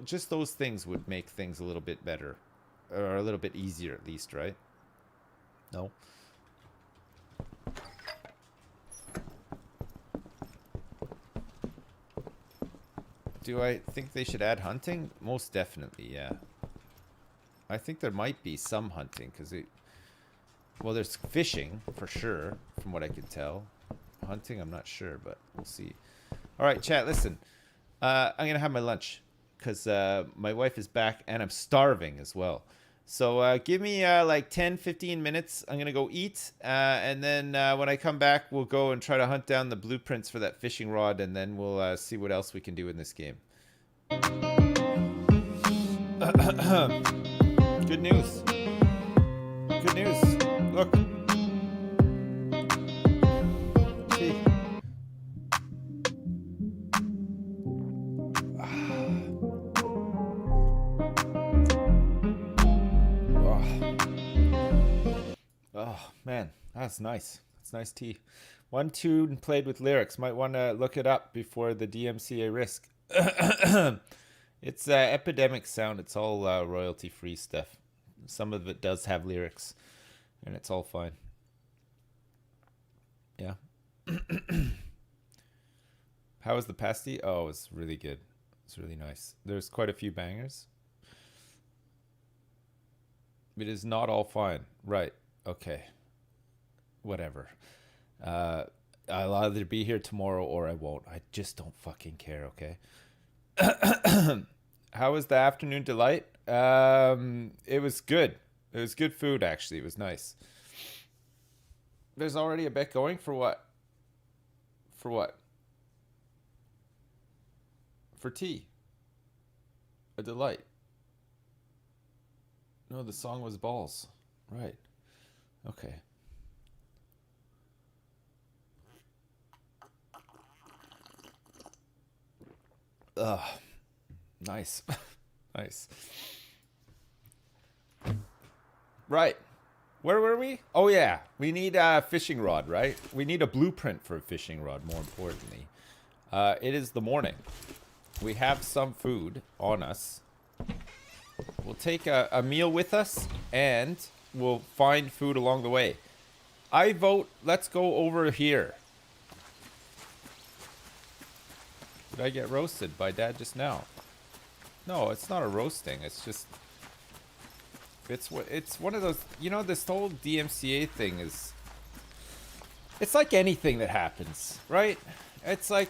just those things would make things a little bit better, or a little bit easier at least, right? No. Do I think they should add hunting? Most definitely, yeah. I think there might be some hunting, because it... Well, there's fishing, for sure, from what I can tell. Hunting, I'm not sure, but we'll see. Alright, chat, listen. I'm going to have my lunch, because my wife is back, and I'm starving as well. So give me like 10, 15 minutes. I'm going to go eat, and then when I come back, we'll go and try to hunt down the blueprints for that fishing rod, and then we'll see what else we can do in this game. Good news. Good news. Look. See. Oh, man. That's nice. That's nice tea. One tune played with lyrics. Might want to look it up before the DMCA risk. It's Epidemic Sound. It's all royalty-free stuff. Some of it does have lyrics, and it's all fine. Yeah. How was the pasty? Oh, it was really good. It's really nice. There's quite a few bangers. It is not all fine. Right. Okay. Whatever. I'll either be here tomorrow or I won't. I just don't fucking care, okay? How was the afternoon delight? It was good. It was good food, actually. It was nice. There's already a bet going for what? For what? For tea. A delight. No, the song was balls. Right. Okay. Ugh. Nice. Nice. Right. Where were we? Oh, yeah. We need a fishing rod, right? We need a blueprint for a fishing rod, more importantly. It is the morning. We have some food on us. We'll take a meal with us, and we'll find food along the way. I vote, let's go over here. Did I get roasted by Dad just now? No, it's not a roasting. It's just... It's one of those... You know, this whole DMCA thing is... It's like anything that happens, right? It's like...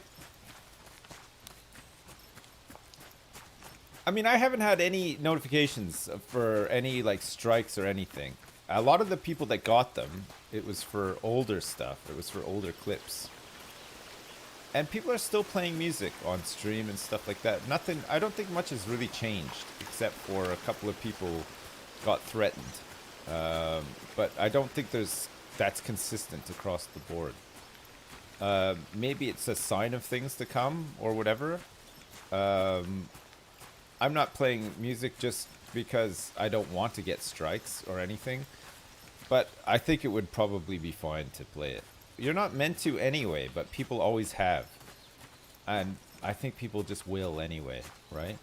I mean, I haven't had any notifications for any, like, strikes or anything. A lot of the people that got them, it was for older stuff. It was for older clips. And people are still playing music on stream and stuff like that. Nothing, I don't think much has really changed, except for a couple of people got threatened. But I don't think that's consistent across the board. Maybe it's a sign of things to come, or whatever. I'm not playing music just because I don't want to get strikes or anything. But I think it would probably be fine to play it. You're not meant to anyway, but people always have. And I think people just will anyway, right?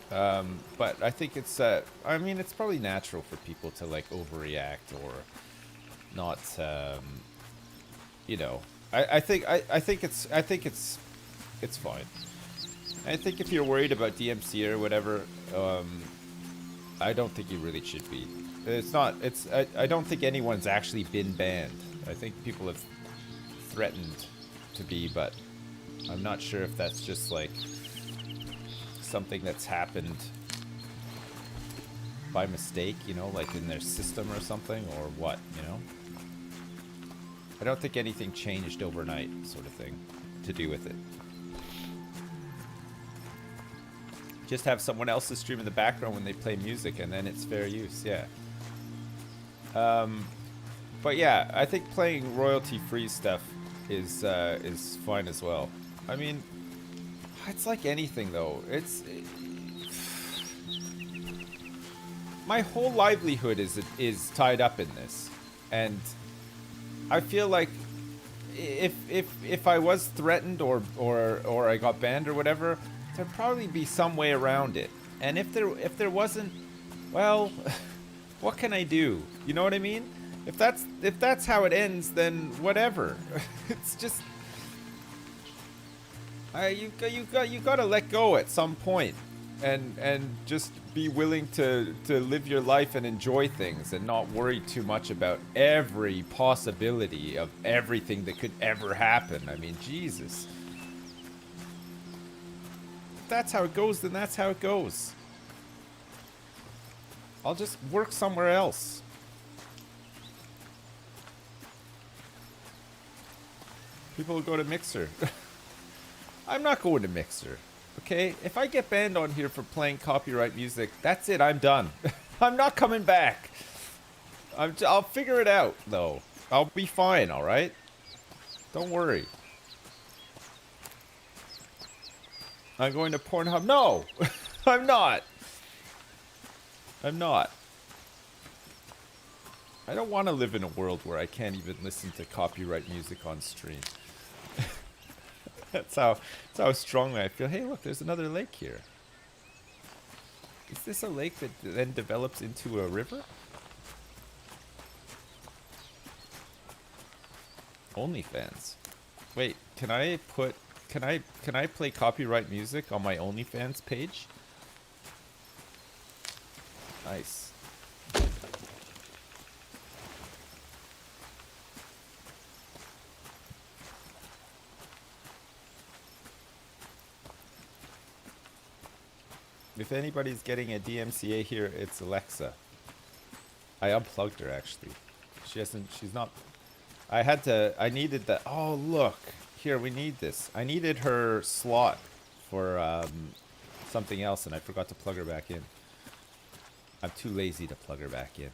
But I think it's, I mean, it's probably natural for people to, like, overreact or not, you know. I think it's fine. I think if you're worried about DMC or whatever, I don't think you really should be. It's not, I don't think anyone's actually been banned. I think people have threatened to be, but I'm not sure if that's just like something that's happened by mistake, you know, like in their system or something, or what, you know? I don't think anything changed overnight, sort of thing, to do with it. Just have someone else's stream in the background when they play music, and then it's fair use, yeah. But yeah, I think playing royalty-free stuff is fine as well. I mean, it's like anything though. My whole livelihood is tied up in this, and I feel like if I was threatened or I got banned or whatever, there'd probably be some way around it. And if there wasn't, well, what can I do? You know what I mean? If that's how it ends, then whatever. It's just you gotta let go at some point, and just be willing to live your life and enjoy things and not worry too much about every possibility of everything that could ever happen. I mean, Jesus. If that's how it goes, then that's how it goes. I'll just work somewhere else. People will go to Mixer. I'm not going to Mixer. Okay? If I get banned on here for playing copyright music, that's it. I'm done. I'm not coming back. I'll figure it out, though. I'll be fine, alright? Don't worry. I'm going to Pornhub. No! I'm not. I'm not. I don't want to live in a world where I can't even listen to copyright music on stream. That's how strongly I feel. Hey, look, there's another lake here. Is this a lake that then develops into a river? OnlyFans. Wait, can I play copyright music on my OnlyFans page? Nice. If anybody's getting a DMCA here, it's Alexa. I unplugged her actually. She's not. I needed the, oh look, here we need this. I needed her slot for something else and I forgot to plug her back in. I'm too lazy to plug her back in.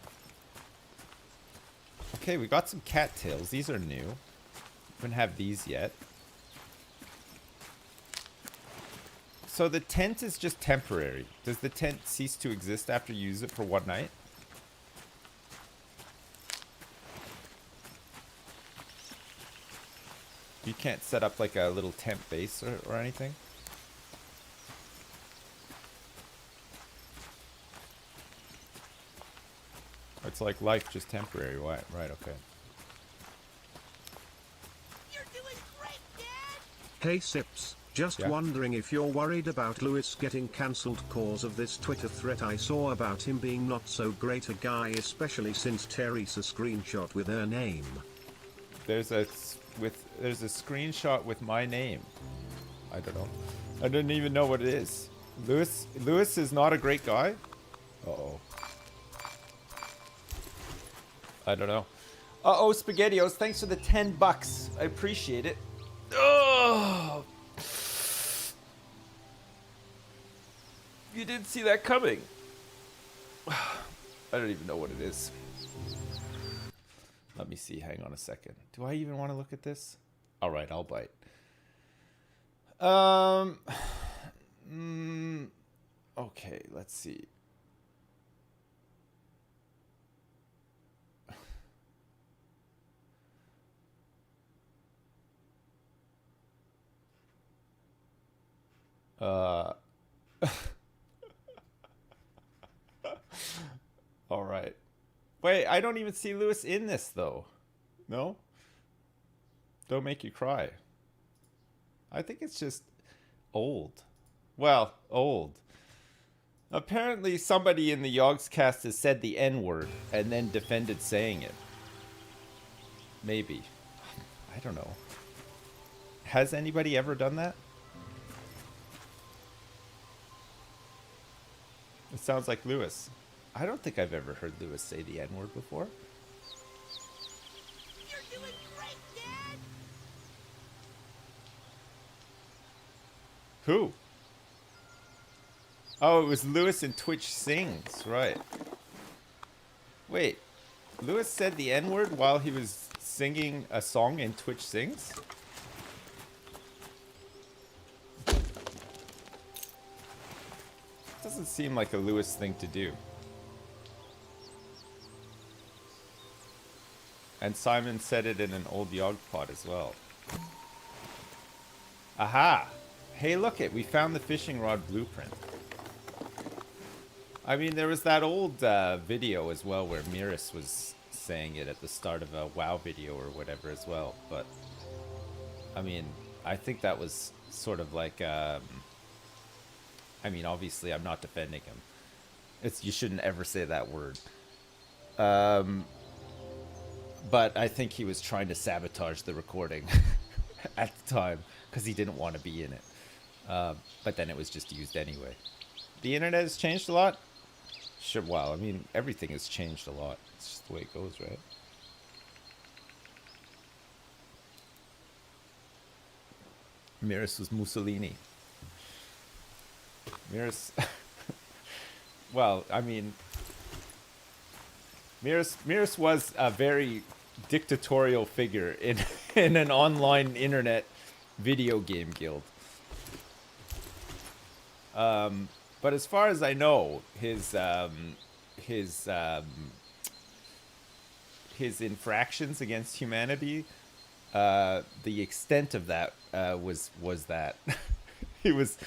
Okay, we got some cattails. These are new. Haven't have these yet. So the tent is just temporary. Does the tent cease to exist after you use it for one night? You can't set up like a little tent base or anything? It's like life, just temporary. Right, okay. You're doing great, Dad! Hey Sips, just wondering if you're worried about Lewis getting cancelled cause of this Twitter threat I saw about him being not so great a guy, especially since Teresa screenshot with her name. There's a screenshot with my name. I don't know. I didn't even know what it is. Lewis is not a great guy? Uh-oh. I don't know. Uh-oh, SpaghettiOs, thanks for the $10. I appreciate it. Oh! You didn't see that coming. I don't even know what it is. Let me see. Hang on a second. Do I even want to look at this? All right, I'll bite. Okay, let's see. All right. Wait, I don't even see Lewis in this, though. No? Don't make you cry. I think it's just old. Well, old. Apparently somebody in the Yogscast has said the N-word and then defended saying it. Maybe. I don't know. Has anybody ever done that? It sounds like Lewis. I don't think I've ever heard Lewis say the N-word before. You're doing great, Dad! Who? Oh, it was Lewis in Twitch Sings, right. Wait. Lewis said the N-word while he was singing a song in Twitch Sings? Doesn't seem like a Lewis thing to do. And Simon said it in an old Yogg pod as well. Aha! Hey, look it, we found the fishing rod blueprint. I mean, there was that old video as well where Miris was saying it at the start of a WoW video or whatever as well. But, I mean, I think that was sort of like, I mean, obviously I'm not defending him. You shouldn't ever say that word. But I think he was trying to sabotage the recording at the time because he didn't want to be in it. But then it was just used anyway. The internet has changed a lot? Sure, wow, I mean, everything has changed a lot. It's just the way it goes, right? Miris was Mussolini. Miris... well, I mean... Miris was a very dictatorial figure in an online internet video game guild. But as far as I know, his infractions against humanity, the extent of that was that he was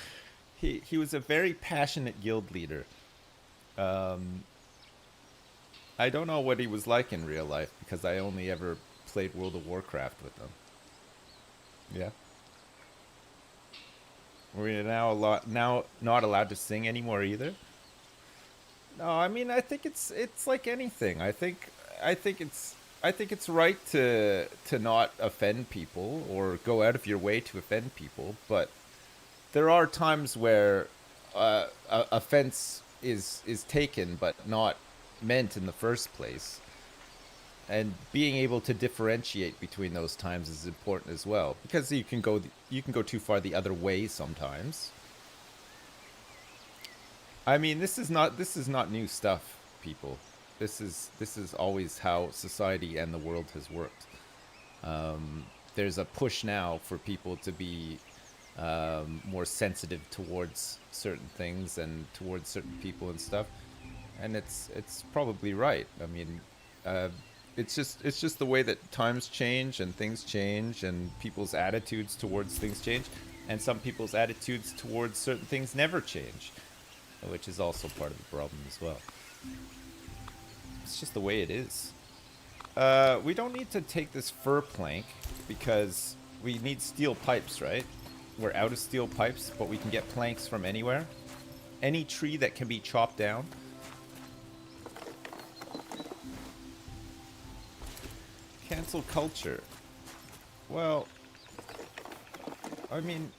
a very passionate guild leader. I don't know what he was like in real life because I only ever played World of Warcraft with him. Yeah. We're now not allowed to sing anymore either. No, I mean I think it's like anything. I think it's right to not offend people or go out of your way to offend people, but there are times where offense is taken but not meant in the first place. And being able to differentiate between those times is important as well, because you can go too far the other way sometimes. I mean, this is not new stuff, people. This is always how society and the world has worked. There's a push now for people to be more sensitive towards certain things and towards certain people and stuff, and it's probably right. I mean. It's just the way that times change and things change and people's attitudes towards things change, and some people's attitudes towards certain things never change, which is also part of the problem as well. It's just the way it is. We don't need to take this fir plank because we need steel pipes, right? We're out of steel pipes, but we can get planks from anywhere. Any tree that can be chopped down. Cancel culture. Well, I mean,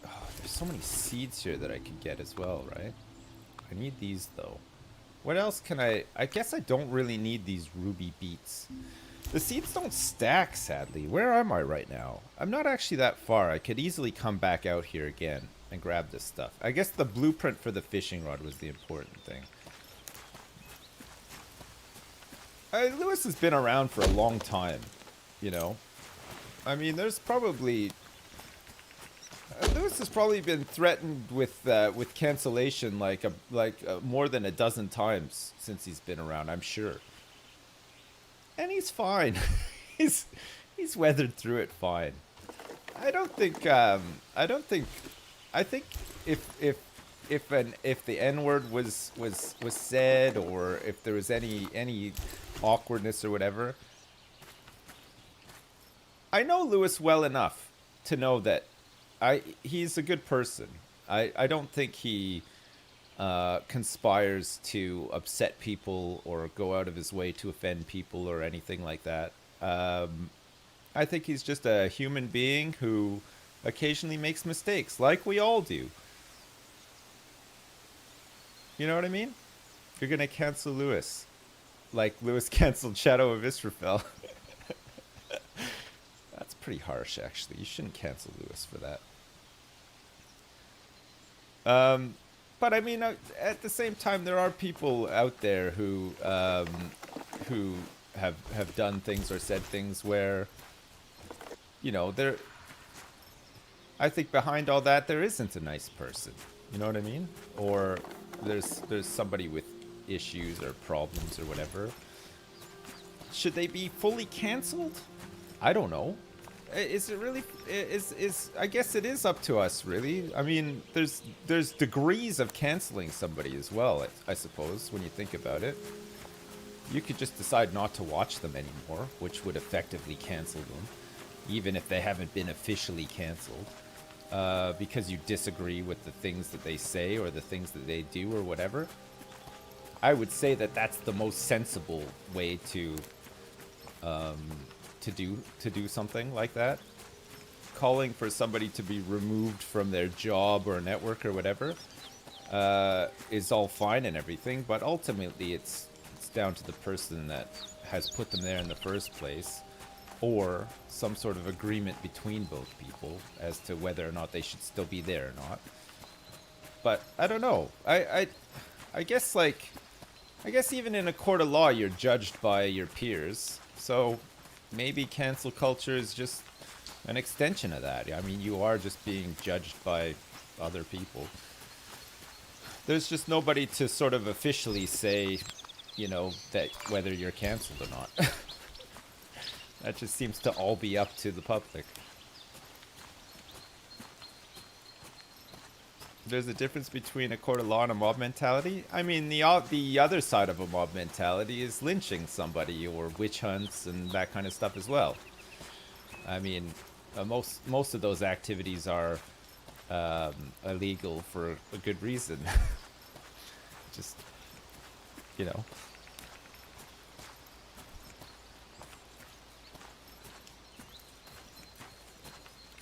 there's so many seeds here that I could get as well, right? I need these though. What else can I guess I don't really need these ruby beets. The seeds don't stack, sadly. Where am I right now? I'm not actually that far. I could easily come back out here again and grab this stuff. I guess the blueprint for the fishing rod was the important thing. Lewis has been around for a long time, you know. I mean, there's probably Lewis has probably been threatened with cancellation like more than a dozen times since he's been around, I'm sure. And he's fine. he's weathered through it fine. I think if the N-word was said, or if there was any awkwardness or whatever, I know Lewis well enough to know that he's a good person. I don't think he conspires to upset people or go out of his way to offend people or anything like that. I think he's just a human being who occasionally makes mistakes, like we all do. You know what I mean? You're gonna cancel Lewis, like Lewis canceled Shadow of Israfel. That's pretty harsh, actually. You shouldn't cancel Lewis for that. But I mean, at the same time, there are people out there who who have done things or said things where, you know, they're. I think behind all that there isn't a nice person. You know what I mean? Or there's somebody with issues or problems or whatever. Should they be fully canceled? I don't know. Is it really? Is I guess it is up to us, really. I mean, there's degrees of canceling somebody as well. I suppose when you think about it, you could just decide not to watch them anymore, which would effectively cancel them, even if they haven't been officially canceled, because you disagree with the things that they say or the things that they do or whatever. I would say that that's the most sensible way to do something like that. Calling for somebody to be removed from their job or network or whatever is all fine and everything, but ultimately it's down to the person that has put them there in the first place, or some sort of agreement between both people as to whether or not they should still be there or not. But I don't know. I guess even in a court of law you're judged by your peers. So maybe cancel culture is just an extension of that. I mean, you are just being judged by other people. There's just nobody to sort of officially say, you know, that whether you're canceled or not. That just seems to all be up to the public. There's a difference between a court of law and a mob mentality. I mean, the other side of a mob mentality is lynching somebody or witch hunts and that kind of stuff as well. I mean, most of those activities are illegal for a good reason. Just, you know.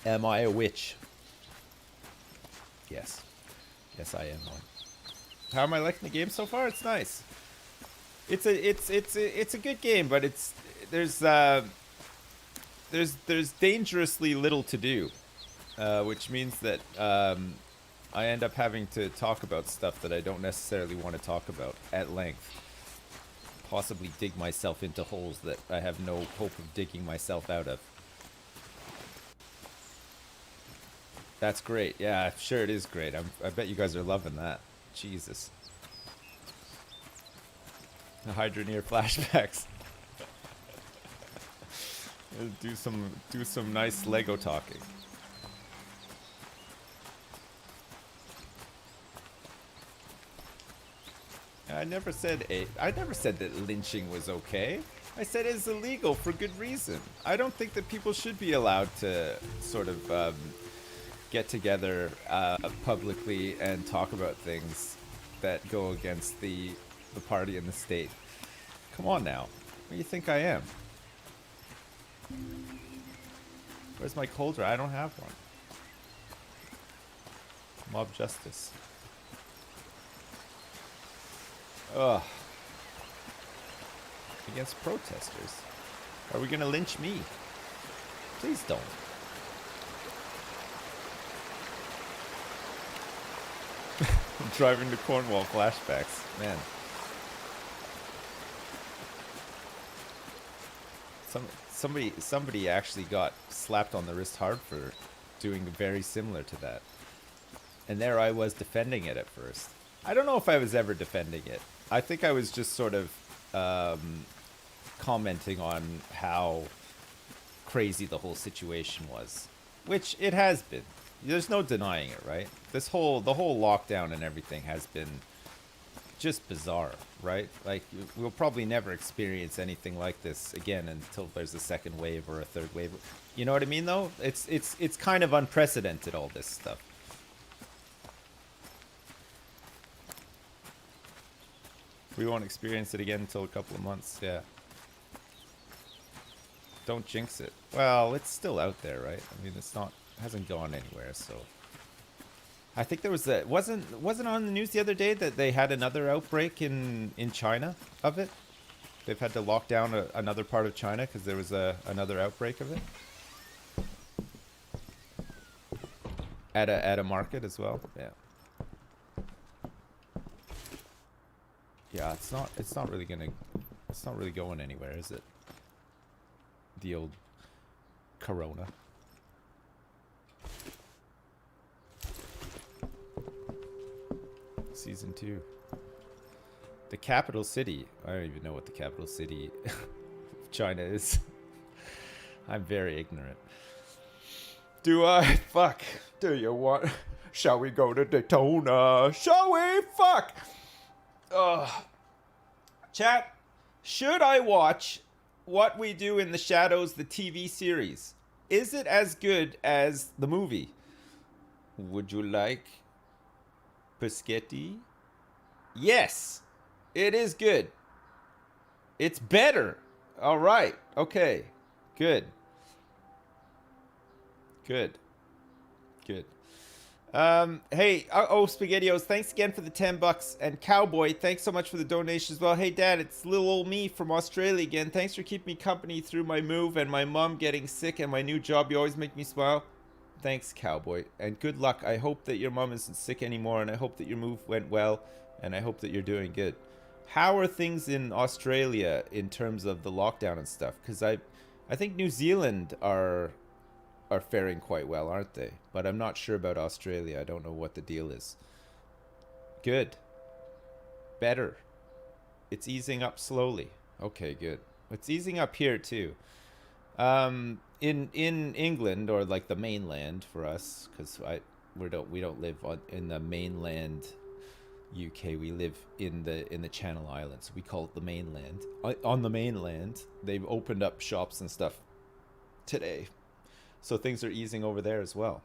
Am I a witch? Yes. Yes, I am one. How am I liking the game so far? It's nice. It's a good game, but there's dangerously little to do, which means that I end up having to talk about stuff that I don't necessarily want to talk about at length. Possibly dig myself into holes that I have no hope of digging myself out of. That's great. Yeah, I'm sure it is great. I bet you guys are loving that. Jesus. The Hydroneer flashbacks. do some nice Lego talking. I never said that lynching was okay. I said it's illegal for good reason. I don't think that people should be allowed to sort of get together publicly and talk about things that go against the party and the state. Come on now. What do you think I am? Where's my cold dry? I don't have one. Mob justice. Ugh. Against protesters. Are we gonna lynch me? Please don't. Driving to Cornwall flashbacks. Man. Somebody actually got slapped on the wrist hard for doing very similar to that. And there I was defending it at first. I don't know if I was ever defending it. I think I was just sort of commenting on how crazy the whole situation was. Which it has been. There's no denying it, right? The whole lockdown and everything has been just bizarre, right? Like, we'll probably never experience anything like this again until there's a second wave or a third wave. You know what I mean, though? It's kind of unprecedented, all this stuff. We won't experience it again until a couple of months, yeah. Don't jinx it. Well, it's still out there, right? I mean, hasn't gone anywhere, so. I think there was wasn't on the news the other day that they had another outbreak in China of it? They've had to lock down another part of China because there was another outbreak of it? At a market as well, yeah. Yeah, it's not really gonna It's not really going anywhere, is it? The old Corona. Season 2. The capital city. I don't even know what the capital city of China is. I'm very ignorant. Fuck. Do you want... Shall we go to Daytona? Shall we? Fuck! Chat, should I watch What We Do in the Shadows, the TV series? Is it as good as the movie? Would you like Paschetti? Yes, it is good. It's better. All right. Okay. Good. Good. Hey, SpaghettiOs, thanks again for the $10. And Cowboy, thanks so much for the donation as well. Hey, Dad, it's little old me from Australia again. Thanks for keeping me company through my move and my mom getting sick and my new job. You always make me smile. Thanks, Cowboy. And good luck. I hope that your mom isn't sick anymore, and I hope that your move went well, and I hope that you're doing good. How are things in Australia in terms of the lockdown and stuff? Because I think New Zealand are faring quite well, aren't they? But I'm not sure about Australia. I don't know what the deal is. Good. Better. It's easing up slowly. Okay, good. It's easing up here too. In England, or like the mainland for us, because we don't live in the mainland UK. We live in the Channel Islands. We call it the mainland. On the mainland, they've opened up shops and stuff today. So things are easing over there as well.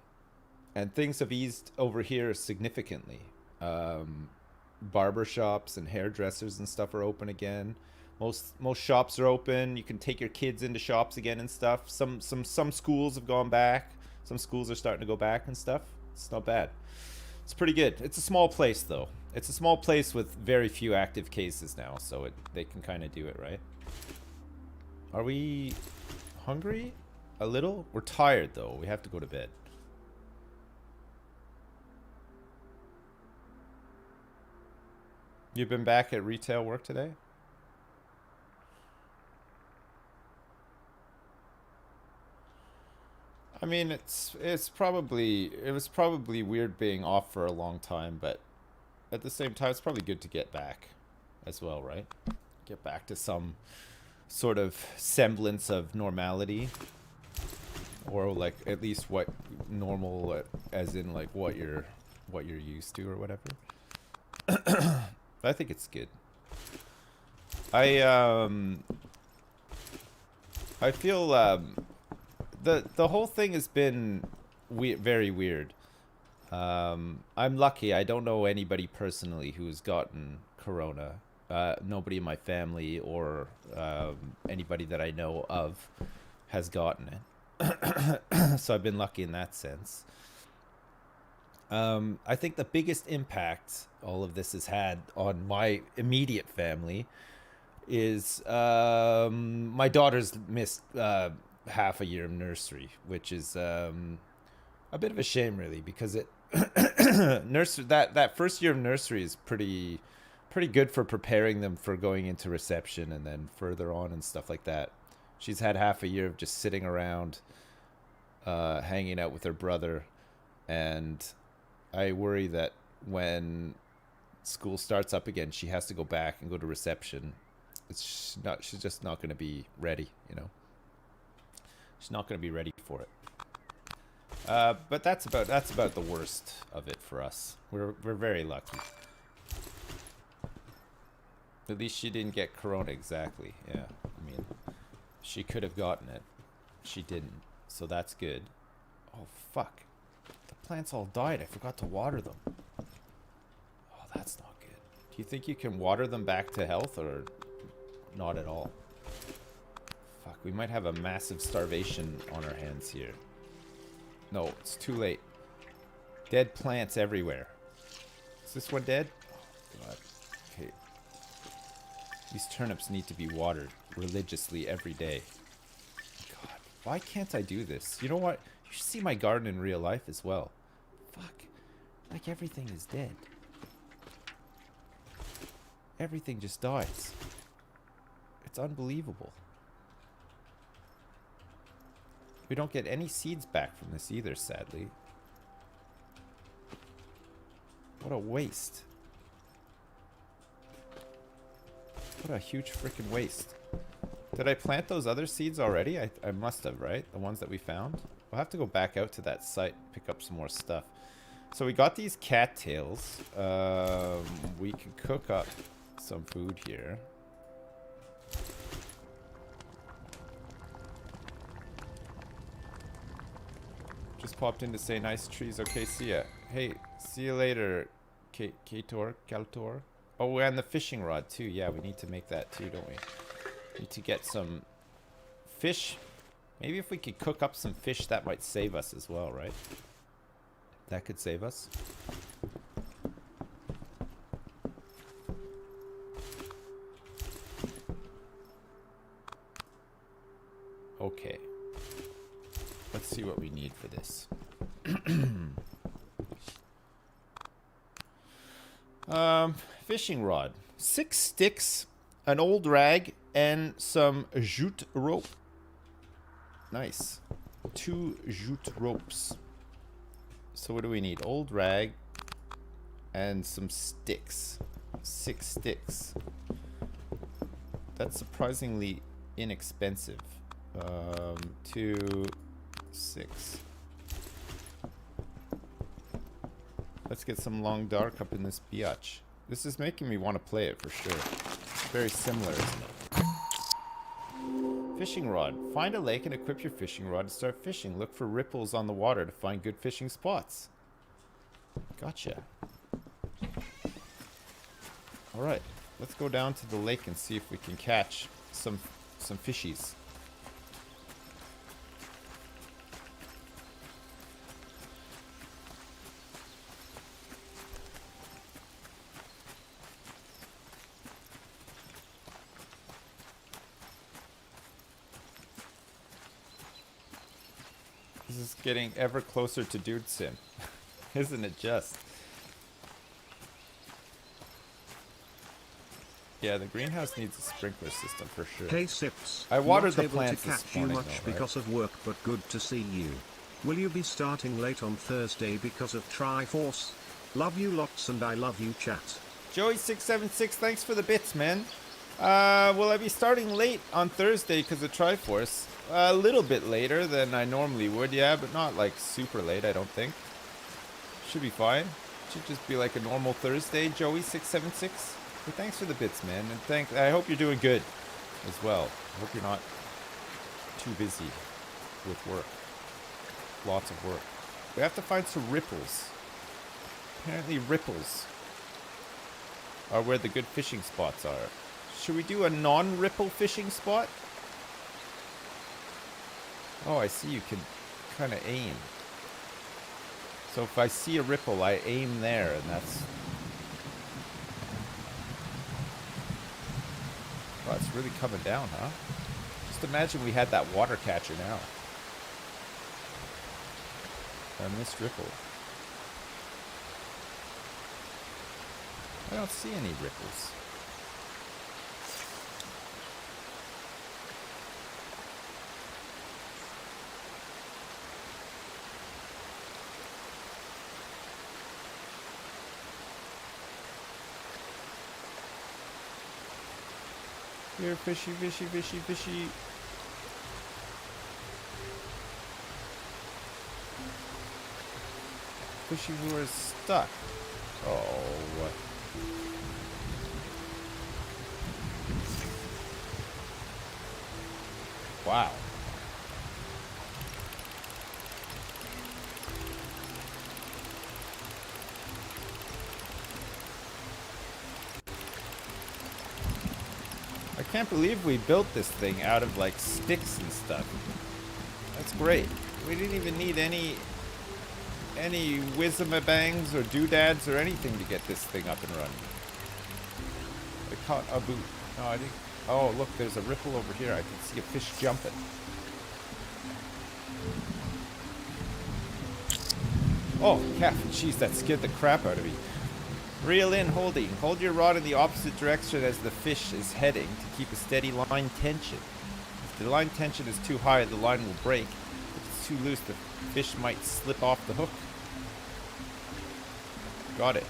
And things have eased over here significantly. Barber shops and hairdressers and stuff are open again. Most shops are open. You can take your kids into shops again and stuff. Some schools have gone back. Some schools are starting to go back and stuff. It's not bad. It's pretty good. It's a small place though. It's a small place with very few active cases now, so they can kind of do it, right? Are we hungry? A little? We're tired though. We have to go to bed. You've been back at retail work today? I mean, it was probably weird being off for a long time, but at the same time, it's probably good to get back as well, right? Get back to some sort of semblance of normality. Or like at least what normal, as in like what you're used to or whatever. I think it's good. I feel the whole thing has been very weird. I'm lucky. I don't know anybody personally who's gotten corona. Nobody in my family or anybody that I know of has gotten it. So I've been lucky in that sense. I think the biggest impact all of this has had on my immediate family is my daughter's missed half a year of nursery, which is a bit of a shame really, because that first year of nursery is pretty good for preparing them for going into reception and then further on and stuff like that. She's had half a year of just sitting around, hanging out with her brother, and I worry that when school starts up again, she has to go back and go to reception. She's just not going to be ready, you know. She's not going to be ready for it. But that's about the worst of it for us. We're very lucky. At least she didn't get corona exactly. Yeah, I mean, she could have gotten it. She didn't, so that's good. Oh, fuck. The plants all died. I forgot to water them. Oh, that's not good. Do you think you can water them back to health or not at all? Fuck, we might have a massive starvation on our hands here. No, it's too late. Dead plants everywhere. Is this one dead? Oh, God. Okay. These turnips need to be watered religiously every day. God, why can't I do this? You know what? You should see my garden in real life as well. Fuck. Like everything is dead. Everything just dies. unbelievable. We don't get any seeds back from this either, sadly. What a waste. What a huge freaking waste. Did I plant those other seeds already? I must have, right? The ones that we found? We'll have to go back out to that site, pick up some more stuff. So we got these cattails. We can cook up some food here. Just popped in to say nice trees. Okay, see ya. Hey, see you later, Kaltor. Oh, we're on the fishing rod too. Yeah, we need to make that too, don't we? Need to get some fish. Maybe if we could cook up some fish, that might save us as well, right? That could save us. Okay. Let's see what we need for this. Fishing rod. 6 sticks, an old rag, and some jute rope. Nice. 2 jute ropes. So what do we need? Old rag and some sticks. 6 sticks. That's surprisingly inexpensive. 2, 6. Let's get some long dark up in this biatch. This is making me want to play it for sure. It's very similar, isn't it? Fishing rod. Find a lake and equip your fishing rod to start fishing. Look for ripples on the water to find good fishing spots. Gotcha. Alright, let's go down to the lake and see if we can catch some fishies. This is getting ever closer to Dude Sim. Isn't it just? Yeah, the greenhouse needs a sprinkler system for sure. Hey Sips, I watered not the able plants to this catch you morning, much though, right? because of work, but good to see you. Will you be starting late on Thursday because of Triforce? Love you lots and I love you chat. Joey676, thanks for the bits, man. Will I be starting late on Thursday because of Triforce? A little bit later than I normally would, yeah, but not like super late, I don't think. Should be fine. Should just be like a normal Thursday, Joey676. But thanks for the bits, man, and I hope you're doing good as well. I hope you're not too busy with work. Lots of work. We have to find some ripples. Apparently ripples are where the good fishing spots are. Should we do a non-ripple fishing spot? Oh, I see you can kind of aim. So if I see a ripple, I aim there, and that's... Wow, it's really coming down, huh? Just imagine we had that water catcher now. I missed ripple. I don't see any ripples. Here, fishy, fishy, fishy, fishy. Fishy lure is stuck. Oh, what? Wow. I can't believe we built this thing out of like sticks and stuff. That's great. We didn't even need any whizzamabangs or doodads or anything to get this thing up and running. I caught a boot. No, I didn't. Oh, look, there's a ripple over here. I can see a fish jumping. Oh, calf and cheese, that scared the crap out of me. Reel in holding. Hold your rod in the opposite direction as the fish is heading to keep a steady line tension. If the line tension is too high, the line will break. If it's too loose, the fish might slip off the hook. Got it.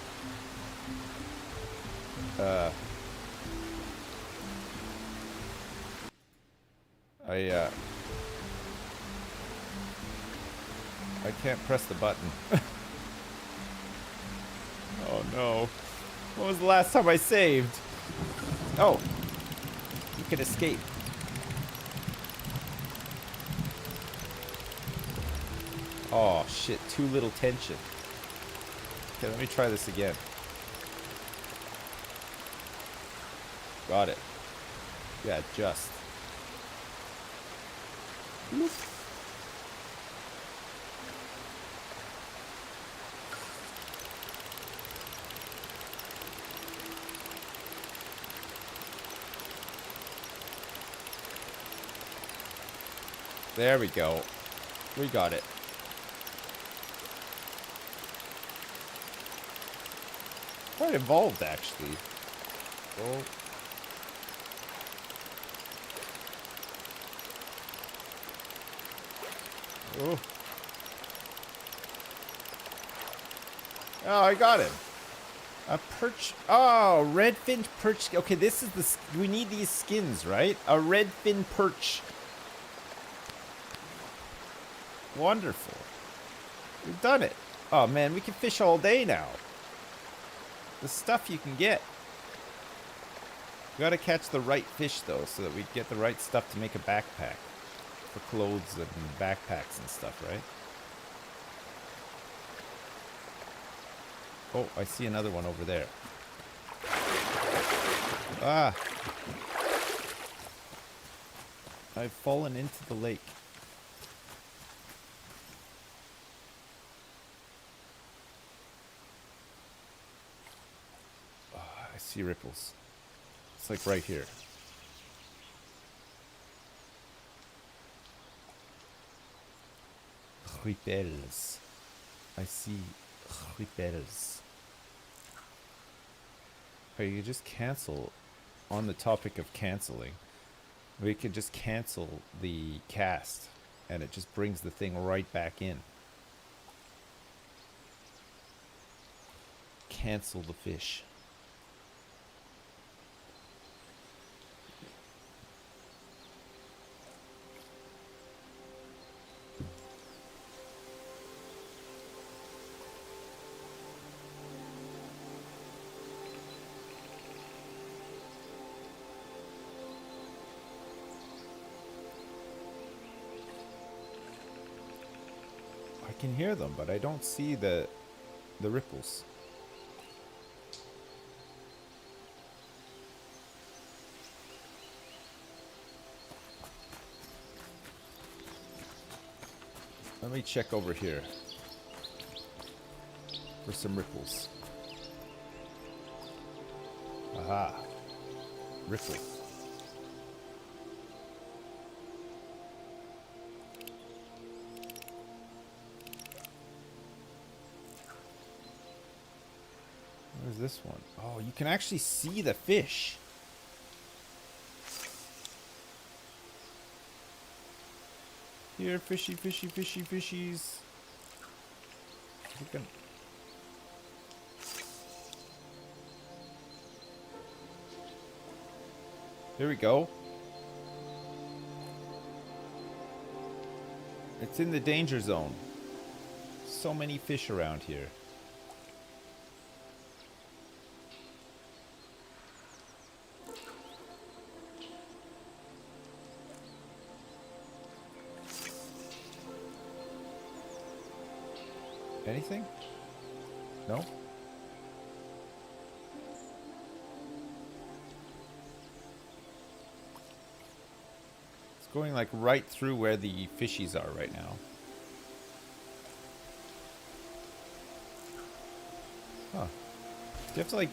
I can't press the button. Oh no. When was the last time I saved? Oh. You can escape. Oh shit, too little tension. Okay, let me try this again. Got it. Yeah, just. Whoop. There we go. We got it. Quite involved, actually. Oh. Oh. Oh, I got him. A perch. Oh, redfin perch. Okay, this is the. We need these skins, right? A redfin perch. Wonderful. We've done it. Oh man, we can fish all day now. The stuff you can get. We gotta catch the right fish though, so that we get the right stuff to make a backpack. For clothes and backpacks and stuff, right? Oh, I see another one over there. Ah! I've fallen into the lake. I see ripples. It's like right here. Ripples. I see ripples. Hey, you just cancel. On the topic of canceling, we could just cancel the cast and it just brings the thing right back in. Cancel the fish. I can hear them, but I don't see the ripples. Let me check over here for some ripples. Aha. Ripple. Where's this one? Oh, you can actually see the fish. Here, fishy, fishy, fishy, fishies. Can... Here we go. It's in the danger zone. So many fish around here. Anything? No? It's going like right through where the fishies are right now. Huh. Do you have to like...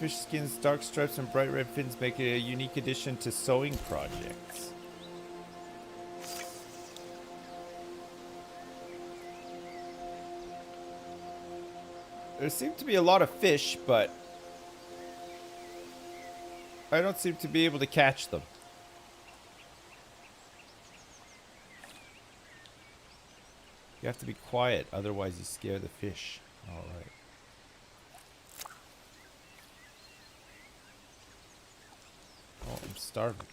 Fish skins, dark stripes, and bright red fins make it a unique addition to sewing projects. There seem to be a lot of fish, but I don't seem to be able to catch them. You have to be quiet, otherwise you scare the fish. Alright. Oh, I'm starving.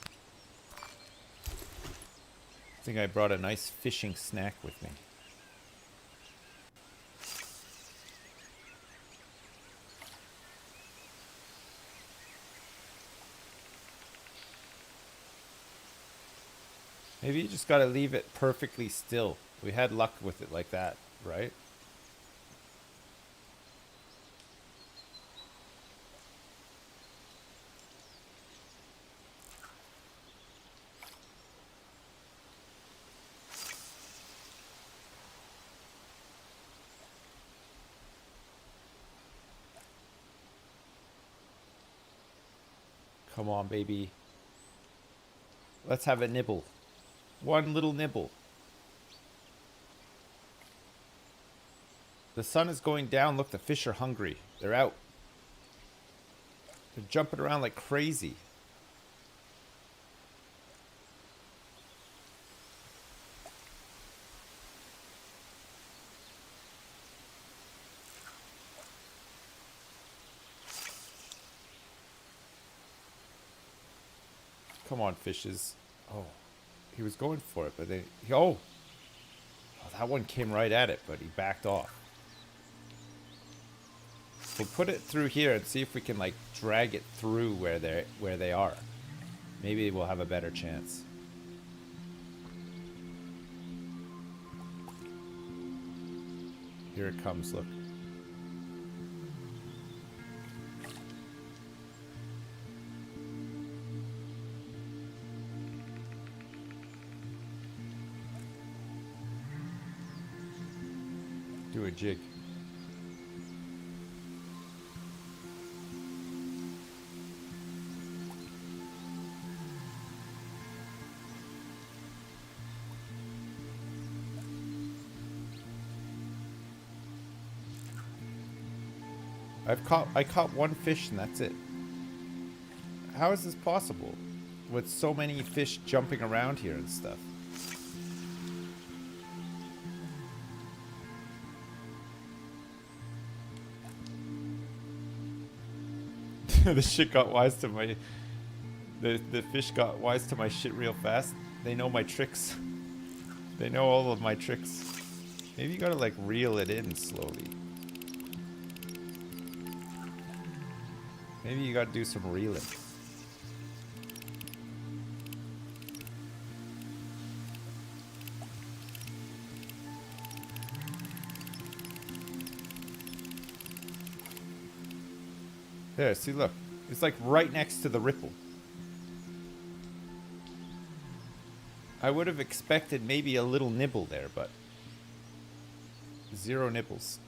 I think I brought a nice fishing snack with me. Maybe you just gotta leave it perfectly still. We had luck with it like that, right? Come on, baby. Let's have a nibble. One little nibble. The sun is going down. Look, the fish are hungry. They're out. They're jumping around like crazy. Come on, fishes. Oh, he was going for it, but they... Oh, that one came right at it, but he backed off. We'll put it through here and see if we can, like, drag it through where they are. Maybe we'll have a better chance. Here it comes, look. Do a jig. I caught one fish and that's it. How is this possible? With so many fish jumping around here and stuff. The shit got wise to my... The fish got wise to my shit real fast. They know my tricks. They know all of my tricks. Maybe you gotta like reel it in slowly. Maybe you gotta do some reeling. There, see, look. It's like right next to the ripple. I would have expected maybe a little nibble there, but... Zero nibbles.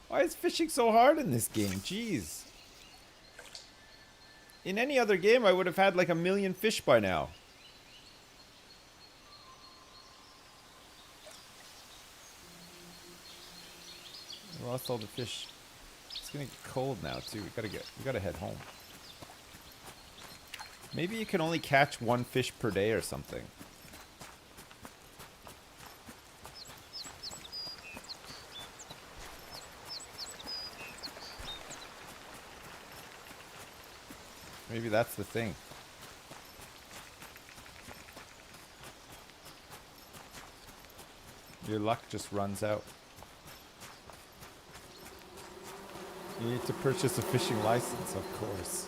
Why is fishing so hard in this game? Jeez. In any other game, I would have had like 1,000,000 fish by now. I lost all the fish. It's gonna get cold now too. We gotta head home. Maybe you can only catch one fish per day or something. Maybe that's the thing. Your luck just runs out. You need to purchase a fishing license, of course.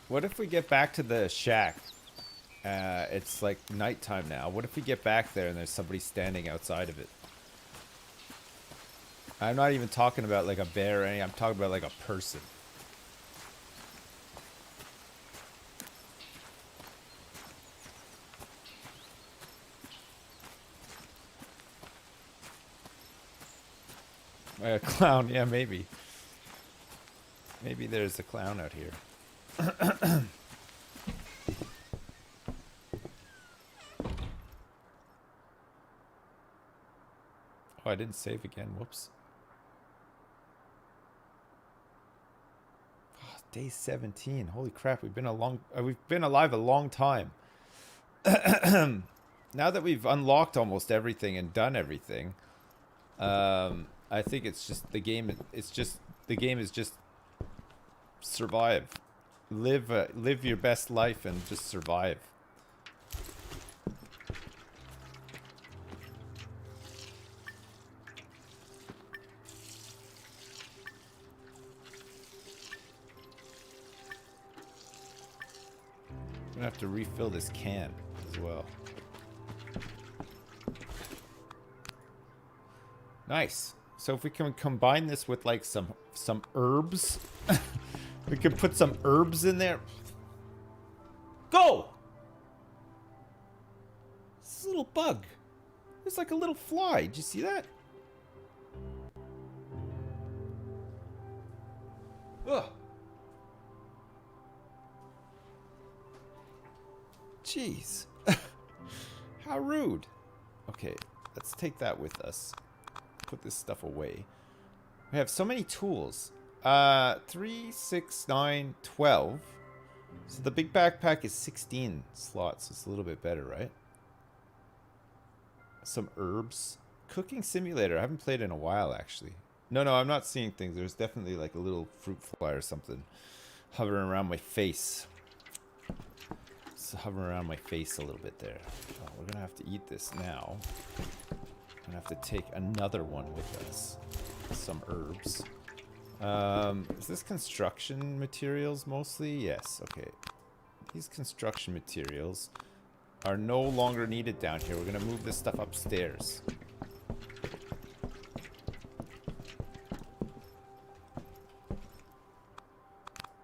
What if we get back to the shack? It's like nighttime now. What if we get back there and there's somebody standing outside of it? I'm not even talking about like a bear or anything. I'm talking about like a person. A clown, yeah, maybe. Maybe there's a clown out here. Oh, I didn't save again. Whoops. Oh, day 17. Holy crap, we've been alive a long time. Now that we've unlocked almost everything and done everything, I think it's just the game. The game is just survive, live your best life and just survive. I'm gonna have to refill this can as well. Nice. So if we can combine this with like some herbs, we could put some herbs in there. Go! This is a little bug. It's like a little fly. Did you see that? Ugh. Jeez. How rude. Okay, let's take that with us. Put this stuff away. We have so many tools. 3, 6, 9, 12. So the big backpack is 16 slots. It's a little bit better, right? Some herbs. Cooking simulator. I haven't played in a while, actually. No, I'm not seeing things. There's definitely like a little fruit fly or something hovering around my face. It's hovering around my face a little bit there. Oh, we're gonna have to eat this now. I'm gonna have to take another one with us. Some herbs. Is this construction materials mostly? Yes, okay. These construction materials are no longer needed down here. We're gonna move this stuff upstairs.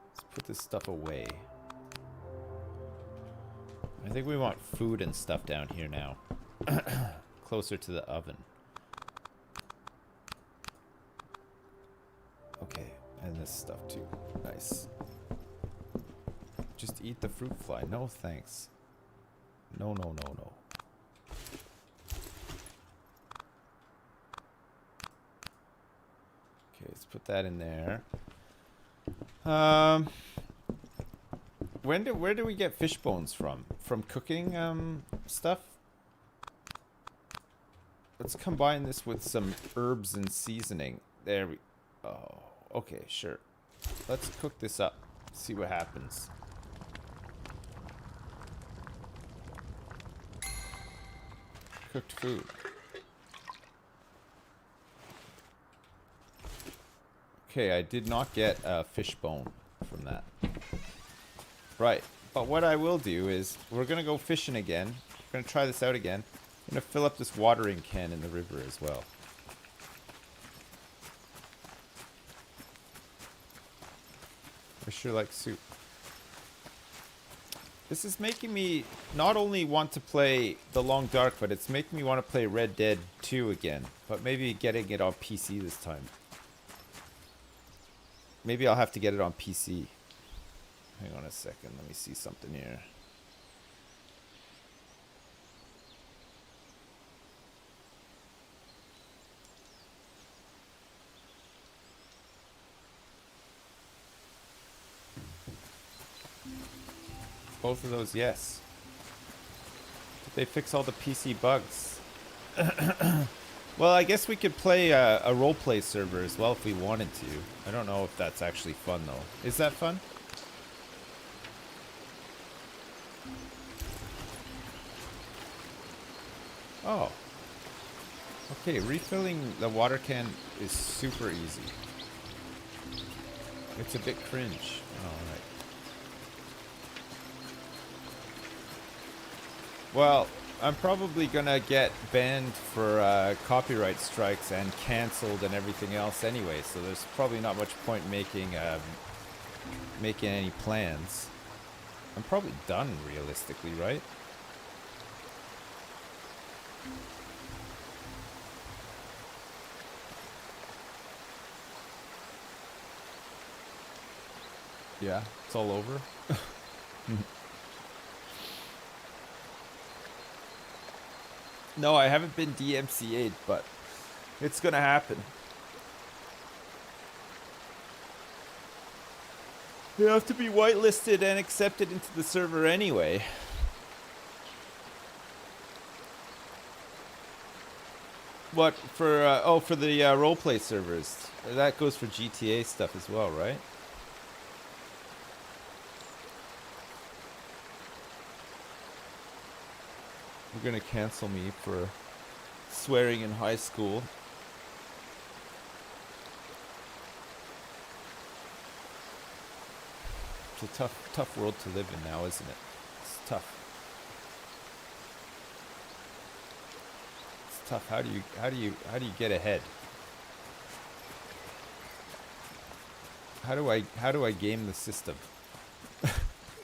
Let's put this stuff away. I think we want food and stuff down here now. Closer to the oven. Okay, and this stuff too. Nice. Just eat the fruit fly. No thanks. No. Okay, let's put that in there. Where do we get fish bones from? From cooking stuff? Let's combine this with some herbs and seasoning. There we... Oh, okay, sure. Let's cook this up. See what happens. Cooked food. Okay, I did not get a fish bone from that. Right, but what I will do is we're gonna go fishing again. We're gonna try this out again. I'm gonna fill up this watering can in the river as well. I sure like soup. This is making me not only want to play The Long Dark, but it's making me want to play Red Dead 2 again. But maybe getting it on PC this time. Maybe I'll have to get it on PC. Hang on a second, let me see something here. Both of those, yes. Did they fix all the PC bugs? Well, I guess we could play a roleplay server as well if we wanted to. I don't know if that's actually fun, though. Is that fun? Oh. Okay, refilling the water can is super easy. It's a bit cringe. Oh, alright. Well, I'm probably gonna get banned for copyright strikes and cancelled and everything else anyway, so there's probably not much point making any plans. I'm probably done realistically, right? Yeah, it's all over. No, I haven't been DMCA'd, but it's gonna happen. You have to be whitelisted and accepted into the server anyway. What for? Oh, for the roleplay servers. That goes for GTA stuff as well, right? You're gonna cancel me for swearing in high school. It's a tough world to live in now, isn't it? It's tough. It's tough. How do you get ahead? How do I game the system?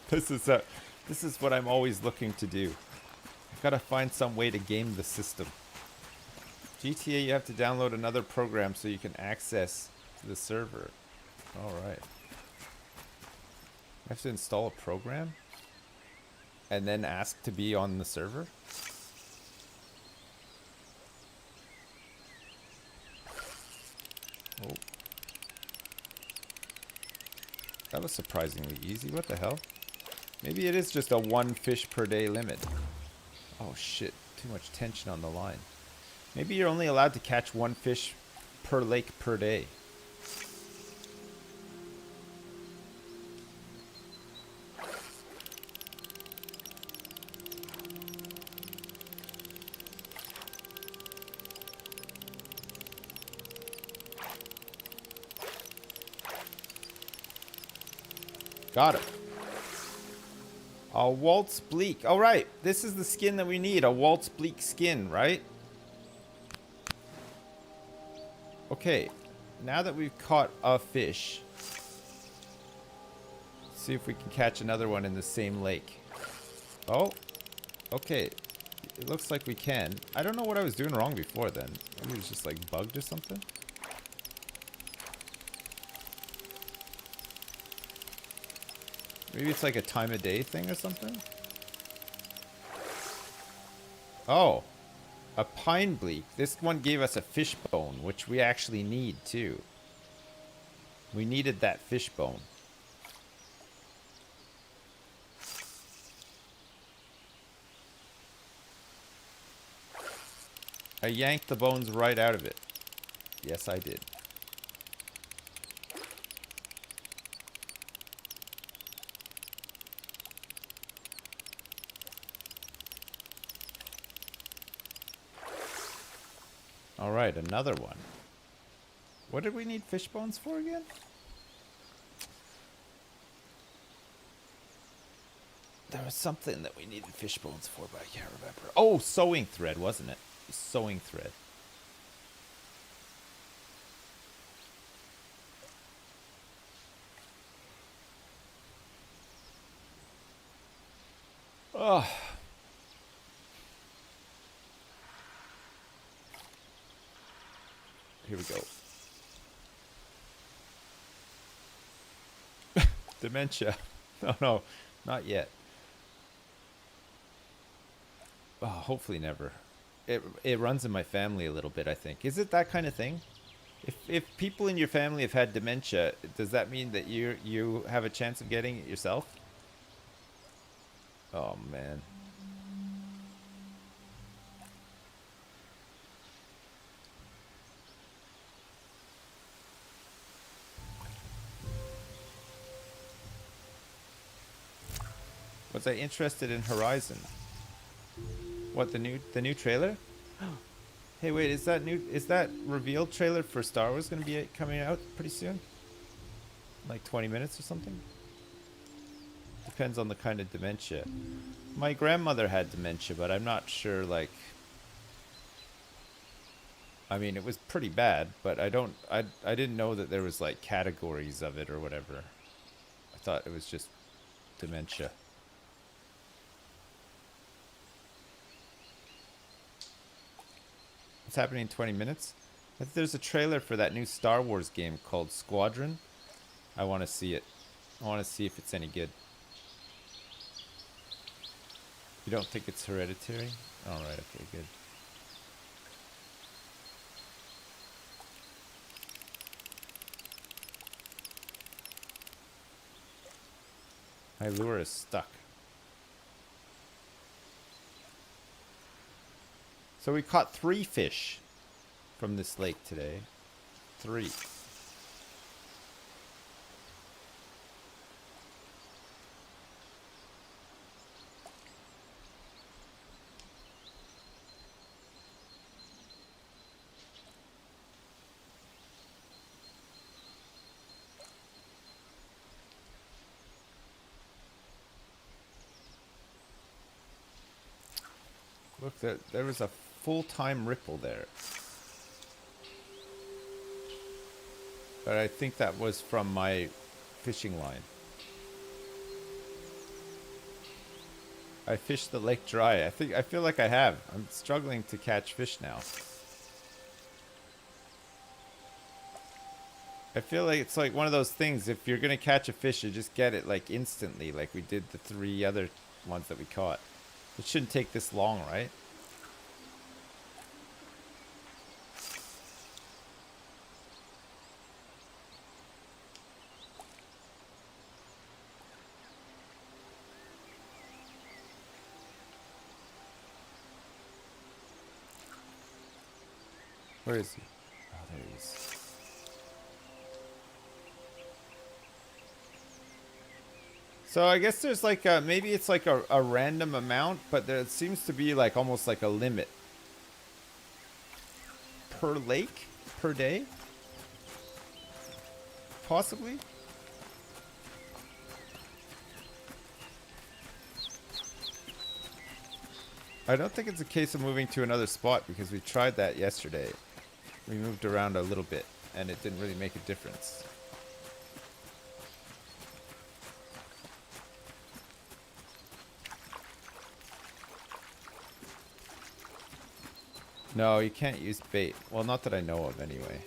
This is what I'm always looking to do. I've got to find some way to game the system. GTA, you have to download another program so you can access the server. All right. I have to install a program and then ask to be on the server? Oh. That was surprisingly easy. What the hell? Maybe it is just a 1 fish per day limit. Oh shit, too much tension on the line. Maybe you're only allowed to catch 1 fish per lake per day. Got it. A waltz bleak. All right, this is the skin that we need. A waltz bleak skin, right? Okay, now that we've caught a fish, see if we can catch another one in the same lake. Oh, okay. It looks like we can. I don't know what I was doing wrong before then. Maybe it was just like bugged or something. Maybe it's like a time of day thing or something? Oh, a pine bleak. This one gave us a fish bone, which we actually need too. We needed that fish bone. I yanked the bones right out of it. Yes, I did. All right, another one. What did we need fish bones for again? There was something that we needed fish bones for, but I can't remember. Oh, sewing thread, wasn't it? Sewing thread. Oh. Here we go. Dementia. No, no, not yet. Oh, hopefully never. It runs in my family a little bit, I think. Is it that kind of thing? If people in your family have had dementia, does that mean that you have a chance of getting it yourself? Oh man. Was I interested in Horizon? What, the new trailer? Hey, wait, is that revealed trailer for Star Wars going to be coming out pretty soon? Like 20 minutes or something? Depends on the kind of dementia. My grandmother had dementia, but I'm not sure, like... I mean, it was pretty bad, but I didn't know that there was, like, categories of it or whatever. I thought it was just dementia. What's happening in 20 minutes? There's a trailer for that new Star Wars game called Squadron. I want to see it. I want to see if it's any good. You don't think it's hereditary? All right, okay, good. My lure is stuck. So we caught 3 fish from this lake today. 3. Look, there was a full-time ripple there. But I think that was from my fishing line. I fished the lake dry. I feel like I have. I'm struggling to catch fish now. I feel like it's like one of those things. If you're gonna catch a fish, you just get it like instantly, like we did the 3 other ones that we caught. It shouldn't take this long, right? Where is he? Oh, there he is. So I guess there's like a, maybe it's like a random amount, but there seems to be like almost like a limit. Per lake? Per day? Possibly? I don't think it's a case of moving to another spot because we tried that yesterday. We moved around a little bit and it didn't really make a difference. No, you can't use bait. Well, not that I know of anyway.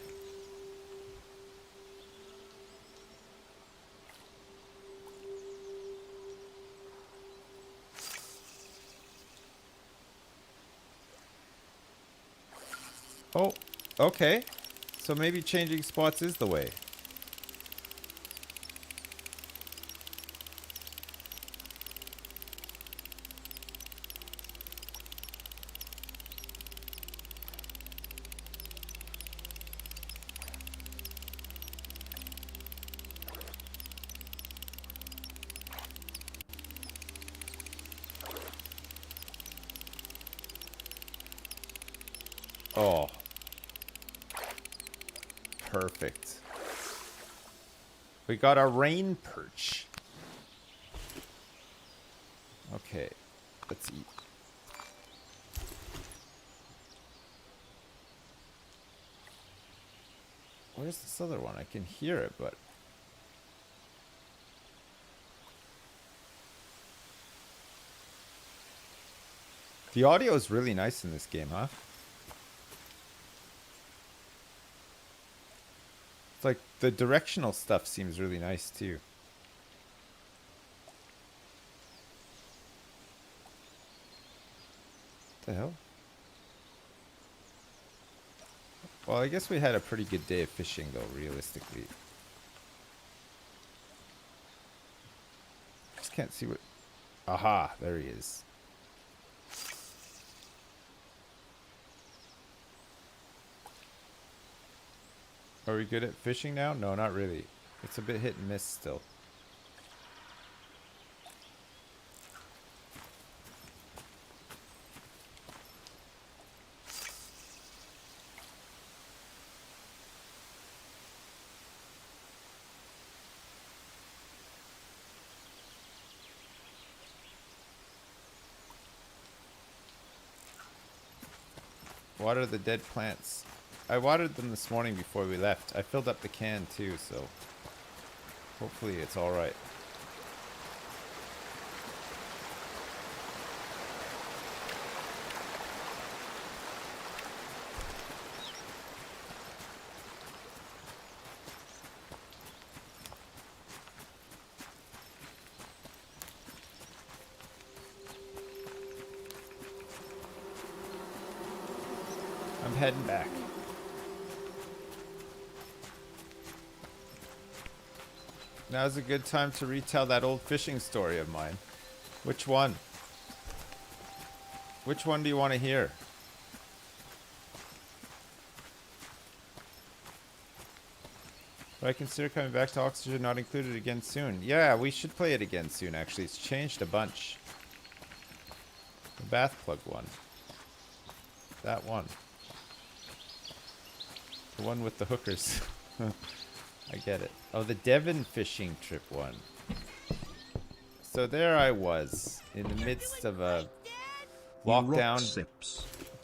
Oh, okay. So maybe changing spots is the way. Oh. Perfect. We got our rain perch. Okay. Let's eat. Where's this other one? I can hear it, but... The audio is really nice in this game, huh? It's like the directional stuff seems really nice too. What the hell? Well, I guess we had a pretty good day of fishing though, realistically. Just can't see what... Aha, there he is. Are we good at fishing now? No, not really. It's a bit hit and miss still. Water the dead plants. I watered them this morning before we left. I filled up the can too, so hopefully it's all right. I'm heading back. Now's a good time to retell that old fishing story of mine. Which one? Which one do you want to hear? But I consider coming back to Oxygen Not Included again soon. Yeah, we should play it again soon, actually. It's changed a bunch. The bath plug one. That one. The one with the hookers. I get it. Oh, the Devon fishing trip one. So there I was, in the midst of a lockdown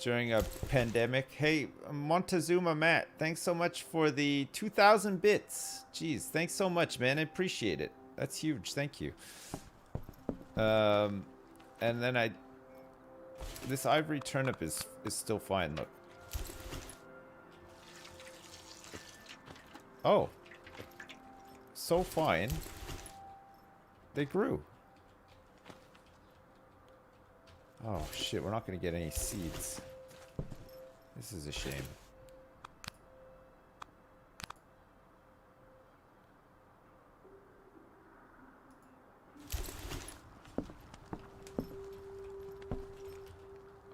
during a pandemic. Hey, Montezuma Matt, thanks so much for the 2,000 bits. Jeez, thanks so much, man. I appreciate it. That's huge. Thank you. And then this ivory turnip is still fine. Look. Oh. So fine. They grew. Oh shit, we're not gonna get any seeds. This is a shame.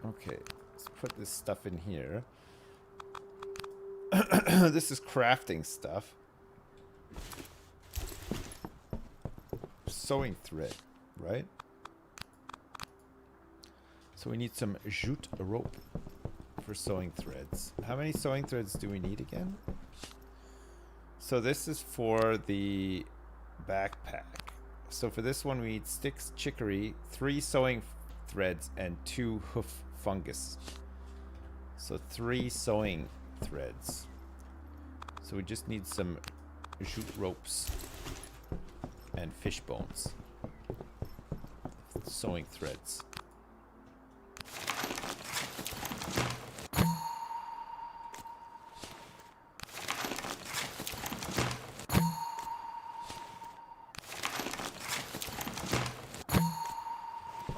Okay, let's put this stuff in here. This is crafting stuff. Sewing thread, right? So we need some jute rope for sewing threads. How many sewing threads do we need again? So this is for the backpack. So for this one we need sticks, chicory, 3 sewing threads, and 2 hoof fungus. So 3 sewing threads. So we just need some jute ropes and fish bones. Sewing threads.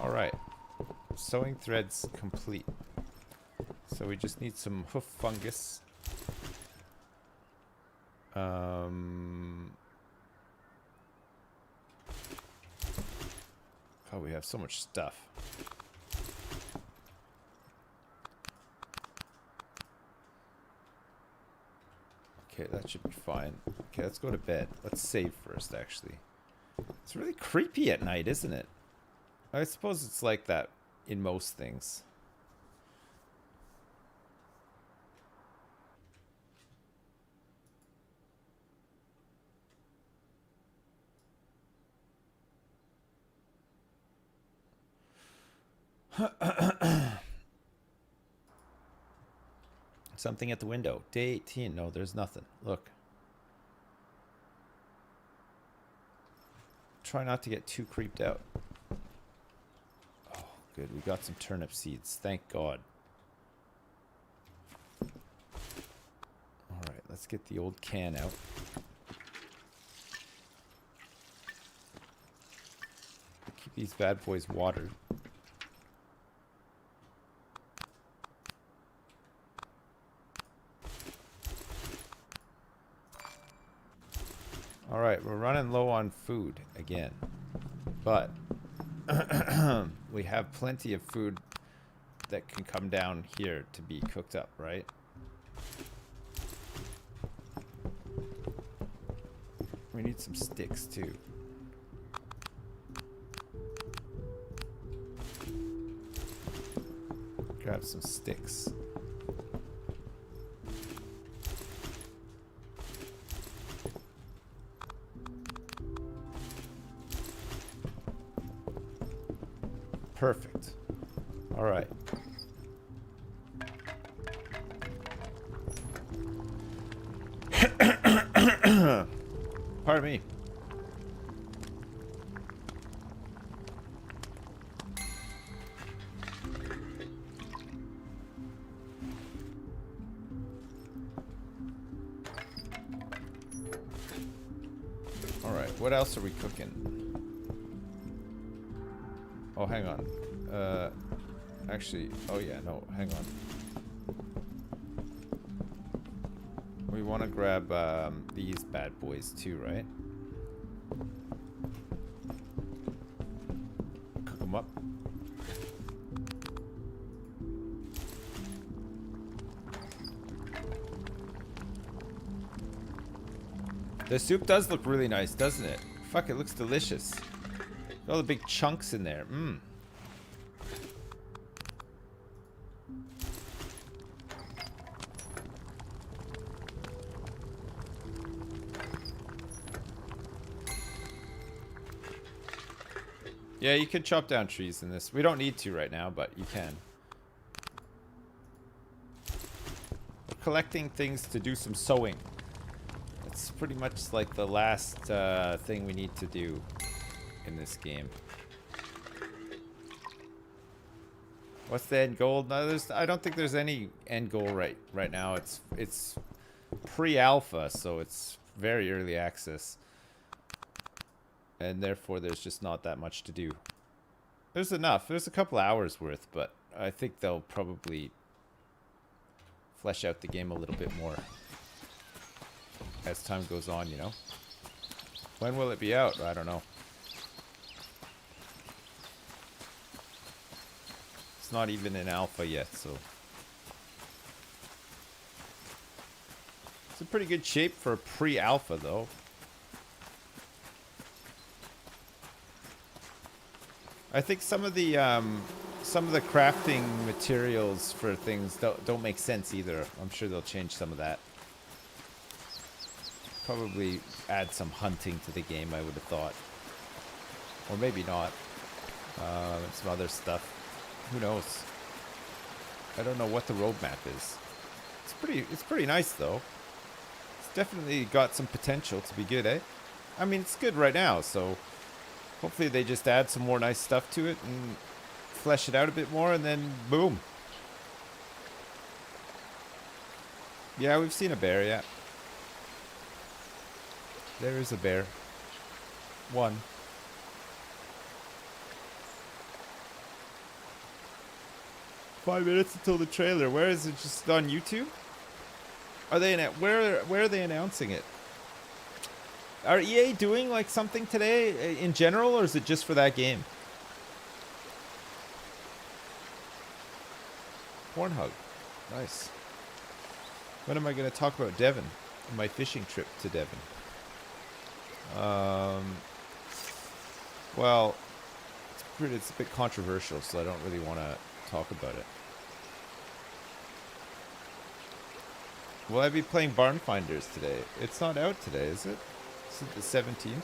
Alright. Sewing threads complete. So we just need some hoof fungus. Oh, we have so much stuff. Okay, that should be fine. Okay, let's go to bed. Let's save first, actually. It's really creepy at night, isn't it? I suppose it's like that in most things. Something at the window. Day 18. No, there's nothing. Look. Try not to get too creeped out. Oh, good. We got some turnip seeds. Thank God. Alright, let's get the old can out. Keep these bad boys watered. Alright, we're running low on food again. But we have plenty of food that can come down here to be cooked up, right? We need some sticks too. Grab some sticks. Perfect. All right. Pardon me. All right. What else are we cooking? Oh, hang on. Actually, oh yeah, no, hang on. We want to grab these bad boys too, right? Cook them up. The soup does look really nice, doesn't it? Fuck, it looks delicious. All the big chunks in there. Mmm. Yeah, you could chop down trees in this. We don't need to right now, but you can. We're collecting things to do some sewing. It's pretty much like the last thing we need to do in this game. What's the end goal? No, I don't think there's any end goal right now. It's pre-alpha, so it's very early access. And therefore there's just not that much to do. There's enough. There's a couple hours worth, but I think they'll probably flesh out the game a little bit more as time goes on, you know? When will it be out? I don't know. It's not even in alpha yet, so it's in pretty good shape for pre-alpha though. I think some of the crafting materials for things don't make sense either. I'm sure they'll change some of that. Probably add some hunting to the game, I would have thought. Or maybe not. And some other stuff. Who knows? I don't know what the roadmap is. It's pretty nice though. It's definitely got some potential to be good, eh? I mean, it's good right now, so hopefully they just add some more nice stuff to it and flesh it out a bit more, and then boom. Yeah, we've seen a bear, yeah. There is a bear. One. "5 minutes until the trailer." Where is it? Just on YouTube? Are they where are they announcing it? Are EA doing like something today in general, or is it just for that game? Pornhub. Nice. When am I going to talk about Devon? My fishing trip to Devon. Well, it's a bit controversial, so I don't really want to talk about it. Will I be playing Barn Finders today? It's not out today, is it? Is it the 17th?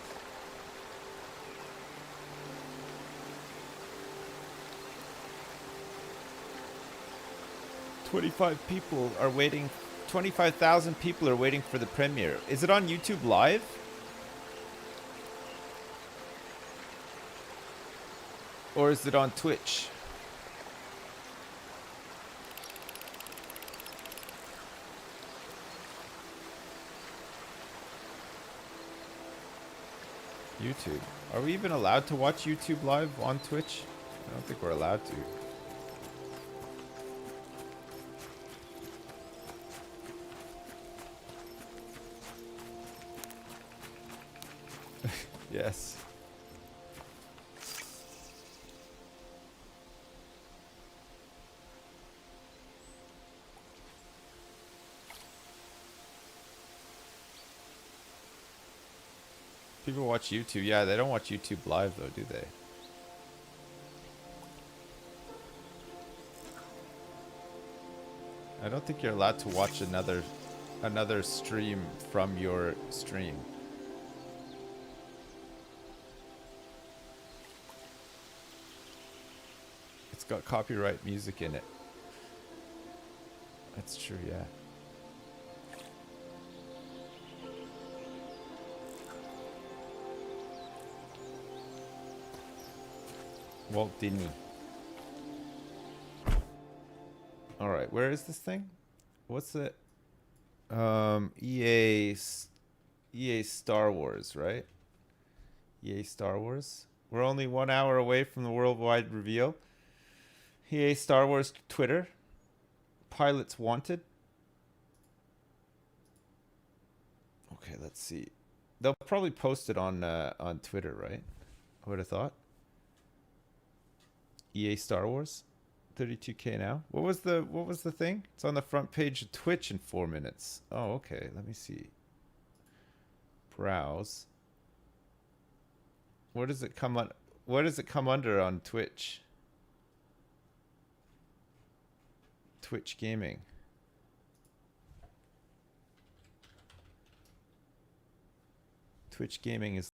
$25,000 people are waiting. 25,000 people are waiting for the premiere. Is it on YouTube Live? Or is it on Twitch? YouTube. Are we even allowed to watch YouTube Live on Twitch? I don't think we're allowed to. Yes. People watch YouTube. Yeah, they don't watch YouTube Live though, do they? I don't think you're allowed to watch another stream from your stream. It's got copyright music in it. That's true, yeah. Walt Disney. Alright, where is this thing? What's it? EA Star Wars, right? EA Star Wars. We're only 1 hour away from the worldwide reveal. EA Star Wars Twitter. Pilots wanted. Okay, let's see. They'll probably post it on Twitter, right? I would have thought. EA Star Wars, 32K now. What was the thing? It's on the front page of Twitch in 4 minutes. Oh, okay. Let me see. Browse. Where does it come on? Where does it come under on Twitch? Twitch gaming. Twitch gaming is